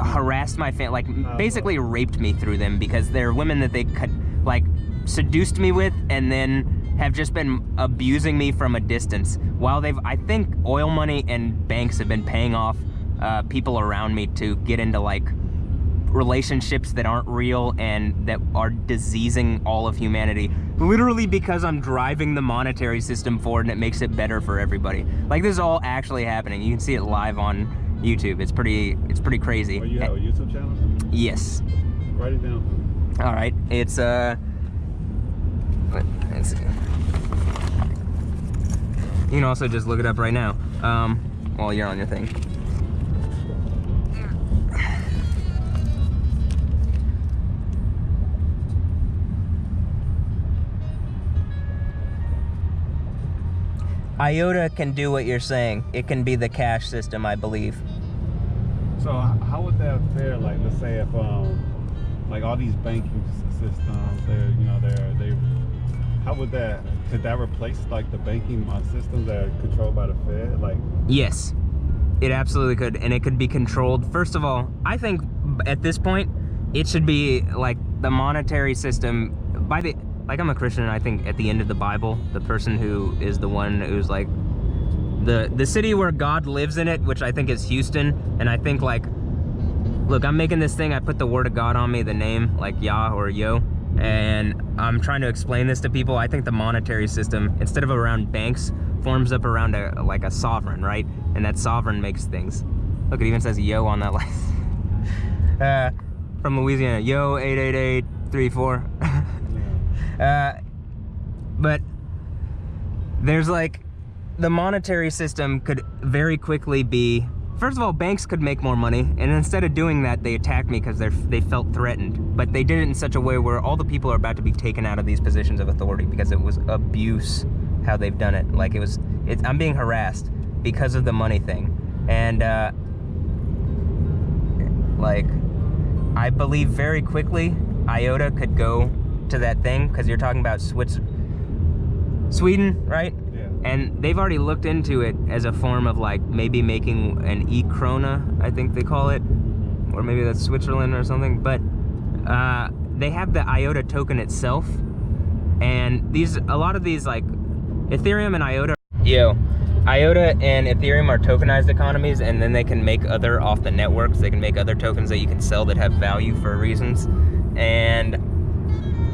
harassed my family, like basically raped me through them, because they're women that they could like seduced me with and then have just been abusing me from a distance, while I think oil money and banks have been paying off people around me to get into like relationships that aren't real and that are diseasing all of humanity, literally because I'm driving the monetary system forward and it makes it better for everybody. Like, this is all actually happening. You can see it live on YouTube. It's pretty crazy. Oh, you have a YouTube channel? Yes. Write it down. All right. It's let's see. You can also just look it up right now while you're on your thing. IOTA can do what you're saying. It can be the cash system, I believe. So how would that fare? Like, let's say if like all these banking systems, how would could that replace like the banking systems that are controlled by the Fed? Like, yes, it absolutely could, and it could be controlled. First of all, I think at this point, it should be like the monetary system by the. Like, I'm a Christian, and I think at the end of the Bible, the person who is the one who's like, the city where God lives in it, which I think is Houston, and I think like, look, I'm making this thing, I put the word of God on me, the name, like Yah or Yo, and I'm trying to explain this to people. I think the monetary system, instead of around banks, forms up around a sovereign, right? And that sovereign makes things. Look, it even says Yo on that license. From Louisiana, Yo 88834. But there's like, the monetary system could very quickly be, first of all, banks could make more money, and instead of doing that, they attacked me because they felt threatened. But they did it in such a way where all the people are about to be taken out of these positions of authority because it was abuse how they've done it. Like I'm being harassed because of the money thing. And like, I believe very quickly IOTA could go to that thing, because you're talking about Sweden, right? Yeah. And they've already looked into it as a form of like maybe making an e-krona, I think they call it, or maybe that's Switzerland or something. But they have the IOTA token itself, and a lot of these like Ethereum and IOTA. IOTA and Ethereum are tokenized economies, and then they can make other off the networks. They can make other tokens that you can sell that have value for reasons. And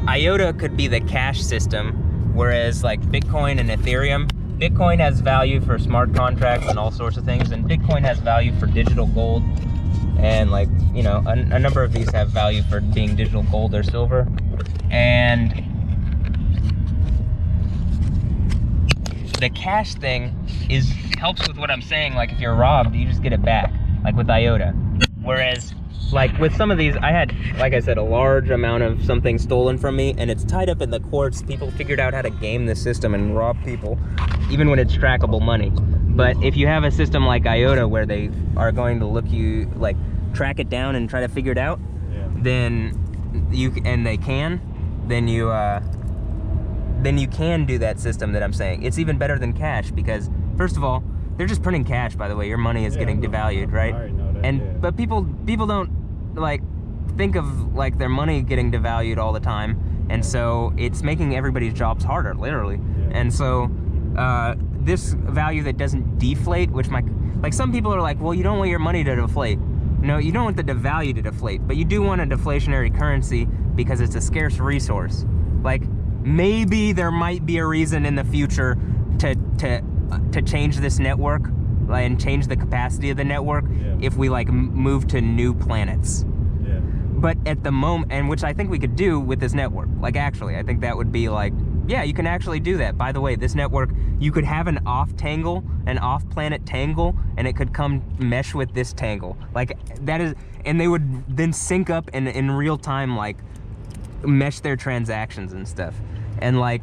IOTA could be the cash system, whereas like Bitcoin and Ethereum, Bitcoin has value for smart contracts and all sorts of things, and Bitcoin has value for digital gold, and like, you know, a number of these have value for being digital gold or silver. And the cash thing helps with what I'm saying. Like if you're robbed, you just get it back, like with IOTA. Whereas like with some of these, I had, like I said, a large amount of something stolen from me, and it's tied up in the courts. People figured out how to game the system and rob people, even when it's trackable money. But if you have a system like IOTA where they are going to track it down and try to figure it out, then you can do that system that I'm saying. It's even better than cash, because first of all, they're just printing cash, by the way. Your money is getting devalued, right? I already know that, But people don't like think of like their money getting devalued all the time, and so it's making everybody's jobs harder, literally. And so this value that doesn't deflate, which some people are like, well, you don't want your money to deflate. No, you don't want the value to deflate, but you do want a deflationary currency because it's a scarce resource. Like, maybe there might be a reason in the future to change this network and change the capacity of the network if we like move to new planets. But at the moment, and which I think we could do with this network, like actually, I think that would be like, yeah, you can actually do that. By the way, this network, you could have an off-planet tangle, and it could come mesh with this tangle. Like that is, and they would then sync up and in real time, like mesh their transactions and stuff. And like,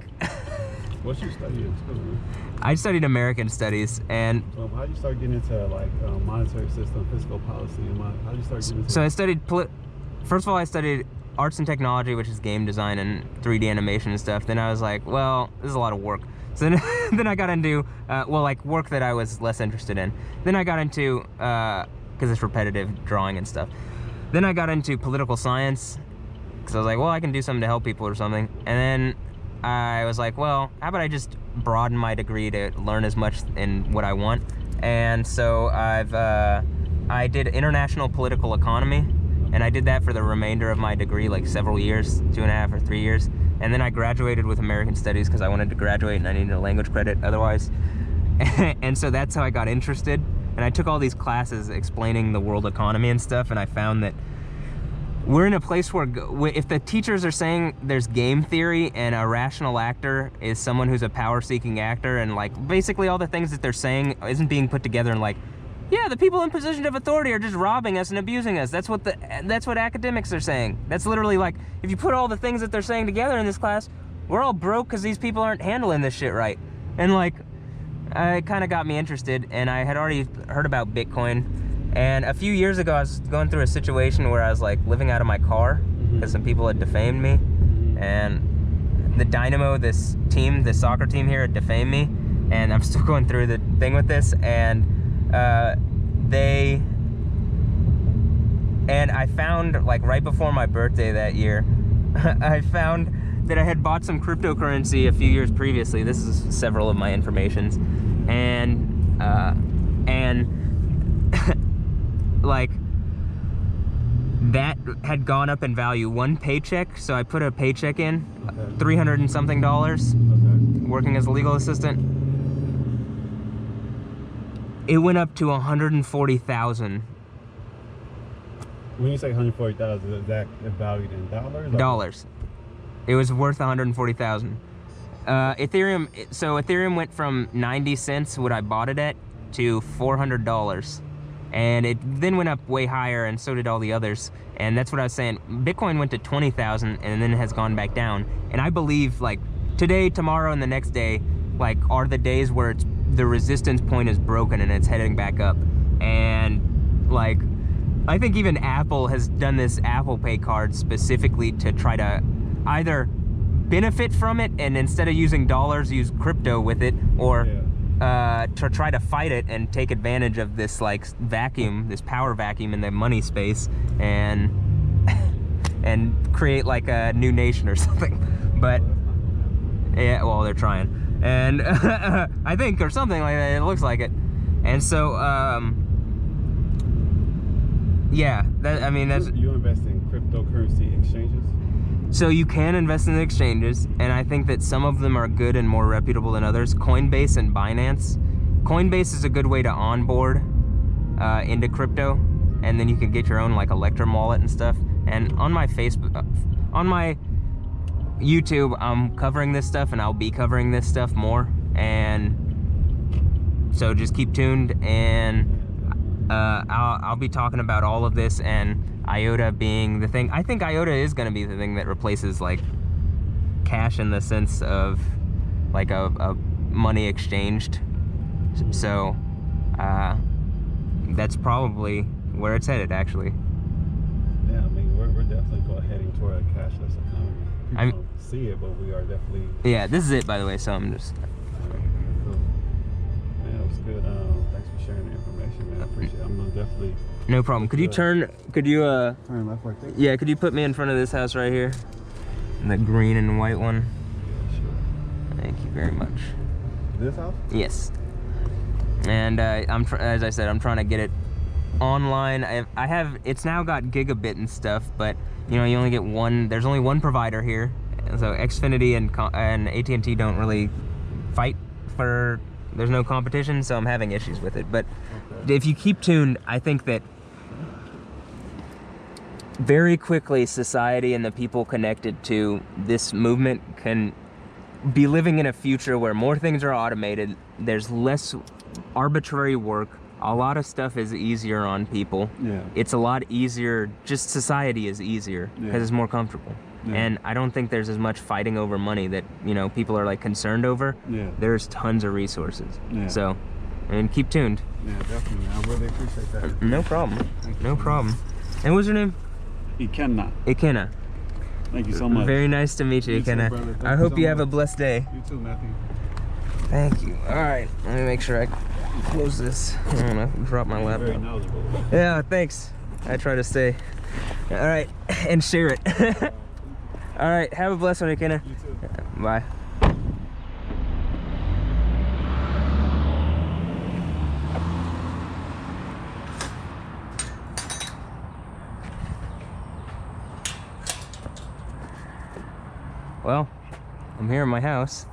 what's your study in school? I studied American studies, and how did you start getting into like monetary system, fiscal policy, and how did you start getting into? So I studied first of all, I studied arts and technology, which is game design and 3D animation and stuff. Then I was like, well, this is a lot of work. So then I got into like work that I was less interested in. Then I got into because it's repetitive drawing and stuff. Then I got into political science because I was like, well, I can do something to help people or something. And then I was like, well, how about I just broaden my degree to learn as much in what I want? And so I did international political economy, and I did that for the remainder of my degree, like several years, 2.5 or 3 years. And then I graduated with American studies because I wanted to graduate and I needed a language credit otherwise. And so that's how I got interested. And I took all these classes explaining the world economy and stuff, and I found that we're in a place where if the teachers are saying there's game theory and a rational actor is someone who's a power-seeking actor, and like basically all the things that they're saying isn't being put together and like, yeah, the people in position of authority are just robbing us and abusing us. That's what academics are saying. That's literally like, if you put all the things that they're saying together in this class, we're all broke because these people aren't handling this shit right. And like, it kind of got me interested, and I had already heard about Bitcoin. And a few years ago, I was going through a situation where I was like living out of my car because some people had defamed me. And the Dynamo, this soccer team here, had defamed me. And I'm still going through the thing with this. And I found, like right before my birthday that year, I found that I had bought some cryptocurrency a few years previously. This is several of my informations. And like that had gone up in value. One paycheck, so I put a paycheck in, $300 and something, working as a legal assistant. It went up to 140,000. When you say 140,000, is that valued in dollars? Dollars. It was worth 140,000. Ethereum. So Ethereum went from 90 cents, what I bought it at, to $400, and it then went up way higher, and so did all the others. And that's what I was saying. Bitcoin went to 20,000, and then it has gone back down. And I believe like today, tomorrow, and the next day, like are the days where it's the resistance point is broken and it's heading back up. And like, I think even Apple has done this Apple Pay card specifically to try to either benefit from it and instead of using dollars, use crypto with it, or to try to fight it and take advantage of this like vacuum, this power vacuum in the money space, and create like a new nation or something. But yeah, well, they're trying. And I think, or something like that, it looks like it. And so, yeah, I mean, that's... You invest in cryptocurrency exchanges? So you can invest in the exchanges, and I think that some of them are good and more reputable than others. Coinbase and Binance. Coinbase is a good way to onboard into crypto, and then you can get your own like Electrum wallet and stuff. And on my Facebook, on my YouTube, I'm covering this stuff, and I'll be covering this stuff more. And so just keep tuned, and I'll be talking about all of this, and IOTA being the thing. I think IOTA is going to be the thing that replaces like cash in the sense of like a money exchanged. So that's probably where it's headed, actually. Yeah, I mean, we're definitely heading toward a cashless economy. People don't see it, but we are definitely... Yeah, this is it, by the way, so I'm just... Cool. Man, it was good. Thanks for sharing the information, man. I appreciate it. I'm gonna definitely... No problem. Could you turn left right there? Yeah, could you put me in front of this house right here? The green and white one? Yeah, sure. Thank you very much. This house? Yes. And as I said, I'm trying to get it online. I have, it's now got gigabit and stuff, but you know, you only get one, there's only one provider here. So Xfinity and AT&T don't really fight for, there's no competition, so I'm having issues with it. But if you keep tuned, I think that very quickly society and the people connected to this movement can be living in a future where more things are automated, there's less arbitrary work, a lot of stuff is easier on people. Yeah. It's a lot easier, just society is easier because it's more comfortable. Yeah. And I don't think there's as much fighting over money that, you know, people are like concerned over. Yeah. There's tons of resources. Yeah. So, and keep tuned. Yeah, definitely. I really appreciate that. No problem. No problem. And what's your name? Ikenna. Ikenna. Thank you so much. Very nice to meet you, Ikenna. I hope you have a blessed day. You too, Matthew. Thank you. All right, let me make sure I close this. I'm gonna drop my laptop. Very knowledgeable. Yeah, thanks. I try to stay. All right, and share it. All right, have a blessed one, Ikenna. You too. Bye. Well, I'm here in my house.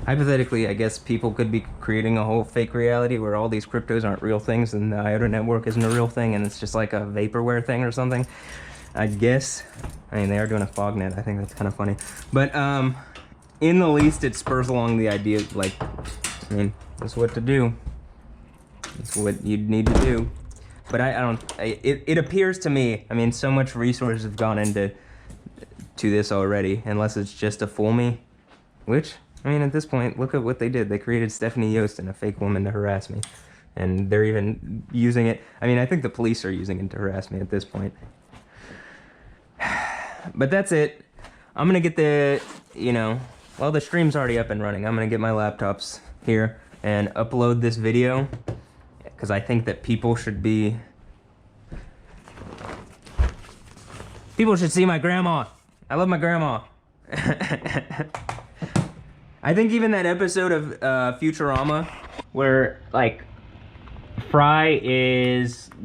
Hypothetically, I guess people could be creating a whole fake reality where all these cryptos aren't real things and the IOTA network isn't a real thing and it's just like a vaporware thing or something. I guess. I mean, they are doing a fog net. I think that's kind of funny. But in the least, it spurs along the idea, like, I mean, that's what to do. That's what you'd need to do. But it appears to me, I mean, so much resources have gone into this already, unless it's just to fool me, which... I mean, at this point, look at what they did. They created Stephanie Yost and a fake woman to harass me. And they're even using it. I mean, I think the police are using it to harass me at this point. But that's it. I'm going to get the, you know, well, the stream's already up and running. I'm going to get my laptops here and upload this video. Because I think that people should be People should see my grandma. I love my grandma. I think even that episode of Futurama where like Fry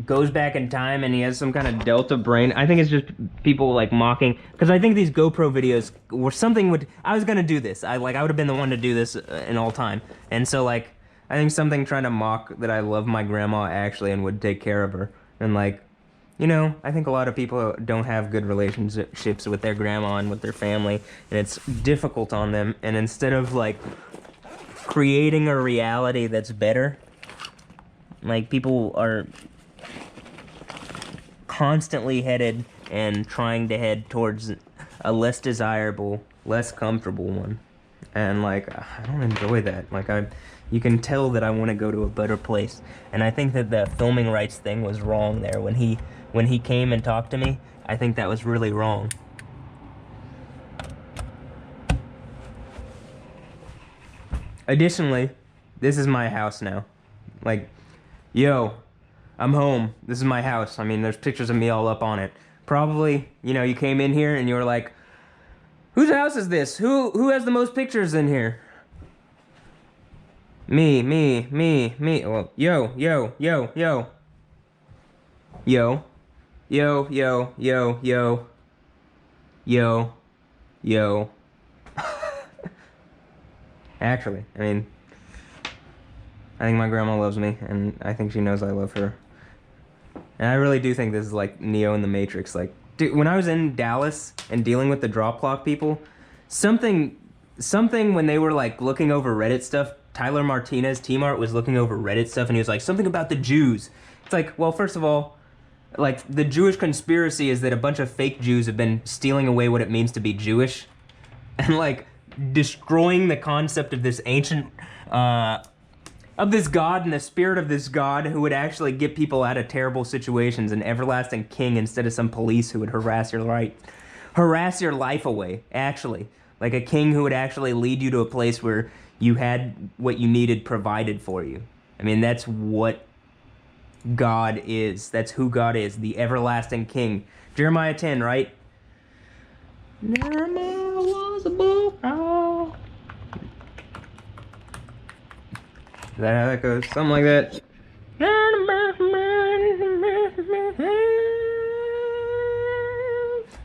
goes back in time and he has some kind of delta brain. I think it's just people like mocking, because I think these GoPro videos were something I was gonna do this. I would have been the one to do this in all time. And so like I think something trying to mock that I love my grandma actually and would take care of her. And like, you know, I think a lot of people don't have good relationships with their grandma and with their family, and it's difficult on them. And instead of like creating a reality that's better, like people are constantly headed and trying to head towards a less desirable, less comfortable one. And like, I don't enjoy that. Like you can tell that I want to go to a better place. And I think that the filming rights thing was wrong there. When he came and talked to me, I think that was really wrong. Additionally, this is my house now. Like, yo, I'm home. This is my house. I mean, there's pictures of me all up on it. Probably, you know, you came in here and you were like, whose house is this? Who has the most pictures in here? Me. Well, yo. Actually, I mean, I think my grandma loves me, and I think she knows I love her. And I really do think this is like Neo in the Matrix. Like, dude, when I was in Dallas and dealing with the drop clock people, something when they were like looking over Reddit stuff, Tyler Martinez, T-Mart, was looking over Reddit stuff, and he was like, something about the Jews. It's like, well, first of all, like, the Jewish conspiracy is that a bunch of fake Jews have been stealing away what it means to be Jewish, and like destroying the concept of this ancient, of this God and the spirit of this God who would actually get people out of terrible situations, an everlasting king instead of some police who would harass your life away, actually. Like a king who would actually lead you to a place where you had what you needed provided for you. I mean, that's what God is. That's who God is, the everlasting king. Jeremiah 10, right? Jeremiah was a bull. Oh. Is that how that goes? Something like that. I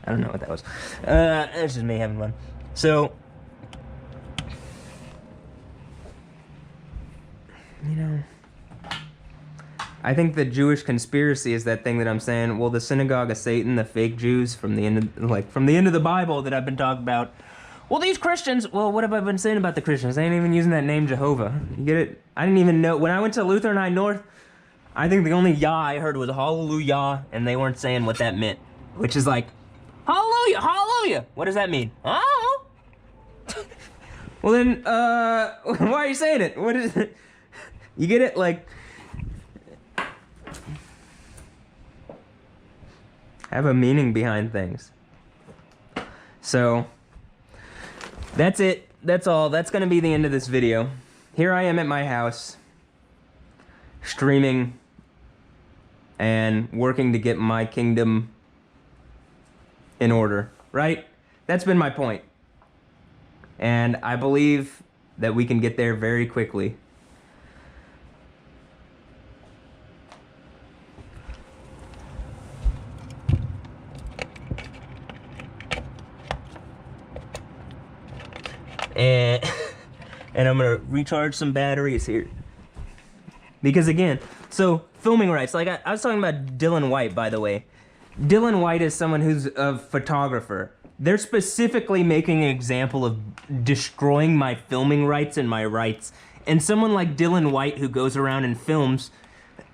don't know what that was. It's just me having fun. So, you know, I think the Jewish conspiracy is that thing that I'm saying. Well, the synagogue of Satan, the fake Jews from the end of the Bible that I've been talking about. Well, these Christians. Well, what have I been saying about the Christians? I ain't even using that name Jehovah. You get it? I didn't even know when I went to Lutheran High North. I think the only Yah I heard was Hallelujah, and they weren't saying what that meant, which is like, Hallelujah, Hallelujah. What does that mean? Oh. Well then, why are you saying it? What is it? You get it? Like, have a meaning behind things. So, that's it. That's all. That's gonna be the end of this video. Here I am at my house, streaming and working to get my kingdom in order, right? That's been my point. And I believe that we can get there very quickly. And I'm gonna recharge some batteries here. Because again, so filming rights, like I was talking about Dylan White, by the way. Dylan White is someone who's a photographer. They're specifically making an example of destroying my filming rights and my rights. And someone like Dylan White, who goes around and films,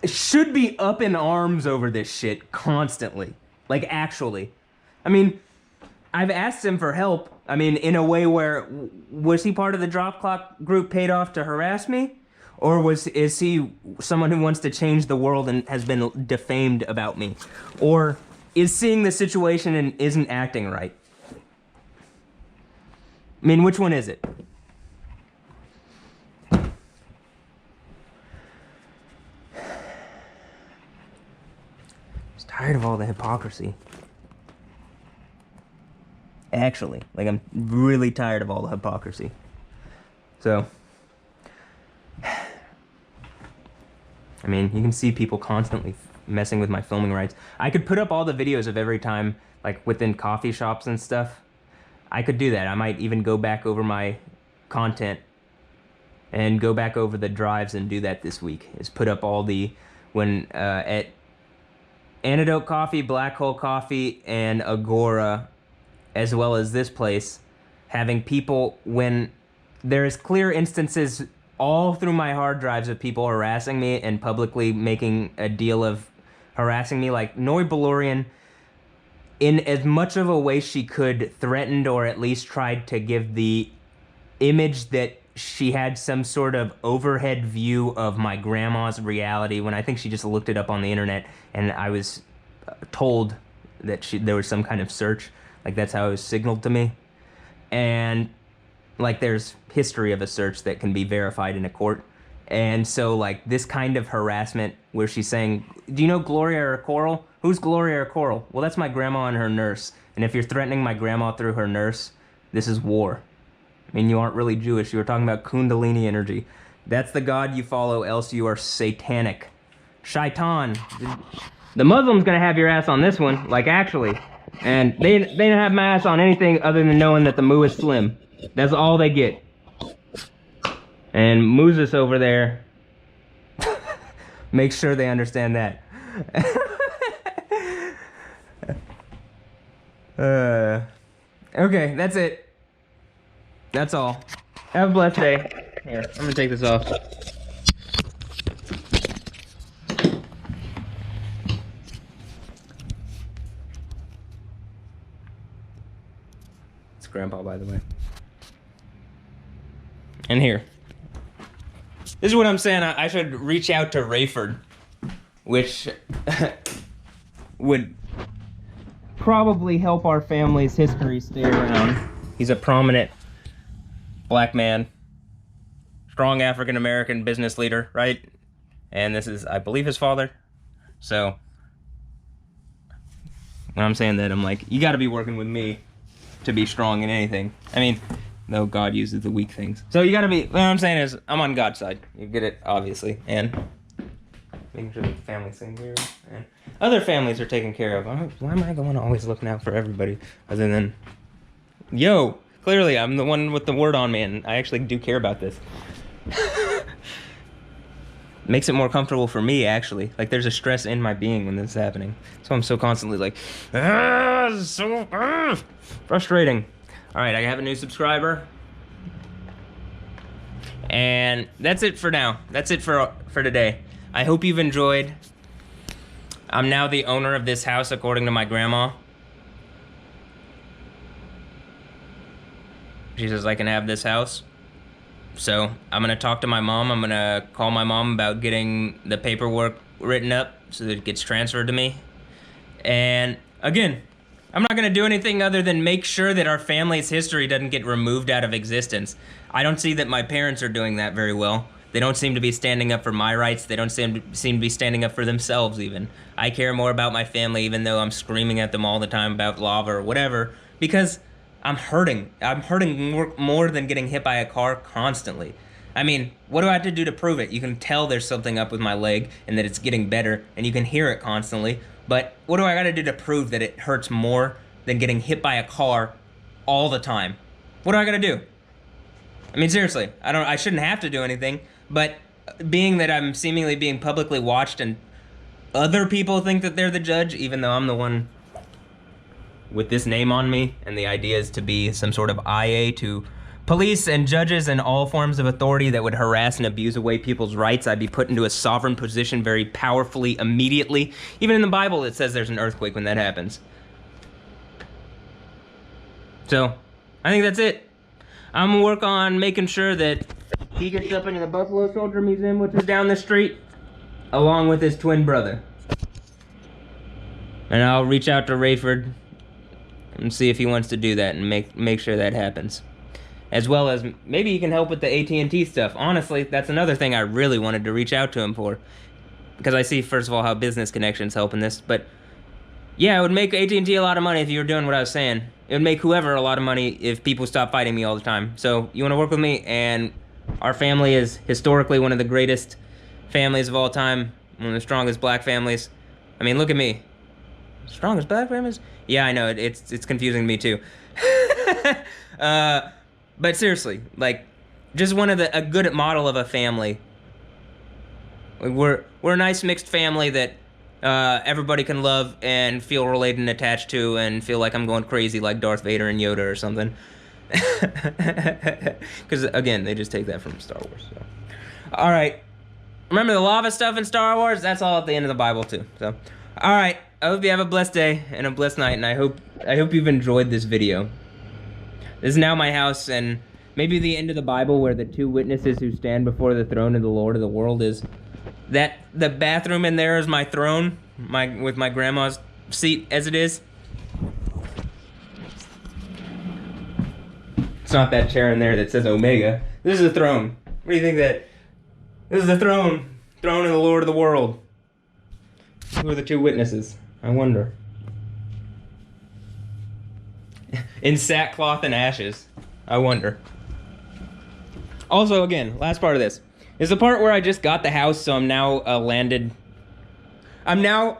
should be up in arms over this shit constantly. Like, actually. I mean, I've asked him for help. I mean, in a way where, was he part of the drop clock group paid off to harass me? Or is he someone who wants to change the world and has been defamed about me? Or is seeing the situation and isn't acting right? I mean, which one is it? I'm just tired of all the hypocrisy. Actually, like, I'm really tired of all the hypocrisy. So, I mean, you can see people constantly messing with my filming rights. I could put up all the videos of every time, like within coffee shops and stuff. I could do that. I might even go back over my content and go back over the drives and do that this week. Is put up all the, when at Antidote Coffee, Black Hole Coffee, and Agora, as well as this place, having people, when there's clear instances all through my hard drives of people harassing me and publicly making a deal of harassing me, like Noi Balorian, in as much of a way she could, threatened or at least tried to give the image that she had some sort of overhead view of my grandma's reality, when I think she just looked it up on the internet and I was told that there was some kind of search. Like, that's how it was signaled to me. And like, there's history of a search that can be verified in a court. And so, like, this kind of harassment where she's saying, do you know Gloria or Coral? Who's Gloria or Coral? Well, that's my grandma and her nurse. And if you're threatening my grandma through her nurse, this is war. I mean, you aren't really Jewish. You were talking about Kundalini energy. That's the God you follow, else you are satanic. Shaitan. The Muslim's gonna have your ass on this one, like, actually. And they don't have my ass on anything other than knowing that the moo is slim. That's all they get. And Moses over there make sure they understand that. Okay, that's it. That's all. Have a blessed day. Here, I'm gonna take this off. It's Grandpa, by the way. And here. This is what I'm saying. I should reach out to Rayford, which would probably help our family's history stay around. He's a prominent black man, strong African-American business leader, right? And this is, I believe, his father. So when I'm saying that, I'm like, you got to be working with me to be strong in anything. I mean, though God uses the weak things. So you gotta be, what I'm saying is, I'm on God's side. You get it, obviously. And making sure the family's taken care of. And other families are taken care of. Why am I the one always looking out for everybody? Other than, yo, clearly I'm the one with the word on me, and I actually do care about this. Makes it more comfortable for me, actually. Like, there's a stress in my being when this is happening. So I'm so constantly like, this is so frustrating. All right, I have a new subscriber. And that's it for now. That's it for today. I hope you've enjoyed. I'm now the owner of this house, according to my grandma. She says I can have this house. So I'm gonna talk to my mom. I'm gonna call my mom about getting the paperwork written up so that it gets transferred to me. And again, I'm not gonna do anything other than make sure that our family's history doesn't get removed out of existence. I don't see that my parents are doing that very well. They don't seem to be standing up for my rights. They don't seem to be standing up for themselves even. I care more about my family, even though I'm screaming at them all the time about lava or whatever, because I'm hurting. I'm hurting more than getting hit by a car constantly. I mean, what do I have to do to prove it? You can tell there's something up with my leg and that it's getting better, and you can hear it constantly. But what do I gotta do to prove that it hurts more than getting hit by a car all the time? What do I gotta do? I mean, seriously, I shouldn't have to do anything, but being that I'm seemingly being publicly watched and other people think that they're the judge, even though I'm the one with this name on me, and the idea is to be some sort of IA to police and judges and all forms of authority that would harass and abuse away people's rights. I'd be put into a sovereign position very powerfully, immediately. Even in the Bible, it says there's an earthquake when that happens. So, I think that's it. I'm gonna work on making sure that he gets up into the Buffalo Soldier Museum, which is down the street, along with his twin brother. And I'll reach out to Rayford and see if he wants to do that and make sure that happens. As well as maybe he can help with the AT&T stuff. Honestly, that's another thing I really wanted to reach out to him for. Because I see, first of all, how business connections help in this, but Yeah, it would make AT&T a lot of money if you were doing what I was saying. It would make whoever a lot of money if people stopped fighting me all the time. So you want to work with me? And our family is historically one of the greatest families of all time. One of the strongest black families. I mean, look at me. Strongest black families? Yeah, I know. It's confusing to me too. But seriously, like, just a good model of a family. We're a nice mixed family that everybody can love and feel related and attached to, and feel like I'm going crazy like Darth Vader and Yoda or something. Because again, they just take that from Star Wars. So. All right, remember the lava stuff in Star Wars? That's all at the end of the Bible too. So, all right. I hope you have a blessed day and a blessed night, and I hope you've enjoyed this video. This is now my house, and maybe the end of the Bible where the two witnesses who stand before the throne of the Lord of the world is that the bathroom in there is my throne, with my grandma's seat as it is. It's not that chair in there that says Omega. This is a throne. What do you think that? This is the throne of the Lord of the world. Who are the two witnesses? I wonder. In sackcloth and ashes. I wonder. Also, again, last part of this is the part where I just got the house, so I'm now landed. I'm now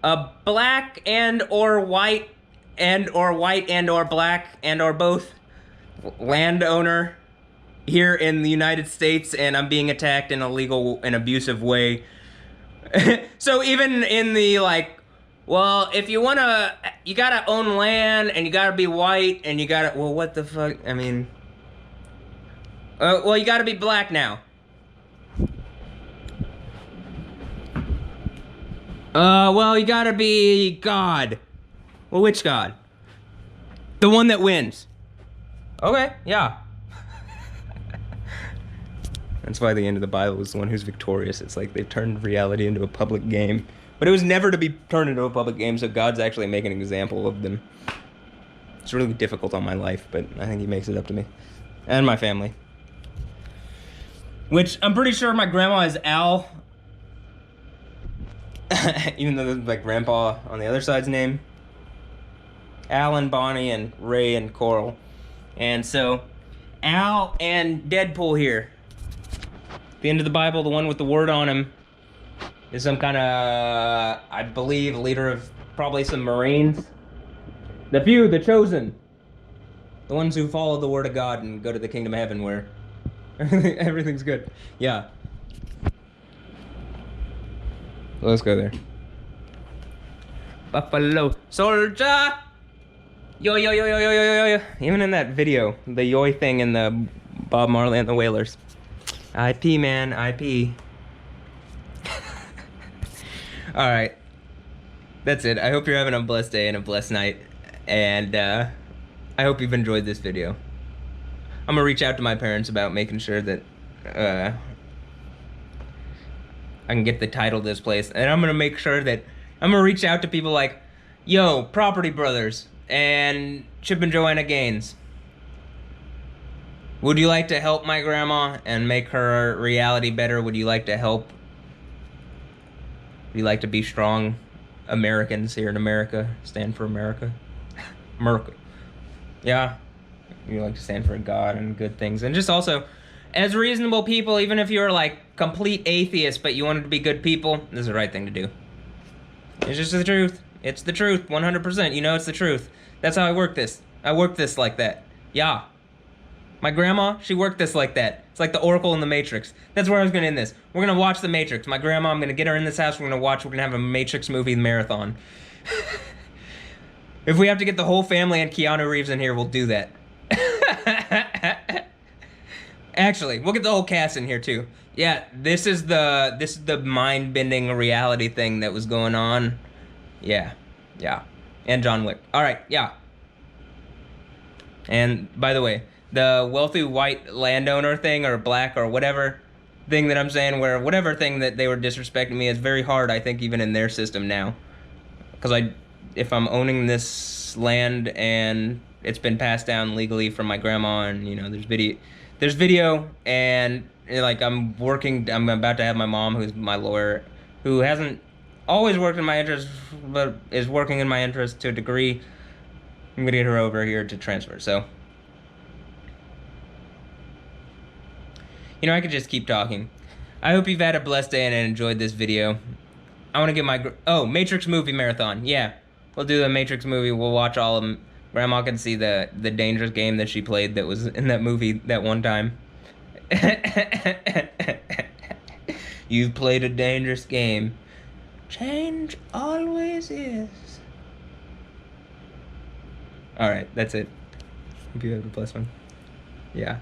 a black and or white and or black and or both landowner here in the United States, and I'm being attacked in a legal and abusive way. So even in the like, well, if you wanna, you gotta own land and you gotta be white and you gotta, well, what the fuck? I mean, well, you gotta be black now. Well, you gotta be God. Well, which God? The one that wins. Okay, yeah. That's why the end of the Bible is the one who's victorious. It's like they turned reality into a public game. But it was never to be turned into a public game, so God's actually making an example of them. It's really difficult on my life, but I think he makes it up to me. And my family. Which, I'm pretty sure my grandma is Al. Even though my grandpa on the other side's name. Al and Bonnie and Ray and Coral. And so, Al and Deadpool here. The end of the Bible, the one with the word on him, is some kind of, I believe, leader of probably some Marines. The few, the chosen. The ones who follow the word of God and go to the kingdom of heaven where everything's good. Yeah. Let's go there. Buffalo Soldier! Yo, yo, yo, yo, yo, yo, yo, yo. Even in that video, the yoy thing in the Bob Marley and the Wailers. IP, man, IP. Alright. That's it. I hope you're having a blessed day and a blessed night. And I hope you've enjoyed this video. I'm gonna reach out to my parents about making sure that I can get the title to this place. And I'm gonna make sure that I'm gonna reach out to people like, yo, Property Brothers and Chip and Joanna Gaines. Would you like to help my grandma and make her reality better? Would you like to help? Would you like to be strong Americans here in America? Stand for America? America. Yeah. You like to stand for God and good things. And just also, as reasonable people, even if you're like complete atheists, but you wanted to be good people, this is the right thing to do. It's just the truth. It's the truth, 100%. You know it's the truth. That's how I work this. I work this like that. Yeah. My grandma, she worked this like that. It's like the Oracle in the Matrix. That's where I was gonna end this. We're gonna watch the Matrix. My grandma, I'm gonna get her in this house, we're gonna have a Matrix movie marathon. If we have to get the whole family and Keanu Reeves in here, we'll do that. Actually, we'll get the whole cast in here too. Yeah, this is the mind-bending reality thing that was going on. Yeah. And John Wick. Alright, yeah. And by the way, the wealthy white landowner thing, or black, or whatever thing that I'm saying, where whatever thing that they were disrespecting me is very hard, I think, even in their system now. Because if I'm owning this land and it's been passed down legally from my grandma, and you know, there's video, and like I'm about to have my mom, who's my lawyer, who hasn't always worked in my interest, but is working in my interest to a degree. I'm gonna get her over here to transfer. So, you know, I could just keep talking. I hope you've had a blessed day and enjoyed this video. I want to get my Matrix movie marathon. Yeah, we'll do the Matrix movie. We'll watch all of them. Grandma can see the dangerous game that she played that was in that movie that one time. You've played a dangerous game. Change always is. Alright, that's it. Hope you have a blessed one. Yeah.